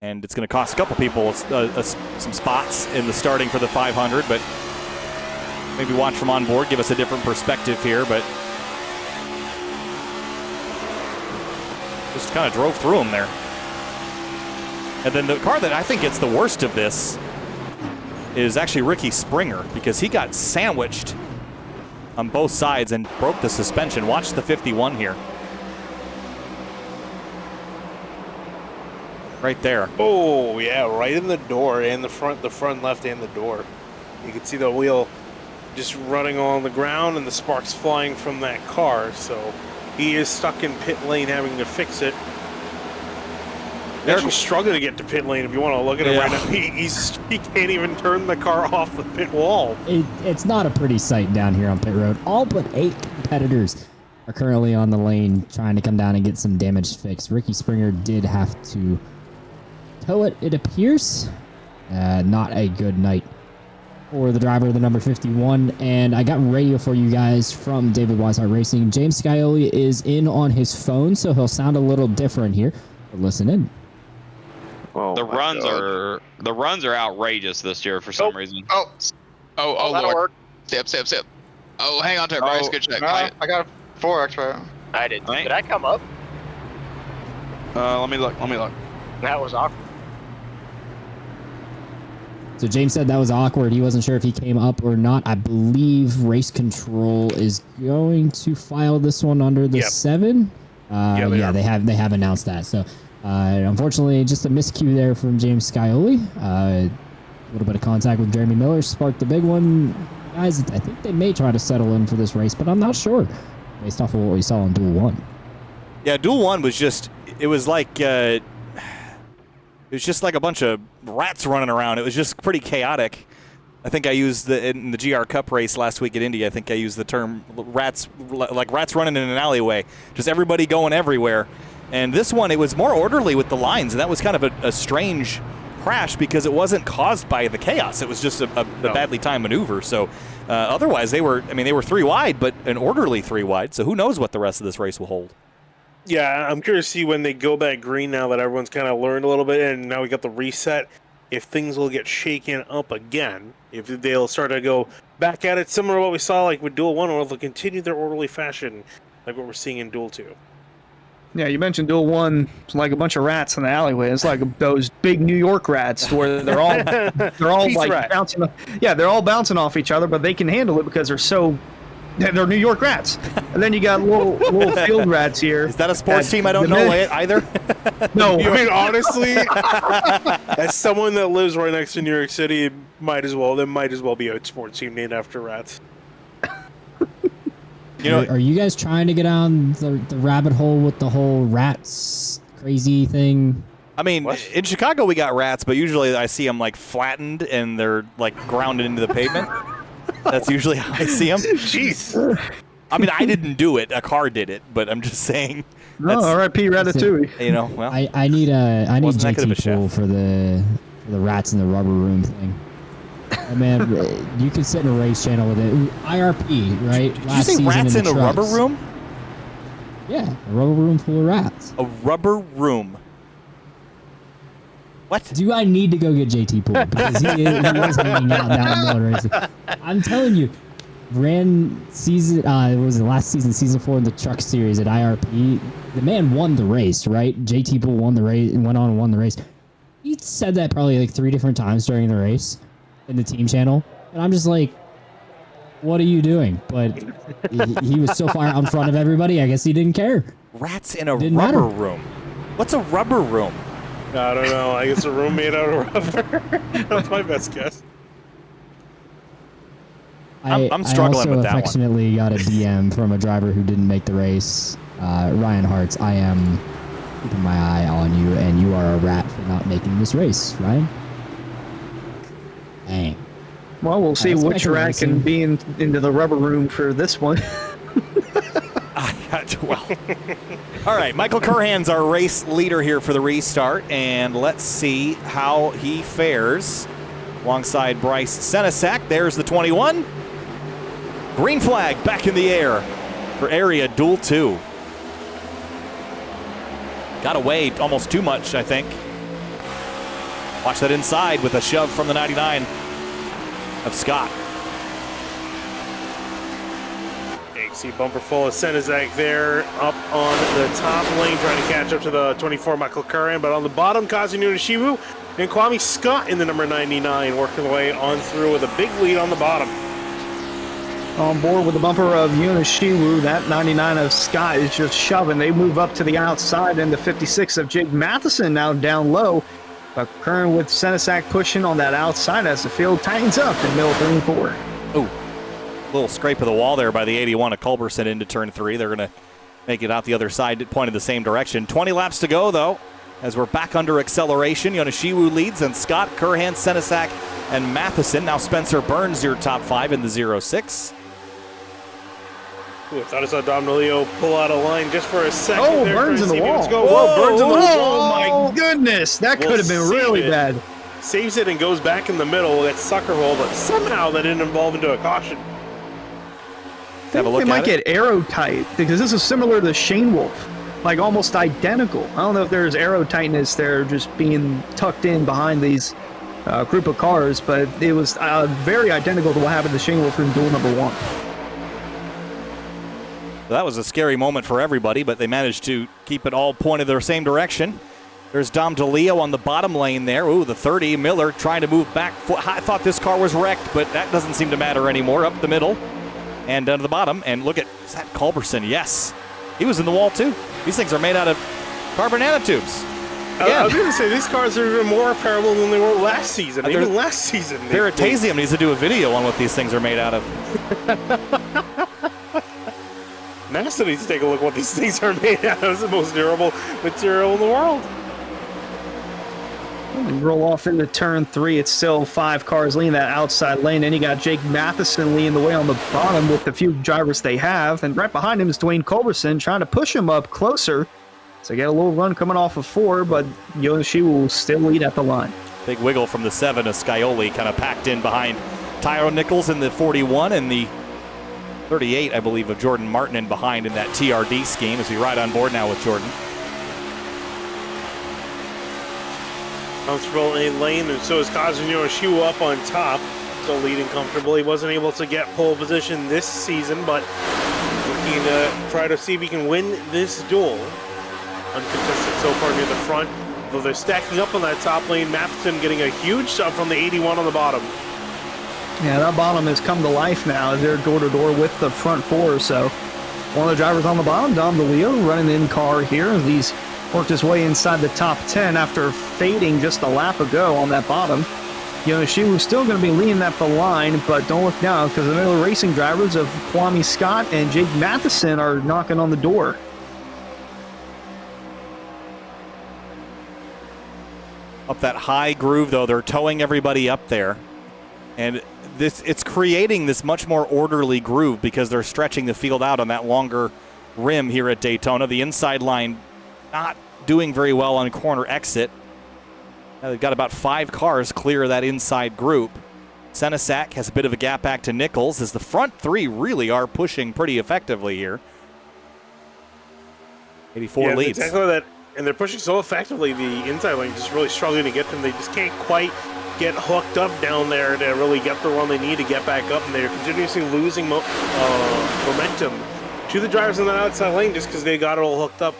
And it's going to cost a couple people some spots in the starting for the 500, but maybe watch from on board, give us a different perspective here, but just kind of drove through him there. And then the car that I think gets the worst of this is actually Ricky Springer, because he got sandwiched on both sides and broke the suspension. Watch the 51 here. Right there. Oh, yeah, right in the door and the front left and the door. You can see the wheel just running on the ground and the sparks flying from that car, so he is stuck in pit lane having to fix it. They're actually struggling to get to pit lane if you want to look at it right now. He can't even turn the car off the pit wall. It's not a pretty sight down here on pit road. All but 8 competitors are currently on the lane trying to come down and get some damage fixed. Ricky Springer did have to tow it appears. Not a good night for the driver of the number 51, and I got radio for you guys from David Weishart Racing. James Scioli is in on his phone, so he'll sound a little different here. But listen in. The runs are outrageous this year for some reason. Oh, that'll Lord. Sip. Oh, hang on to it, Bryce. Good check. No, I got a 4X right. I did. Right. Did I come up? Let me look. That was awkward. So James said that was awkward. He wasn't sure if he came up or not. I believe Race Control is going to file this one under the 7. They have announced that. So unfortunately, just a miscue there from James Scioli. A little bit of contact with Jeremy Miller sparked the big one. Guys, I think they may try to settle in for this race, but I'm not sure based off of what we saw in Duel 1. Yeah, Duel 1 was just, it was like a bunch of rats running around. It was just pretty chaotic. I think I used in the GR Cup race last week at Indy, I think I used the term rats, like rats running in an alleyway. Just everybody going everywhere. And this one, it was more orderly with the lines, and that was kind of a strange crash because it wasn't caused by the chaos. It was just a badly timed maneuver. So otherwise, they were 3 wide, but an orderly 3 wide. So who knows what the rest of this race will hold. Yeah, I'm curious to see when they go back green now that everyone's kind of learned a little bit and now we got the reset, if things will get shaken up again, if they'll start to go back at it similar to what we saw like with Duel 1, or they'll continue their orderly fashion like what we're seeing in Duel 2. Yeah, you mentioned Duel 1, it's like a bunch of rats in the alleyway. It's like those big New York rats where they're all like bouncing. Yeah, they're all bouncing off each other, but they can handle it because they're New York rats. And then you got little field rats here. Is that a sports team I don't know either? No. I mean, honestly, as someone that lives right next to New York City, there might as well be a sports team named after rats. Are you guys trying to get down the rabbit hole with the whole rats crazy thing? I mean, in Chicago we got rats, but usually I see them like flattened and they're like grounded into the pavement. That's usually how I see them. Jeez. I mean, I didn't do it. A car did it, but I'm just saying. R.I.P. Ratatouille. Well, I need JT Pool for the rats in the rubber room thing. Oh, man, you can sit in a race channel with it. IRP, right? Did you say rats in a rubber room? Yeah, a rubber room full of rats. A rubber room. What? Do I need to go get JT Pool? Because he was hanging out down the motor race. I'm telling you, ran season, was it last season, season 4 in the truck series at IRP. The man won the race, right? JT Pool won the race and went on and won the race. He said that probably like 3 different times during the race in the team channel. And I'm just like, what are you doing? But he was so far out in front of everybody, I guess he didn't care. Rats in a rubber room. What's a rubber room? I don't know. I guess a room made out of rubber. That's my best guess. I'm struggling with that one. I also affectionately got a DM from a driver who didn't make the race. Ryan Hartz, I am keeping my eye on you, and you are a rat for not making this race, Ryan. Dang. Well, we'll see which rat can be into the rubber room for this one. Well, all right. Michael Curhan's our race leader here for the restart, and let's see how he fares alongside Bryce Senesac. There's the 21. Green flag back in the air for area Duel 2. Got away almost too much, I think. Watch that inside with a shove from the 99 of Scott. See bumper full of Senesac there up on the top lane trying to catch up to the 24 Michael Curran, but on the bottom Kazunori Shibu and Kwame Scott in the number 99 working their way on through with a big lead on the bottom. On board with the bumper of Unishiwu, that 99 of Scott is just shoving. They move up to the outside, and the 56 of Jake Matheson now down low. But Curran with Senesac pushing on that outside as the field tightens up in middle 3 and 4. Oh. Little scrape of the wall there by the 81 of Culberson into turn 3. They're going to make it out the other side, pointed the same direction. 20 laps to go, though, as we're back under acceleration. Yoneshiwu leads, and Scott, Curhan, Senesac, and Matheson. Now Spencer Burns, your top 5 in the 0-6. Ooh, I thought I saw Dom Nolio pull out a line just for a second. Burns in the wall. Whoa, Burns in the wall. Oh, my goodness. That could have been really bad. saves it and goes back in the middle. That's sucker hole, but somehow that didn't evolve into a caution. Have a look They might at get arrow tight because this is similar to Shane Wolf, like almost identical. I don't know if there's arrow tightness there, just being tucked in behind these group of cars, but it was very identical to what happened to Shane Wolf in duel number 1. That was a scary moment for everybody, but they managed to keep it all pointed their same direction. There's Dom DeLeo on the bottom lane there. Ooh, the 30. Miller trying to move back. I thought this car was wrecked, but that doesn't seem to matter anymore. Up the middle and down to the bottom. And look at, is that Culberson? Yes. He was in the wall too. These things are made out of carbon nanotubes. I was going to say, these cars are even more repairable than they were last season. Even last season. Veritasium needs to do a video on what these things are made out of. NASA needs to take a look at what these things are made out of. It's the most durable material in the world. And roll off into turn 3. It's still 5 cars leading that outside lane. And you got Jake Matheson leading the way on the bottom with the few drivers they have. And right behind him is Dwayne Culberson trying to push him up closer. So you got a little run coming off of 4, but Yoshi will still lead at the line. Big wiggle from the 7 of Scioli, kind of packed in behind Tyro Nichols in the 41 and the 38, I believe, of Jordan Martin in behind in that TRD scheme as we ride on board now with Jordan. Comfortable in lane, and so is Kazuyo Yoshiwa up on top. Still leading comfortably. Wasn't able to get pole position this season, but looking to try to see if he can win this duel. Uncontested so far near the front. Though they're stacking up on that top lane. Matheson getting a huge shot from the 81 on the bottom. Yeah, that bottom has come to life now as they're door-to-door with the front 4. So one of the drivers on the bottom, Dom DeLeo, running in car here as he's worked his way inside the top 10 after fading just a lap ago on that bottom. Yonoshi's still going to be leading at the line, but don't look down because the middle racing drivers of Kwame Scott and Jake Matheson are knocking on the door. Up that high groove, though, they're towing everybody up there. And it's creating this much more orderly groove because they're stretching the field out on that longer rim here at Daytona. The inside line not doing very well on corner exit. Now they've got about 5 cars clear of that inside group. Senesac has a bit of a gap back to Nichols as the front 3 really are pushing pretty effectively here. 84 leads. Exactly that. And they're pushing so effectively, the inside lane just really struggling to get them. They just can't quite get hooked up down there to really get the run they need to get back up, and they're continuously losing momentum to the drivers in that outside lane just because they got it all hooked up.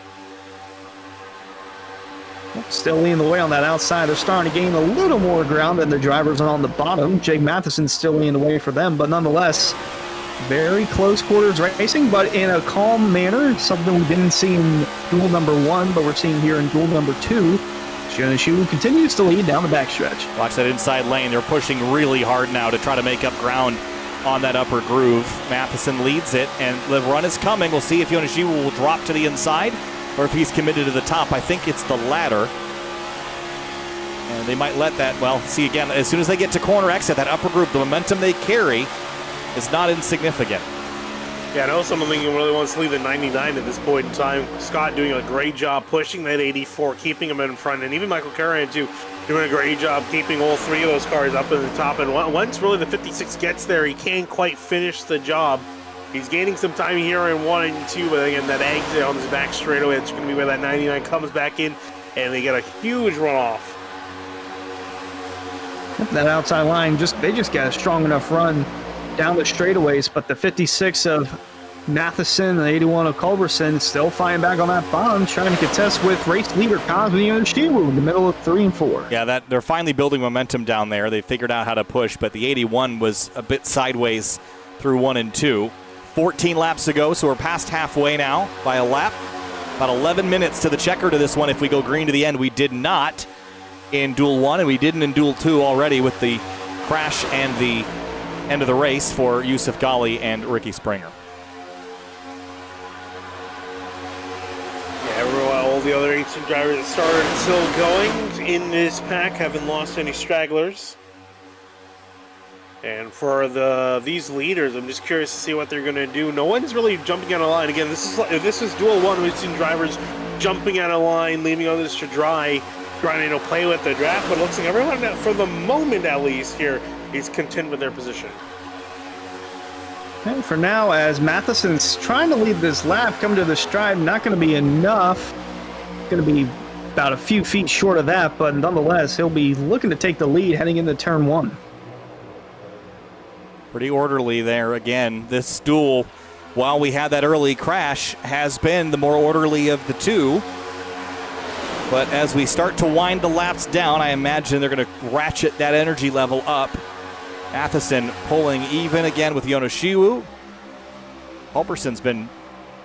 Still leading the way on that outside. They're starting to gain a little more ground than the drivers on the bottom. Jake Matheson's still leading the way for them, but nonetheless, very close quarters racing, but in a calm manner. Something we didn't see in duel number 1, but we're seeing here in duel number 2. Yonoshiu continues to lead down the backstretch. Watch that inside lane. They're pushing really hard now to try to make up ground on that upper groove. Matheson leads it, and the run is coming. We'll see if Yonoshiu will drop to the inside or if he's committed to the top. I think it's the latter. And they might let that, well, see again, as soon as they get to corner exit, that upper group, the momentum they carry is not insignificant. Yeah, I know someone really wants to leave the 99 at this point in time. Scott doing a great job pushing that 84, keeping him in front, and even Michael Carran too, doing a great job keeping all 3 of those cars up in the top. And once really the 56 gets there, he can't quite finish the job. He's gaining some time here in 1 and 2, but again, that exit on his back straightaway, that's going to be where that 99 comes back in, and they get a huge runoff. That outside line, they just got a strong enough run down the straightaways, but the 56 of Matheson and the 81 of Culberson still fighting back on that bottom, trying to contest with race leader Kazuya Yoshiwu in the middle of 3 and 4. Yeah, they're finally building momentum down there. They figured out how to push, but the 81 was a bit sideways through 1 and 2. 14 laps to go, so we're past halfway now by a lap. About 11 minutes to the checker to this one if we go green to the end. We did not in Duel 1, and we didn't in Duel 2 already with the crash and the end of the race for Yusuf Ghali and Ricky Springer. Yeah, all the other 18 drivers that started still going in this pack, haven't lost any stragglers. And for these leaders, I'm just curious to see what they're going to do. No one's really jumping on a line. Again, this is Duel 1. We've seen drivers jumping on a line, leaving others to dry trying to play with the draft, but it looks like everyone, for the moment at least here, is content with their position. And for now, as Matheson's trying to lead this lap, come to the stride, not going to be enough. Going to be about a few feet short of that, but nonetheless, he'll be looking to take the lead heading into turn 1. Pretty orderly there again. This duel, while we had that early crash, has been the more orderly of the two. But as we start to wind the laps down, I imagine they're going to ratchet that energy level up. Matheson pulling even again with Yonoshiwu. Halperson's been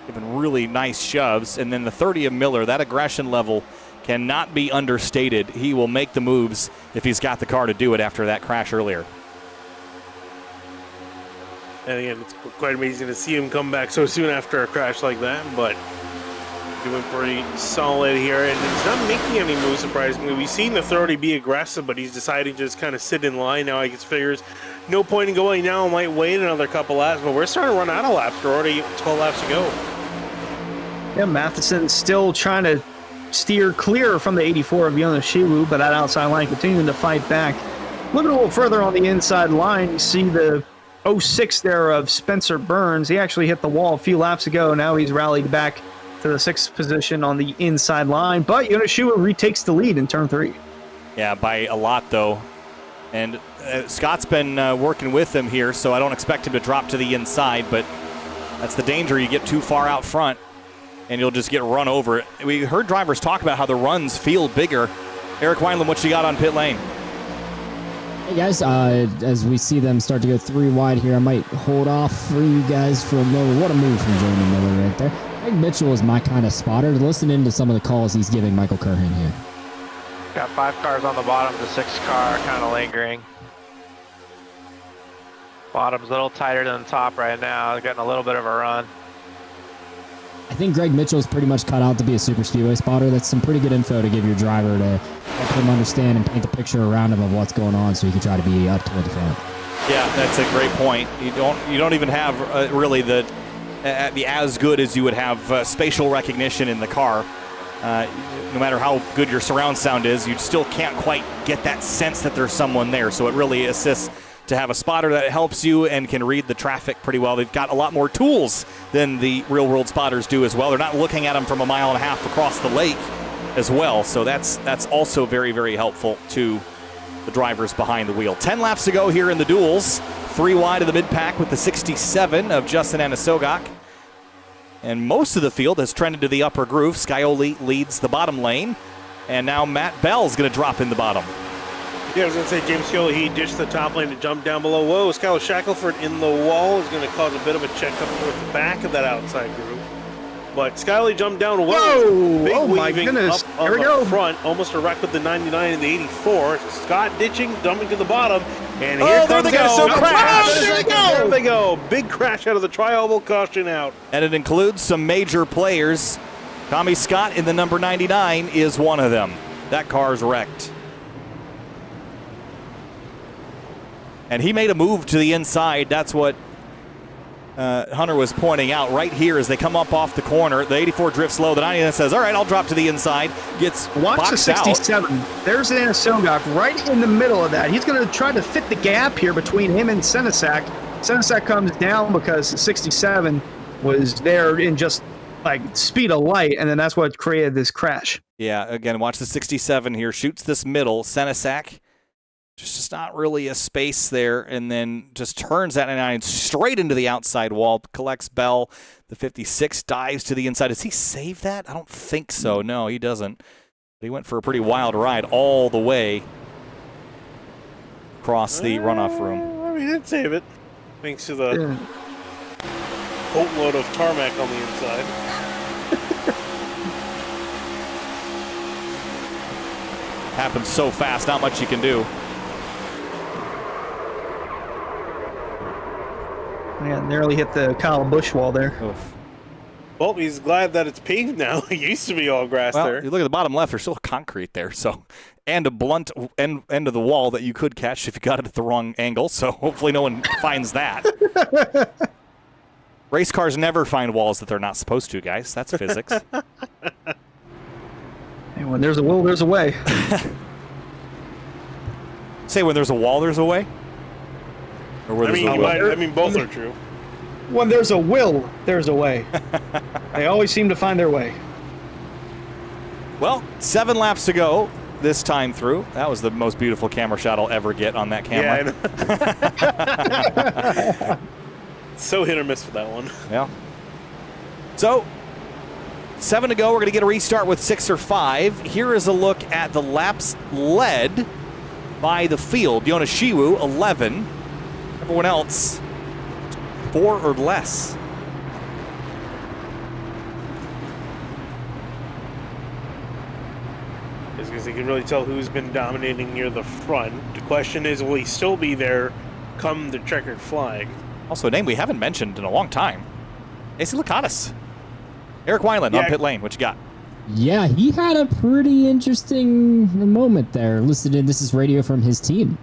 giving really nice shoves. And then the 30 of Miller, that aggression level cannot be understated. He will make the moves if he's got the car to do it after that crash earlier. And again, it's quite amazing to see him come back so soon after a crash like that, but doing pretty solid here. And he's not making any moves, surprisingly. We've seen the 30 be aggressive, but he's deciding to just kind of sit in line now. I guess figures no point in going now. Might wait another couple laps, but we're starting to run out of laps. We're already 12 laps to go. Yeah, Matheson's still trying to steer clear from the 84 of Yonoshiwu, but that outside line continuing to fight back. Looking a little further on the inside line, you see the 06 there of Spencer Burns. He actually hit the wall a few laps ago. Now he's rallied back to the 6th position on the inside line, but Yonoshiwu retakes the lead in turn 3. Yeah, by a lot though. And Scott's been working with him here, so I don't expect him to drop to the inside, but that's the danger. You get too far out front and you'll just get run over. We heard drivers talk about how the runs feel bigger. Eric Wineland, what you got on pit lane? Hey guys, as we see them start to go 3 wide here, I might hold off for you guys for a moment. What a move from Jeremy Miller right there. Greg Mitchell is my kind of spotter. Listening to some of the calls he's giving Michael Curhan here. Got 5 cars on the bottom, the 6th car kind of lingering. Bottom's a little tighter than the top right now. They're getting a little bit of a run. I think Greg Mitchell's pretty much cut out to be a super speedway spotter. That's some pretty good info to give your driver to help him understand and paint the picture around him of what's going on, so he can try to be up toward the front. Yeah, that's a great point. You don't even have really the as good as you would have spatial recognition in the car. No matter how good your surround sound is, you still can't quite get that sense that there's someone there. So it really assists to have a spotter that helps you and can read the traffic pretty well. They've got a lot more tools than the real-world spotters do as well. They're not looking at them from a mile and a half across the lake as well. So that's also very, very helpful to the drivers behind the wheel. 10 laps to go here in the duels. 3 wide of the mid-pack with the 67 of Justin Anisogak. And most of the field has trended to the upper groove. Scioli leads the bottom lane. And now Matt Bell's going to drop in the bottom. Yeah, I was going to say, James Scioli, he ditched the top lane to jump down below. Whoa, Skylar Shackelford in the wall is going to cause a bit of a check up towards the back of that outside groove. But Skyly jumped down. Whoa! Big Oh my weaving goodness! Up on Here we the go. front, almost a wreck with the 99 and the 84. Scott ditching, dumping to the bottom, and here there comes they go! So crash! There they go! Big crash out of the tri-oval, caution out. And it includes some major players. Tommy Scott in the number 99 is one of them. That car's wrecked. And he made a move to the inside. That's what Hunter was pointing out right here as they come up off the corner. The 84 drifts low. The 99 says, all right, I'll drop to the inside. Gets Watch the 67. Out. There's Anisogak right in the middle of that. He's going to try to fit the gap here between him and Senesac. Senesac comes down because the 67 was there in just like speed of light, and then that's what created this crash. Yeah, again, watch the 67 here. Shoots this middle. Senesac. Just not really a space there, and then just turns that 99 straight into the outside wall, collects Bell. The 56 dives to the inside. Does he save that? I don't think so. No, he doesn't. But he went for a pretty wild ride all the way across the runoff room. He did save it, thanks to the boatload of tarmac on the inside. Happens so fast, not much you can do. Yeah, nearly hit the Kyle Busch wall there. Oof. Well, he's glad that it's paved now. It used to be all grass there. You look at the bottom left, there's still concrete there, so, and a blunt end of the wall that you could catch if you got it at the wrong angle, so hopefully no one finds that. Race cars never find walls that they're not supposed to, guys. That's physics. When there's a will, there's a way. Say when there's a wall, there's a way? Or where there's a will? I mean, both are true. When there's a will, there's a way. They always seem to find their way. Well, 7 laps to go this time through. That was the most beautiful camera shot I'll ever get on that camera. Yeah, so hit or miss with that one. Yeah. So, 7 to go. We're going to get a restart with 6 or 5. Here is a look at the laps led by the field. Yoneshiwu, 11. Everyone else, 4 or less. Because you can really tell who's been dominating near the front. The question is, will he still be there come the checkered flag? Also, a name we haven't mentioned in a long time. AC Lakatos. Eric Weiland on pit lane. What you got? Yeah, he had a pretty interesting moment there. Listed in this is radio from his team.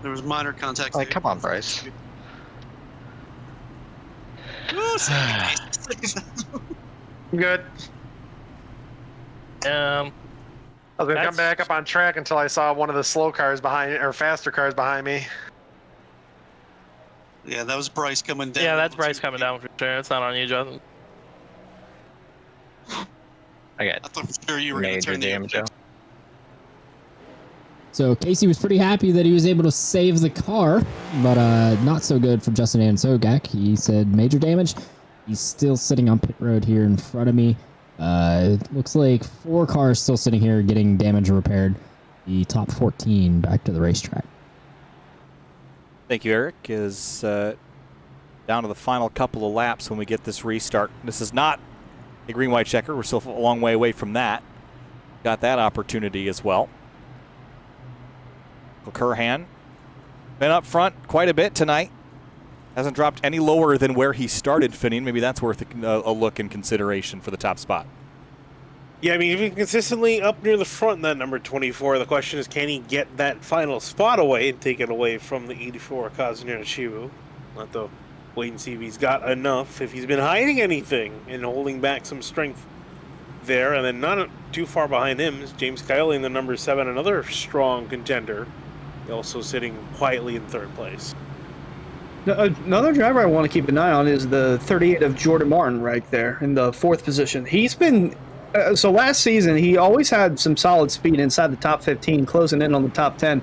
There was minor contact. Like, come on, Bryce. Good. I was gonna come back up on track until I saw one of the slow cars behind, or faster cars behind me. Yeah, that was Bryce coming down. Yeah, that's Bryce coming down for sure. It's not on you, Justin. I thought for sure you were going to turn damage. So Casey was pretty happy that he was able to save the car, but not so good for Justin Ansogak. He said major damage. He's still sitting on pit road here in front of me. Looks like 4 cars still sitting here getting damage repaired. The top 14 back to the racetrack. Thank you, Eric. Is down to the final couple of laps when we get this restart. This is not a green-white checker. We're still a long way away from that. Got that opportunity as well. Curhan been up front quite a bit tonight. Hasn't dropped any lower than where he started, Finian. Maybe that's worth a look and consideration for the top spot. Yeah, I mean, if he's consistently up near the front in that number 24, the question is, can he get that final spot away and take it away from the 84 Kazunori Shibu? Not to wait and see if he's got enough, if he's been hiding anything and holding back some strength there. And then not too far behind him is James Kiley in the number 7, another strong contender, also sitting quietly in 3rd place. Another driver I want to keep an eye on is the 38 of Jordan Martin right there in the 4th position. He's been... so last season, he always had some solid speed inside the top 15, closing in on the top 10,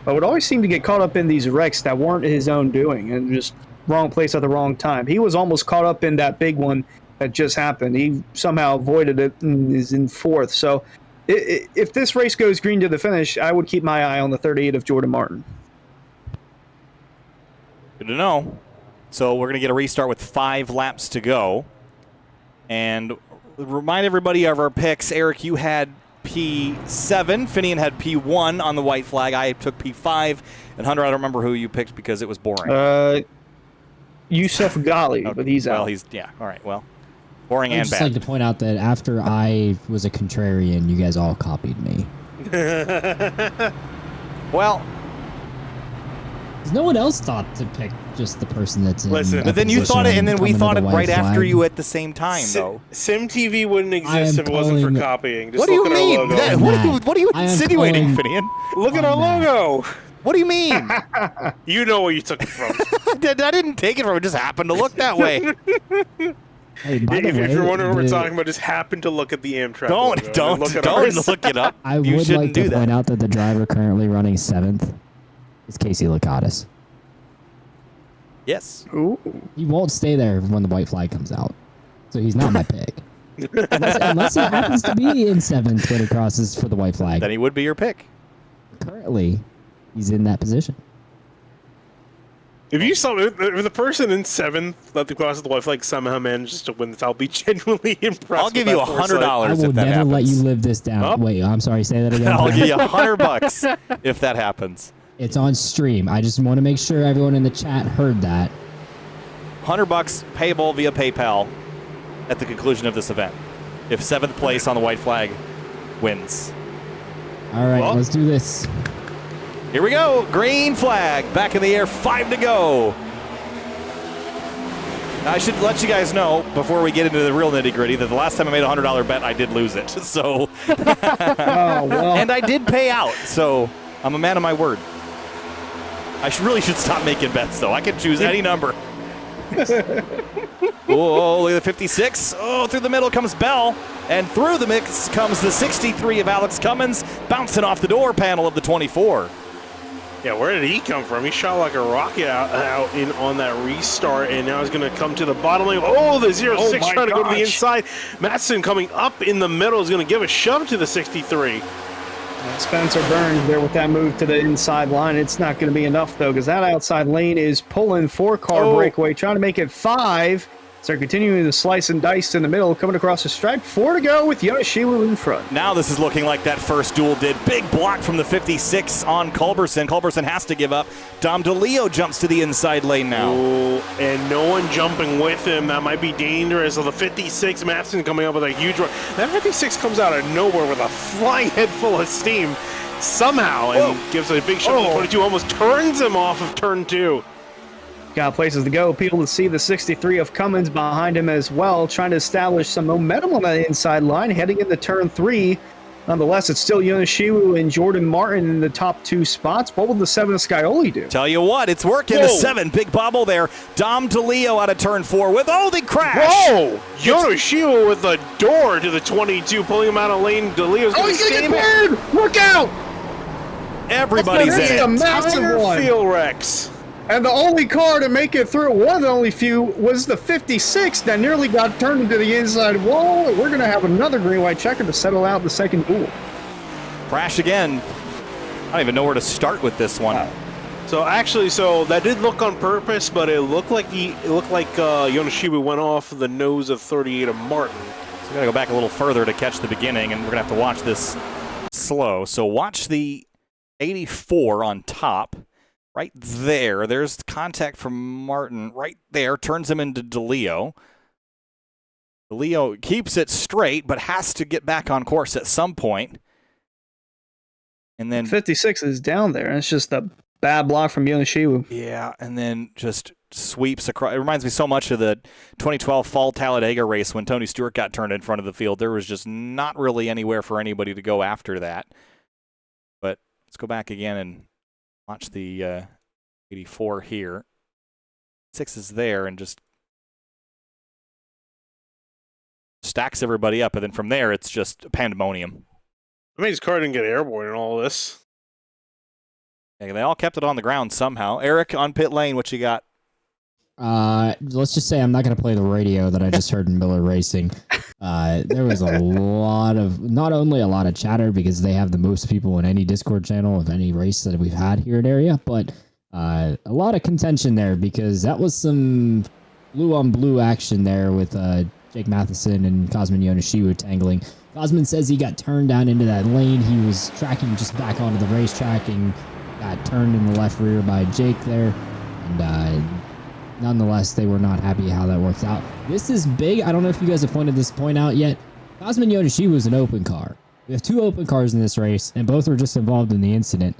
but would always seem to get caught up in these wrecks that weren't his own doing and just wrong place at the wrong time. He was almost caught up in that big one that just happened. He somehow avoided it and is in 4th. So if this race goes green to the finish, I would keep my eye on the 38 of Jordan Martin. Good to know. So we're going to get a restart with 5 laps to go. And remind everybody of our picks. Eric, you had P7. Finian had P1 on the white flag. I took P5. And Hunter, I don't remember who you picked because it was boring. Yusuf Ghali, but he's out. Well, yeah. All right. Well, boring and bad. I'd just like to point out that after I was a contrarian, you guys all copied me. Well, no one else thought to pick just the person that's in. Listen, but then you thought it, and then we thought it right after you at the same time, though. SimTV wouldn't exist if it wasn't for copying. Just what do you mean? What are you I am insinuating, calling Finian? Look at our logo. What do you mean? You know where you took it from. I didn't take it from. It just happened to look that way. Hey, by the If way, you're wondering what we're talking about, just happen to look at the Amtrak Don't look it up. I You would shouldn't like do to that. point out that the driver currently running 7th is Casey Lakatos. Yes. Ooh. He won't stay there when the white flag comes out, so he's not my pick. Unless he happens to be in 7th when it crosses for the white flag. Then he would be your pick. Currently, he's in that position. If you saw if the person in 7th that the cross of the white flag somehow manages to win this, I'll be genuinely impressed. I'll give you $100 I will if that never happens. let you live this down. Oh. Wait, I'm sorry. Say that again. I'll give you $100 if that happens. It's on stream. I just want to make sure everyone in the chat heard that. $100 payable via PayPal at the conclusion of this event. If 7th place on the white flag wins. All right, let's do this. Here we go. Green flag back in the air. 5 to go. I should let you guys know before we get into the real nitty gritty that the last time I made a $100 bet, I did lose it. So, and I did pay out. So I'm a man of my word. I really should stop making bets, though. I can choose any number. Oh, look at the 56. Oh, through the middle comes Bell. And through the mix comes the 63 of Alex Cummins, bouncing off the door panel of the 24. Yeah, where did he come from? He shot like a rocket out in on that restart, and now he's going to come to the bottom lane. Oh, the 06 trying to go to the inside. Matson coming up in the middle is going to give a shove to the 63. Spencer Burns there with that move to the inside line. It's not going to be enough, though, because that outside lane is pulling 4-car breakaway, trying to make it 5. So continuing to slice and dice in the middle, coming across the stripe. 4 to go with Yoneshiwu in front. Now this is looking like that first duel did. Big block from the 56 on Culberson. Culberson has to give up. Dom DeLeo jumps to the inside lane now. Ooh, and no one jumping with him. That might be dangerous. So the 56, Matson coming up with a huge run. That 56 comes out of nowhere with a flying head full of steam somehow and gives a big shot to the 22. Almost turns him off of turn 2. Got places to go. People to see the 63 of Cummins behind him as well, trying to establish some momentum on that inside line, heading into turn 3. Nonetheless, it's still Yoneshiwu and Jordan Martin in the top 2 spots. What will the 7 of Scioli do? Tell you what, it's working. The 7, big bubble there. Dom DeLeo out of turn 4 with, the crash. Whoa! Yoneshiwu with the door to the 22, pulling him out of lane. DeLeo's going to get cleared! Look out! Everybody's in. A massive one. Field wrecks. And the only car to make it through, one of the only few, was the 56 that nearly got turned into the inside wall. We're going to have another green-white checker to settle out the second duel. Crash again. I don't even know where to start with this one. So actually, that did look on purpose, but it looked like Yoneshiwu went off the nose of 38 of Martin. So we got to go back a little further to catch the beginning, and we're going to have to watch this slow. So watch the 84 on top. Right there, there's contact from Martin. Right there, turns him into DeLeo. DeLeo keeps it straight, but has to get back on course at some point. And then 56 is down there, and it's just a bad block from Yoneshiwu. Yeah, and then just sweeps across. It reminds me so much of the 2012 Fall Talladega race when Tony Stewart got turned in front of the field. There was just not really anywhere for anybody to go after that. But let's go back again and watch the 84 here. 6 is there and just stacks everybody up. And then from there, it's just pandemonium. I mean, his car didn't get airborne in all this. Yeah, they all kept it on the ground somehow. Eric, on pit lane, what you got? Let's just say I'm not going to play the radio that I just heard in Miller Racing. There was not only a lot of chatter because they have the most people in any Discord channel of any race that we've had here at Area, but a lot of contention there because that was some blue on blue action there with Jake Matheson and Cosmin Yoneshiwu tangling. Cosmin says he got turned down into that lane. He was tracking just back onto the racetrack and got turned in the left rear by Jake there. And nonetheless, they were not happy how that works out. This is big. I don't know if you guys have pointed this point out yet. Cosmin Yoneshiwu is an open car. We have 2 open cars in this race, and both were just involved in the incident.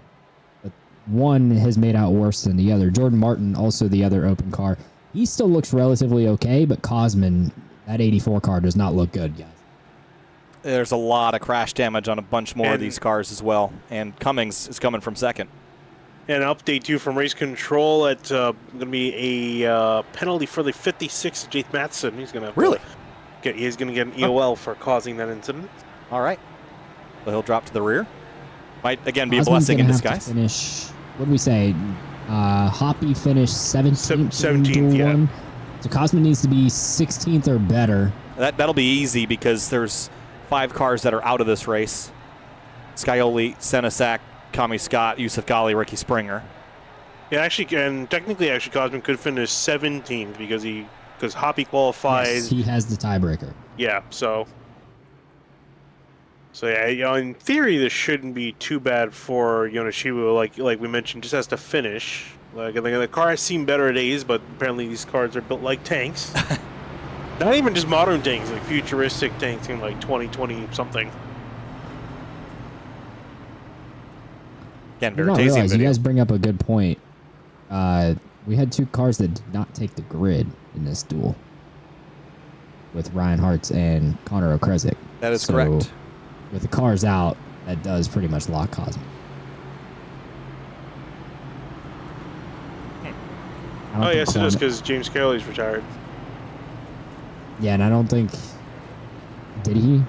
But one has made out worse than the other. Jordan Martin, also the other open car. He still looks relatively okay, but Cosmin, that 84 car, does not look good, guys. There's a lot of crash damage on a bunch more of these cars as well, and Cummings is coming from second. And an update too from race control. It's going to be a penalty for the 56 Jake Matheson. He's going to he's going to get an EOL for causing that incident. All right. So he'll drop to the rear. Might again be a blessing in disguise. Finish. What did we say? Hoppy finished 17th. 17th, yeah. 1. So Cosmin needs to be 16th or better. That'll be easy because there's 5 cars that are out of this race. Scioli, Senesac, Kami Scott, Yusuf Ghali, Ricky Springer. Yeah, actually, and technically, Cosmin could finish 17th because Hoppy qualified. Yes, he has the tiebreaker. Yeah, so yeah, in theory, this shouldn't be too bad for Yoneshiwu. Like we mentioned, just has to finish. Like the car has seen better days, but apparently these cars are built like tanks. Not even just modern tanks, like futuristic tanks in like 2020 something. Again, You guys bring up a good point. We had 2 cars that did not take the grid in this duel with Ryan Hartz and Connor Okresic. That is correct. With the cars out, that does pretty much lock Cosmo. Oh, yes, it is, because James Carley's retired. Yeah, and I don't think... Did he?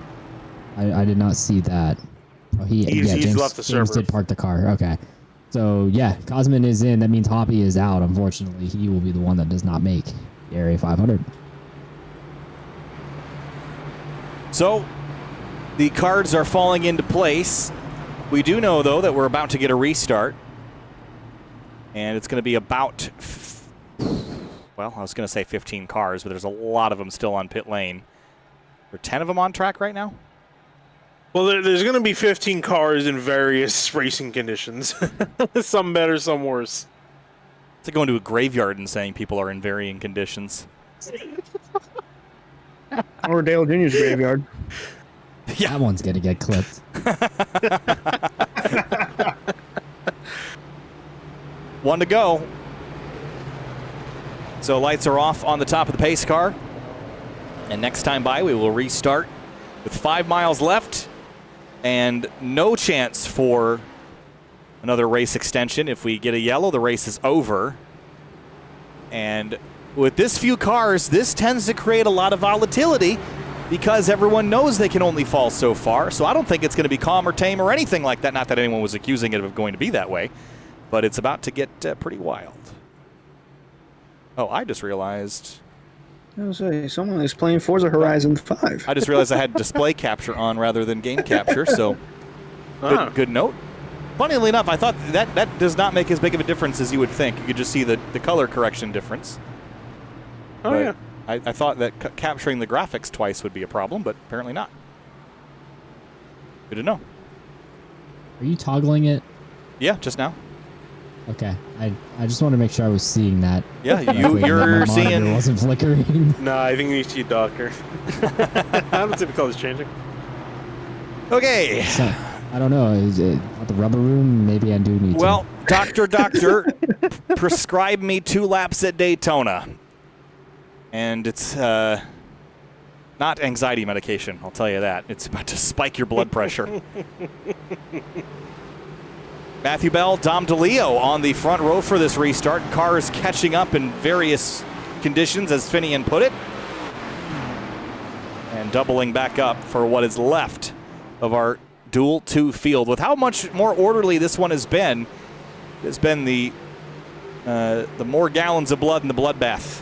I did not see that. Oh, He's left the James server. did park the car. Okay. So, yeah, Cosman is in. That means Hoppy is out. Unfortunately, he will be the one that does not make the Area 500. So, the cards are falling into place. We do know, though, that we're about to get a restart. And it's going to be about, well, I was going to say 15 cars, but there's a lot of them still on pit lane. Are 10 of them on track right now? Well, there's going to be 15 cars in various racing conditions. Some better, some worse. It's like going to a graveyard and saying people are in varying conditions. Or Dale Jr.'s graveyard. Yeah. That one's going to get clipped. One to go. So lights are off on the top of the pace car. And next time by, we will restart with 5 miles left and no chance for another race extension. If we get a yellow, the race is over. And with this few cars, this tends to create a lot of volatility because everyone knows they can only fall so far. So I don't think it's going to be calm or tame or anything like that. Not that anyone was accusing it of going to be that way, but it's about to get pretty wild. Oh, I just realized... I was say someone is playing Forza Horizon 5. I just realized I had display capture on rather than game capture, so good note. Funnily enough, I thought that does not make as big of a difference as you would think. You could just see the color correction difference. Oh, but yeah. I thought that capturing the graphics twice would be a problem, but apparently not. Good to know. Are you toggling it? Yeah, just now. Okay, I just want to make sure I was seeing that. Yeah, correctly, that you're my monitor seeing... wasn't flickering. No, I think you need to see a doctor. I don't see the colors changing. Okay. So, I don't know. Is it at the rubber room? Maybe I do need Well, doctor, prescribe me 2 laps at Daytona. And it's not anxiety medication, I'll tell you that. It's about to spike your blood pressure. Matthew Bell, Dom DeLeo on the front row for this restart. Cars catching up in various conditions, as Finian put it. And doubling back up for what is left of our Duel 2 field. With how much more orderly this one has been, it's been the more gallons of blood in the bloodbath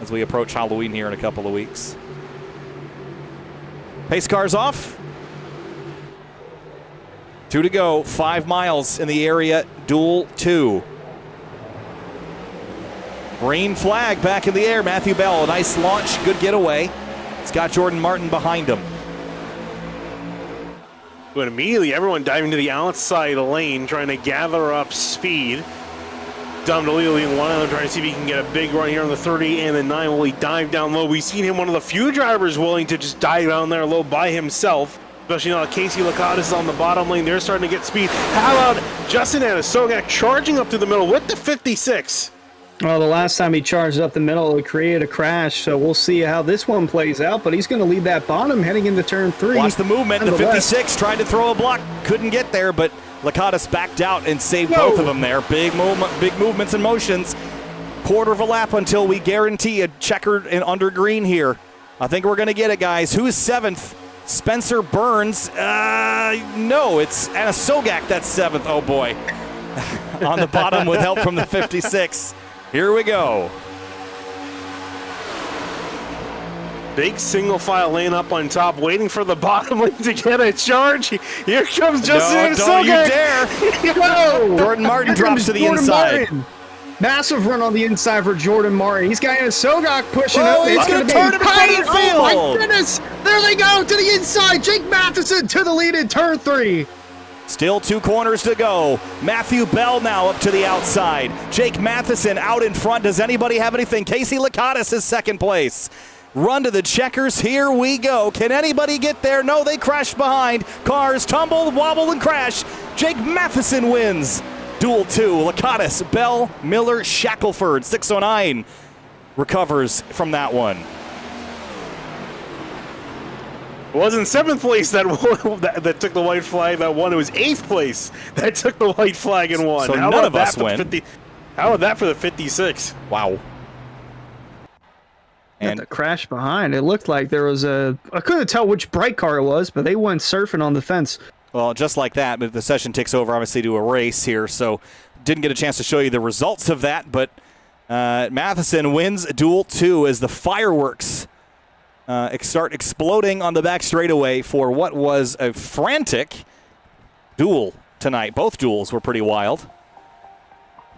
as we approach Halloween here in a couple of weeks. Pace cars off. 2 to go, 5 miles in the area, Duel 2. Green flag back in the air, Matthew Bell, a nice launch, good getaway. It's got Jordan Martin behind him. But immediately, everyone diving to the outside of the lane, trying to gather up speed. Dom DeLeo leading one of them, trying to see if he can get a big run here on the 30 and the 9. Will he dive down low? We've seen him one of the few drivers willing to just dive down there low by himself. Especially now Casey Lacadas is on the bottom lane. They're starting to get speed. How about Justin Anasogak charging up through the middle with the 56? Well, the last time he charged up the middle, it created a crash, so we'll see how this one plays out, but he's going to lead that bottom heading into turn 3. Watch the movement. The 56 tried to throw a block, couldn't get there, but Lacadas backed out and saved both of them there. Big movements and motions. Quarter of a lap until we guarantee a checkered and under green here. I think we're going to get it, guys. Who's 7th? Spencer Burns. No, it's Anasogak that's 7th. Oh, boy. On the bottom with help from the 56. Here we go. Big single file lane up on top, waiting for the bottom lane to get a charge. Here comes Justin Anasogak. Don't you dare. No. Jordan Martin drops to the Jordan inside. Martin. Massive run on the inside for Jordan Martin. He's got Anasogak pushing up. He's going to turn him in front of the field. Oh, my goodness. There they go to the inside. Jake Matheson to the lead in turn 3. Still 2 corners to go. Matthew Bell now up to the outside. Jake Matheson out in front. Does anybody have anything? Casey Lacadas is 2nd place. Run to the checkers. Here we go. Can anybody get there? No, they crash behind. Cars tumble, wobble, and crash. Jake Matheson wins Duel 2, Lakatos, Bell, Miller, Shackelford. 609 recovers from that one. It wasn't 7th place that won, that took the white flag that won. It was 8th place that took the white flag and won. So none of us win. How about that for the 56? Wow. And the crash behind. It looked like there was a... I couldn't tell which bright car it was, but they went surfing on the fence. Well, just like that, but the session takes over, obviously, to a race here, so didn't get a chance to show you the results of that, but Matheson wins Duel 2 as the fireworks start exploding on the back straightaway for what was a frantic duel tonight. Both duels were pretty wild.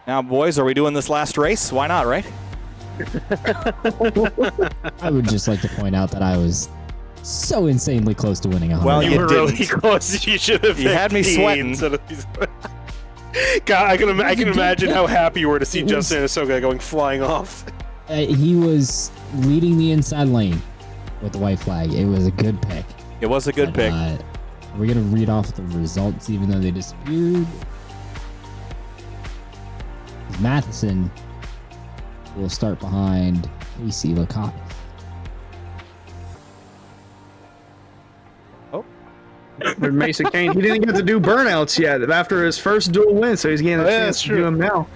Now, boys, are we doing this last race? Why not, right? I would just like to point out that I was so insanely close to winning 100. Well, you were really close. You should have. You had me sweating. God, I can imagine how happy you were to see Justin Ahsoka going flying off. He was leading the inside lane with the white flag. It was a good pick. It was a good pick. We're going to read off the results even though they disappeared. Matheson will start behind Casey Lakatos. But Mason Kane, he didn't get to do burnouts yet after his first duel win, so he's getting a chance to do them now.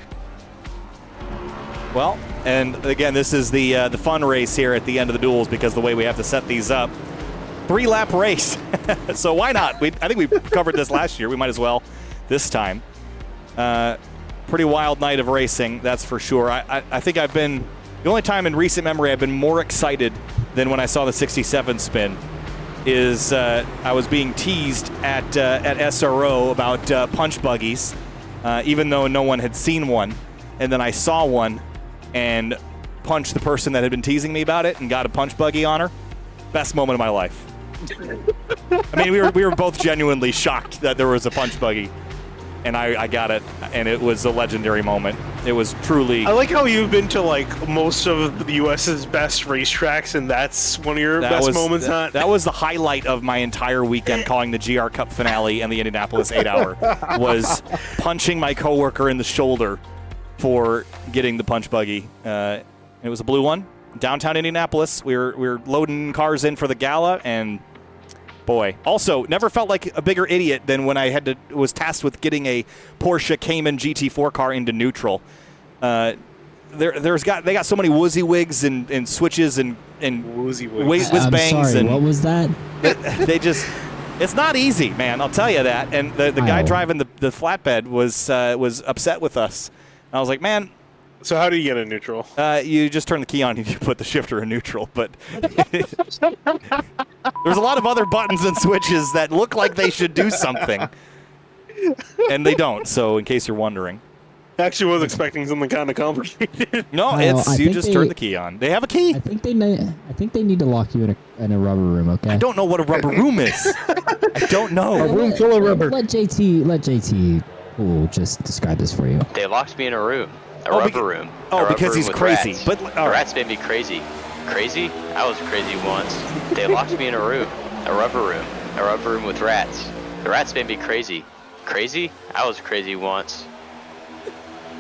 Well, and again, this is the fun race here at the end of the duels because the way we have to set these up. 3-lap race. So why not? I think we covered this last year. We might as well this time. Pretty wild night of racing, that's for sure. I think I've been, the only time in recent memory I've been more excited than when I saw the 67 spin is I was being teased at SRO about punch buggies, even though no one had seen one. And then I saw one and punched the person that had been teasing me about it and got a punch buggy on her. Best moment of my life. I mean, we were both genuinely shocked that there was a punch buggy. And I got it, and it was a legendary moment. It was truly... I like how you've been to, like, most of the U.S.'s best racetracks, and that's one of your best moments. That was the highlight of my entire weekend calling the GR Cup finale and the Indianapolis 8-hour, was punching my coworker in the shoulder for getting the punch buggy. It was a blue one. Downtown Indianapolis, we were loading cars in for the gala, and... boy. Also, never felt like a bigger idiot than when I was tasked with getting a Porsche Cayman GT4 car into neutral. They got so many woozy wigs and switches and woozy wigs. Whiz bangs. I'm sorry, and what was that? They just, it's not easy, man. I'll tell you that. And the guy driving the flatbed was upset with us. And I was like, man. So how do you get in neutral? You just turn the key on and you put the shifter in neutral. But there's a lot of other buttons and switches that look like they should do something. And they don't, so in case you're wondering. Actually was expecting something kind of complicated. No, you just turn the key on. They have a key. I think they need to lock you in a rubber room, okay? I don't know what a rubber room is. I don't know. A room full of rubber. Let JT Poole just describe this for you. They locked me in a room. A rubber room. Oh, because he's crazy. Rats. But the rats made me crazy. Crazy? I was crazy once. They locked me in a room. A rubber room. A rubber room with rats. The rats made me crazy. Crazy? I was crazy once.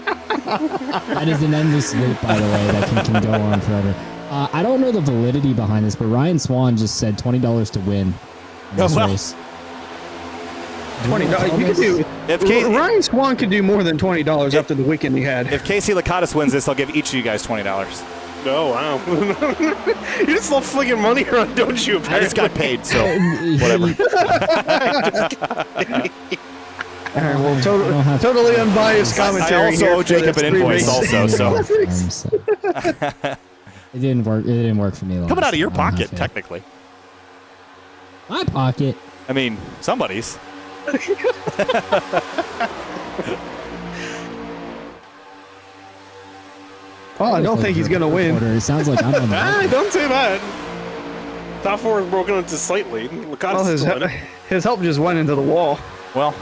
That is an endless loop, by the way, that can go on forever. I don't know the validity behind this, but Ryan Swan just said $20 to win in this race. $20. You could do. Ryan Swan could do more than $20 after the weekend he had. If Casey Lakatos wins this, I'll give each of you guys $20. Oh, wow. You just love flinging money around, don't you? I just got paid, so whatever. All right, well, totally unbiased commentary. I also owe Jacob an invoice, also. So it didn't work. It didn't work for me. Coming out of your pocket, technically. My pocket. I mean, somebody's. Oh, I don't think he's gonna win. It sounds like I'm on the don't say that. Top four is broken into slightly. Well, his help just went into the wall. Well,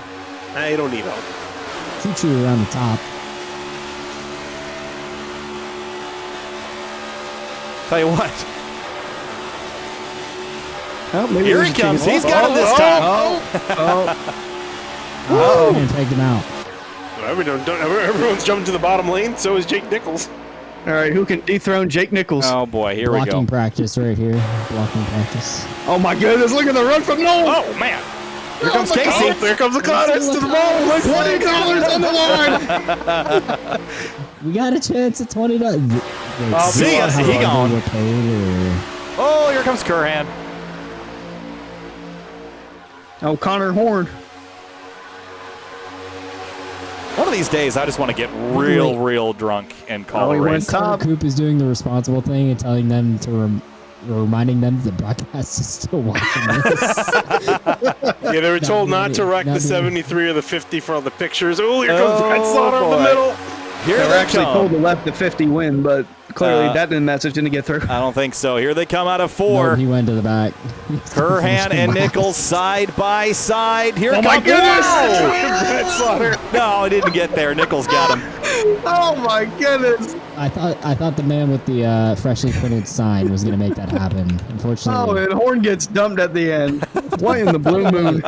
I don't need help. Shoot you around the top. Tell you what. Oh, maybe here he comes. He's got him this time. Oh, and pegged him out. Everyone's jumping to the bottom lane. So is Jake Nichols. All right, who can dethrone Jake Nichols? Oh boy, here we go. Blocking practice right here. Blocking practice. Oh my goodness, look at the run from Noel. Oh man. Here comes Casey. There comes the Connors to the bottom. $20 on the line. We got a chance at $20. See ya. He gone. Oh, here comes Curhan. Oh, Connor Horn. One of these days, I just want to get real drunk and call a race. Coop is doing the responsible thing and telling them to reminding them the broadcast is still watching this. Yeah, they were told not to wreck the 73 or the 50 for all the pictures. Oh, here comes Brett Slaughter in the middle. They were actually told to let the 50 win, but clearly that message didn't get through. I don't think so. Here they come out of 4. No, he went to the back. Curhan and Nichols side by side. Here comes. Oh my goodness! Brett Slaughter. No, it didn't get there. Nichols got him. Oh my goodness! I thought the man with the freshly printed sign was going to make that happen. Unfortunately. Oh, and Horn gets dumped at the end. What in the blue moon?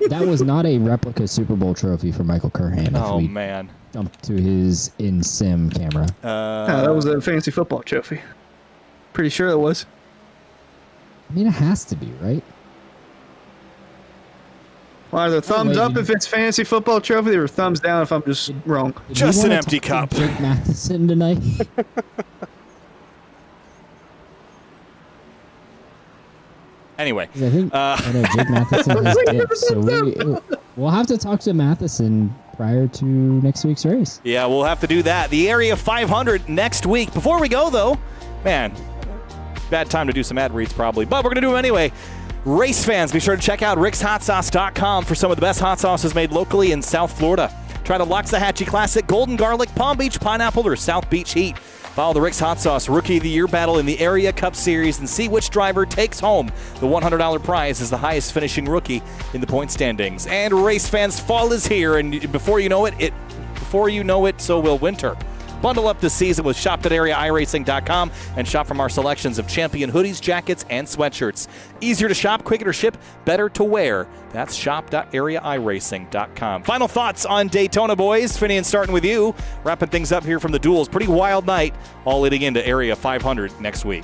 That was not a replica Super Bowl trophy for Michael Curhan. Oh man. Jumped to his in-sim camera. That was a fantasy football trophy. Pretty sure it was. I mean, it has to be, right? Well, either thumbs up if it's fantasy football trophy, or thumbs down if I'm just wrong. Just an empty cup. Jake Matheson tonight. Anyway, I think Jake Matheson has dipped, so we'll have to talk to Matheson prior to next week's race. Yeah, we'll have to do that. The Area 500 next week. Before we go, though, man, bad time to do some ad reads probably, but we're going to do them anyway. Race fans, be sure to check out rickshotsauce.com for some of the best hot sauces made locally in South Florida. Try the Loxahatchee Classic, Golden Garlic, Palm Beach Pineapple, or South Beach Heat. Follow the Rick's Hot Sauce Rookie of the Year battle in the Area Cup Series and see which driver takes home the $100 prize as the highest finishing rookie in the point standings. And race fans, fall is here, and before you know it, so will winter. Bundle up this season with shop.areairacing.com and shop from our selections of champion hoodies, jackets, and sweatshirts. Easier to shop, quicker to ship, better to wear. That's shop.areairacing.com. Final thoughts on Daytona, boys. Finian, starting with you. Wrapping things up here from the duels. Pretty wild night, all leading into Area 500 next week.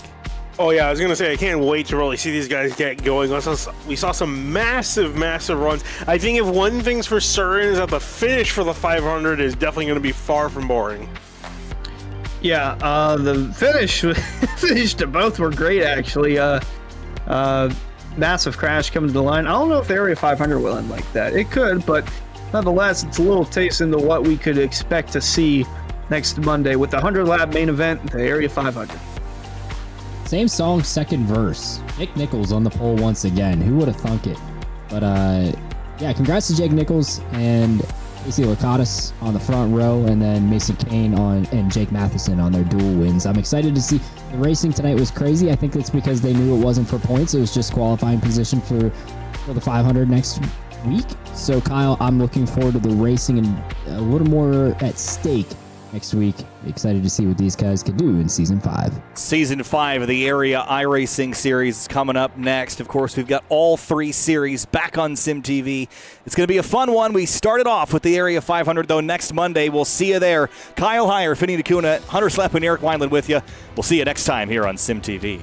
Oh yeah, I was gonna say I can't wait to really see these guys get going. We saw some massive runs. I think if one thing's for certain is that the finish for the 500 is definitely going to be far from boring. Yeah, the finish to both were great actually. Massive crash coming to the line. I don't know if the Area 500 will end like that. It could, but nonetheless, it's a little taste into what we could expect to see next Monday with the 100 lap main event, the Area 500. Same song, second verse. Jake Nichols on the pole once again. Who would have thunk it? But yeah, congrats to Jake Nichols and Casey Lakatos on the front row, and then Mason Kane and Jake Matheson on their dual wins. I'm excited to see. The racing tonight was crazy. I think it's because they knew it wasn't for points. It was just qualifying position for the 500 next week. So Kyle, I'm looking forward to the racing and a little more at stake next week. Excited to see what these guys can do in Season 5. Season 5 of the Area iRacing Series is coming up next. Of course, we've got all 3 series back on SimTV. It's going to be a fun one. We started off with the Area 500, though, next Monday. We'll see you there. Kyle Heyer, Finney Nakuna, Hunter Slepp, and Eric Wineland with you. We'll see you next time here on SimTV.